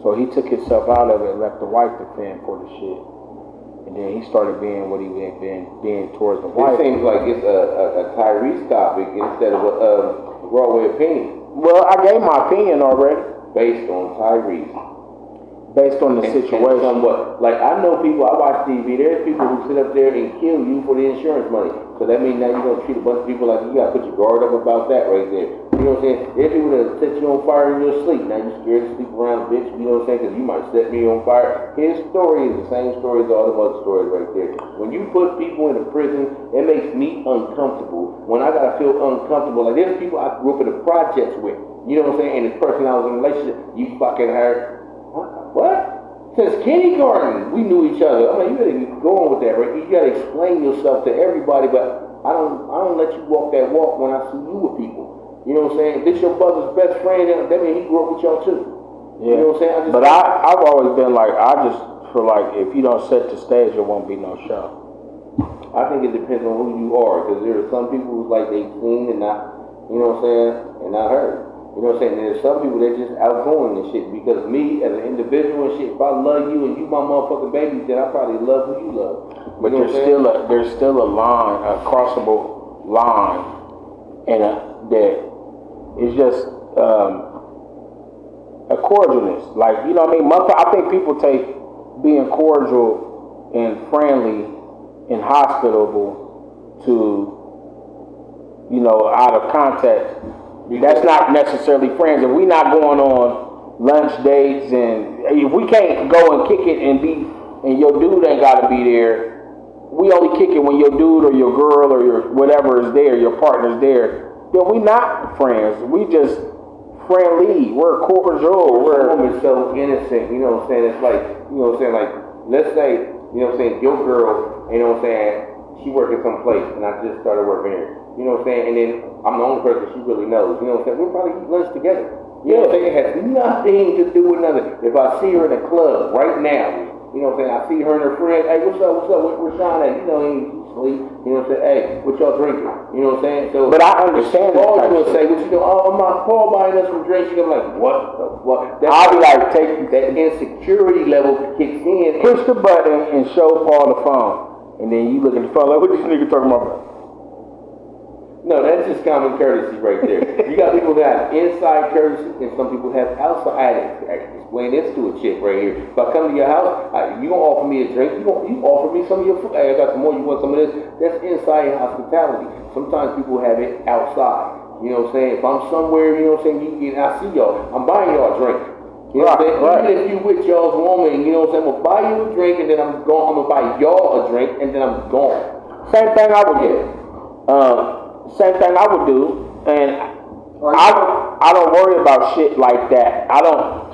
So he took himself out of it and left the wife to fend for the shit. and then he started being what he been being towards the It wife. seems like it's a Tyrese topic instead of a Broadway opinion Well, I gave my opinion already based on Tyrese. based on the And situation. somewhat, like I know people, I watch TV, there's people who sit up there and kill you for the insurance money. So that means now you're gonna treat a bunch of people like you gotta put your guard up about that right there. You know what I'm saying? There's people that set you on fire in your sleep. Now you're scared to sleep around, bitch, you know what I'm saying? Because you might set me on fire. His story is the same story as all the other stories right there. When you put people in a prison, it makes me uncomfortable. When I gotta feel uncomfortable, like there's people I grew up in the projects with, you know what I'm saying? And this person I was in a relationship, you fucking her. What? Since kindergarten, we knew each other. I mean, you gotta go on with that, right? You gotta explain yourself to everybody, but I don't let you walk that walk when I see you with people. You know what I'm saying? If this your brother's best friend, that means he grew up with y'all too. Yeah. You know what I'm saying? But I've always been like, I just feel like if you don't set the stage, there won't be no show. I think it depends on who you are, because there are some people who's like they seen and not, you know what I'm saying, and not heard. You know what I'm saying? There's some people that just outgoing and shit. Because me, as an individual and shit, if I love you and you my motherfucking baby, then I probably love who you love. But you know there's still a line, a crossable line, and that is just a cordialness. Like, you know what I mean? I think people take being cordial and friendly and hospitable to, you know, out of context. That's not necessarily friends. If we not going on lunch dates and if we can't go and kick it and your dude ain't gotta be there, we only kick it when your dude or your girl or your whatever is there, your partner's there, then we not friends. We just friendly. We're cordial. Some woman's so innocent, you know what I'm saying? It's like, you know what I'm saying, like, let's say, you know what I'm saying, your girl, you know what I'm saying, she working someplace and I just started working here. You know what I'm saying? And then I'm the only person she really knows. You know what I'm saying? We'll probably eat lunch together. You know what I'm saying? It has nothing to do with nothing. If I see her in a club right now, you know what I'm saying? I see her and her friend, hey, what's up? Where's Sean at? You know, he sleep. You know what I'm saying? Hey, what y'all drinking? You know what I'm saying? So, but I understand that. Paul's gonna say, what you know? Oh, my Paul buying us some drinks. You're gonna be like, what the fuck? I'll be like, take that insecurity level kicks in. Push the button and show Paul the phone. And then you look at the phone like, what this nigga talking about? No, that's just common courtesy right there. You got people that have inside courtesy and some people have outside. I can explain this to a chick right here. If I come to your house, you gonna offer me a drink, you offer me some of your food. Hey, I got some more, you want some of this? That's inside hospitality. Sometimes people have it outside. You know what I'm saying? If I'm somewhere, you know what I'm saying, I see y'all, I'm buying y'all a drink. You know what I'm saying? Right. Even if you with y'all's woman, you know what I'm saying, I'm gonna buy you a drink and then I'm gonna buy y'all a drink and then I'm gone. Same thing I would do. Same thing I would do, and I don't worry about shit like that.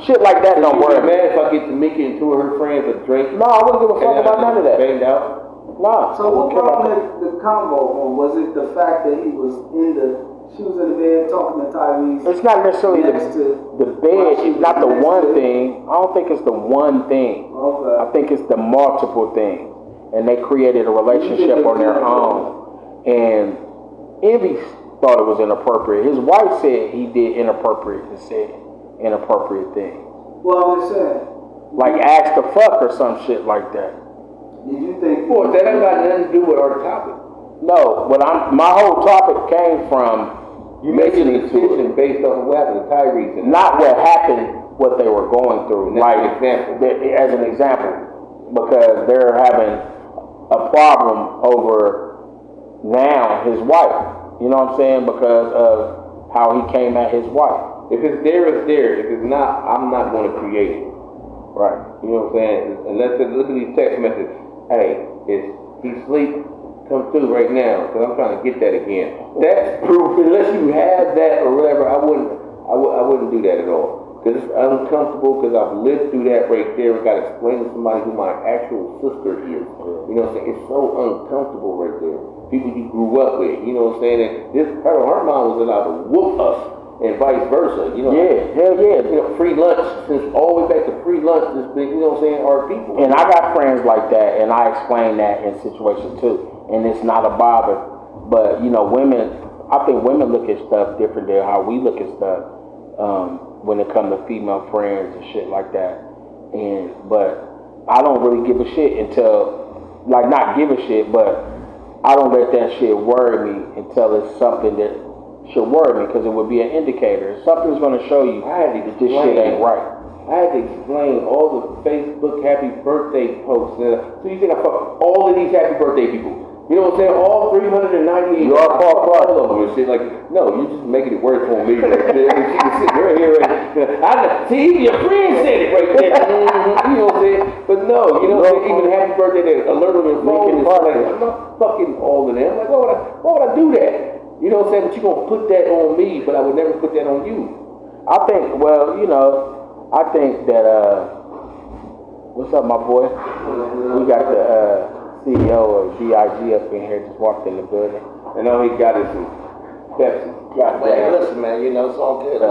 Shit like that don't worry me. Mad if I get to Mickey and two of her friends a drink? No, I wouldn't give a fuck about none of that. Banged out? No. So what brought the combo on? Was it the fact that she was in the bed talking to Tyrese? It's not necessarily the bed, not the one thing. I don't think it's the one thing. Okay. I think it's the multiple things. And they created a relationship on their own. And Envy thought it was inappropriate. His wife said he did inappropriate and said inappropriate things. Well, I'm just saying. Like ask the fuck or some shit like that. Did you think? Boy, that ain't got nothing to do with our topic. No, but my whole topic came from You making a decision based off of what happened to Tyrese. not what happened, what they were going through. Like example. As an example, because they're having a problem over now his wife. You know what I'm saying? Because of how he came at his wife. If it's there, it's there. If it's not, I'm not going to create it. Right. You know what I'm saying? And let's look at these text messages. Hey, is he sleep? Come through right now, because I'm trying to get that again. That's proof. Unless you have that or whatever, I wouldn't do that at all. Because it's uncomfortable, because I've lived through that right there and got to explain to somebody who my actual sister is. You know what I'm saying? It's so uncomfortable right there. People you grew up with, you know what I'm saying? And this her mom was allowed to whoop us and vice versa. You know? Yeah, hell yeah. You know, free lunch, since all the way back to free lunch, this big, you know what I'm saying, are people. And I got friends like that, and I explain that in situations too. And it's not a bother. But, you know, I think women look at stuff different than how we look at stuff when it comes to female friends and shit like that. But I don't really give a shit until like not give a shit, but I don't let that shit worry me until it's something that should worry me, because it would be an indicator. If something's going to show you I had to that this shit ain't right. I had to explain all the Facebook happy birthday posts. So you think I fuck all of these happy birthday people? You know what I'm saying? All 398. You are Paul Clark. All of them and shit. Like, no, you're just making it worse for me. Right there. She can sit right here and see, your friend said it right there. You know what I'm saying? But no, you know what I'm saying? Even happy birthday, they alert them and phone. Like, I'm not fucking all of them. Like, why would I do that? You know what I'm saying? But you're going to put that on me, but I would never put that on you. I think, well, you know, I think that, what's up, my boy? We got the CEO of DIG up in here, just walked in the building. I know he got his Pepsi. Man, listen, man, you know, it's all good.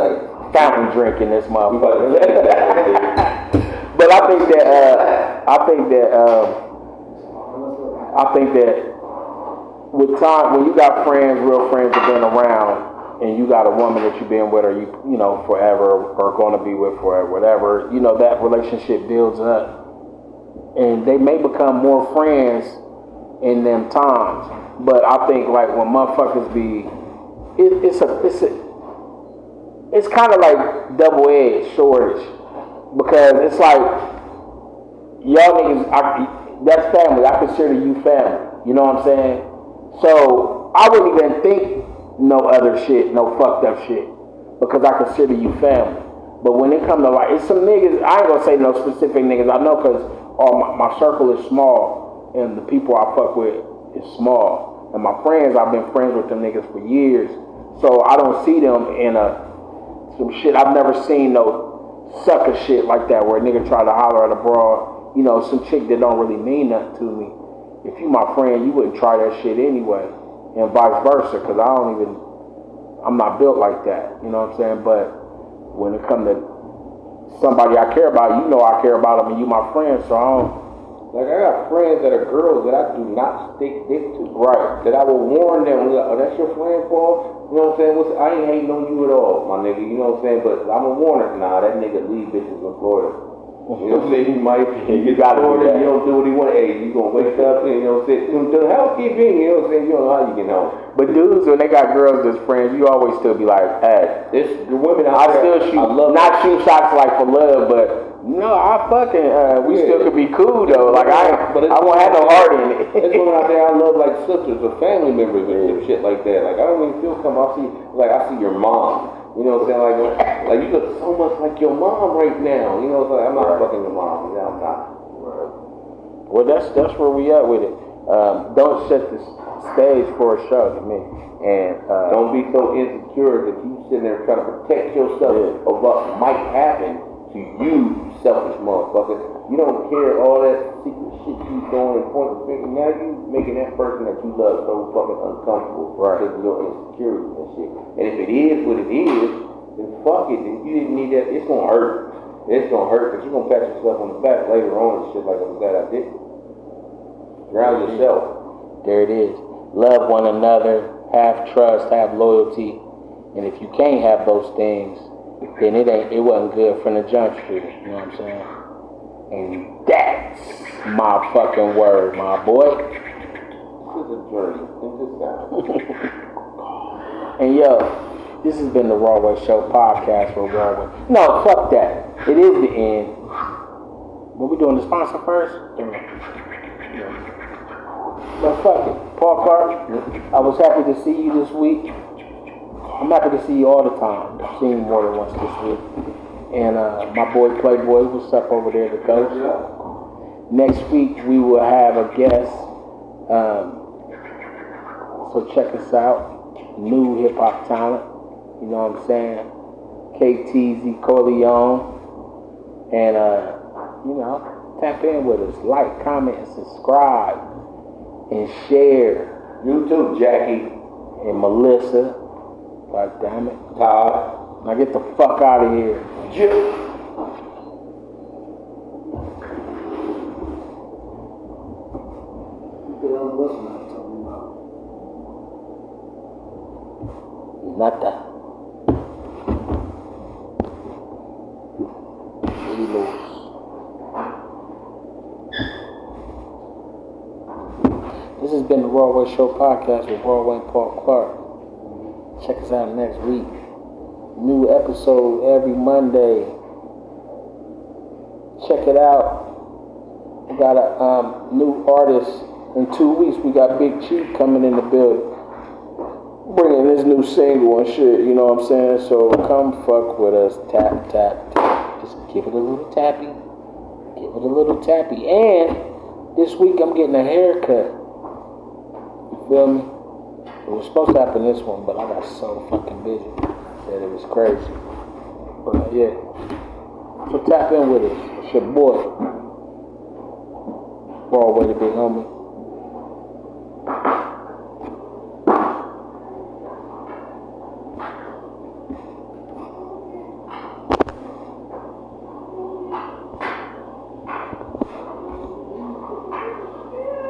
Fountain drink in this motherfucker. But I think that with time, when you got friends, real friends have been around, and you got a woman that you've been with, or you know, forever, or going to be with forever, whatever, you know, that relationship builds up. And they may become more friends in them times. But I think like when motherfuckers be, it's kind of like double-edged, shortish, because it's like y'all niggas, that's family. I consider you family. You know what I'm saying? So I wouldn't even think no other shit, no fucked up shit, because I consider you family. But when it come to like, it's some niggas, I ain't gonna say no specific niggas. I know because my circle is small, and the people I fuck with is small. And my friends, I've been friends with them niggas for years. So I don't see them in some shit. I've never seen no sucker shit like that where a nigga try to holler at a broad, you know, some chick that don't really mean nothing to me. If you my friend, you wouldn't try that shit anyway, and vice versa, because I'm not built like that, you know what I'm saying? But when it comes to somebody I care about, you know I care about them, and you my friend, so I don't. Like, I got friends that are girls that I do not stick dick to. Right. That I will warn them, like, oh, that's your friend, Paul? You know what I'm saying? I ain't hating on you at all, my nigga, you know what I'm saying? But I'm a warner. Nah, that nigga leave bitches in Florida. You know what I'm saying? He might, you got Florida, you don't do what he want. Hey, you gonna wake up and, you know what I'm saying? The housekeeping, you know what I'm saying? You don't know how you get home. But dudes, when they got girls as friends, you always still be like, hey. It's the women I still shoot, not shoot shots like for love, but no, I fucking, we still could be cool though. Like I won't have no heart in it. It's women out there I love like sisters or family members or some shit like that. Like I don't even feel comfortable. I see your mom. You know what I'm saying? Like you look so much like your mom right now. You know what I'm saying? I'm not fucking your mom. You know, I'm not. Well, that's where we at with it. Don't set the stage for a show to me. And don't be so insecure that you sitting there trying to protect yourself of what might happen to you, selfish motherfucker. You don't care all that secret shit you doing and pointing finger. Now you making that person that you love so fucking uncomfortable because of your insecurities and shit. And if it is what it is, then fuck it. If you didn't need that, it's gonna hurt. It's gonna hurt, but you're gonna pat yourself on the back later on and shit like, I'm glad I did. Ground yourself. There it is. Love one another, have trust, have loyalty. And if you can't have those things, then it wasn't good from the jump street. You know what I'm saying? And that's my fucking word, my boy. This is a journey in this time. And yo, this has been the Rawway Show podcast for Rawway. No, fuck that. It is the end. What we doing, the sponsor first? Yeah. But fuck it. Paul Clark, I was happy to see you this week. I'm happy to see you all the time. I've seen you more than once this week. And my boy Playboy, what's up over there, the coach? Next week we will have a guest. So check us out. New hip hop talent. You know what I'm saying? KTZ Corleone. And you know, tap in with us. Like, comment, and subscribe. And share. You too, Jackie. And Melissa. God damn it. Todd. Now get the fuck out of here. Nada. We lose. has been the Broadway Show podcast with Broadway and Paul Clark. Check us out next week. New episode every Monday. Check it out. We got a new artist in 2 weeks. We got Big Chief coming in the building, bringing his new single and shit. You know what I'm saying? So come fuck with us. Tap, tap, tap. Just give it a little tappy. Give it a little tappy. And this week I'm getting a haircut. You feel me? It was supposed to happen this one, but I got so fucking busy that it was crazy. But yeah. So tap in with us. It's your boy. Broadway, the big homie.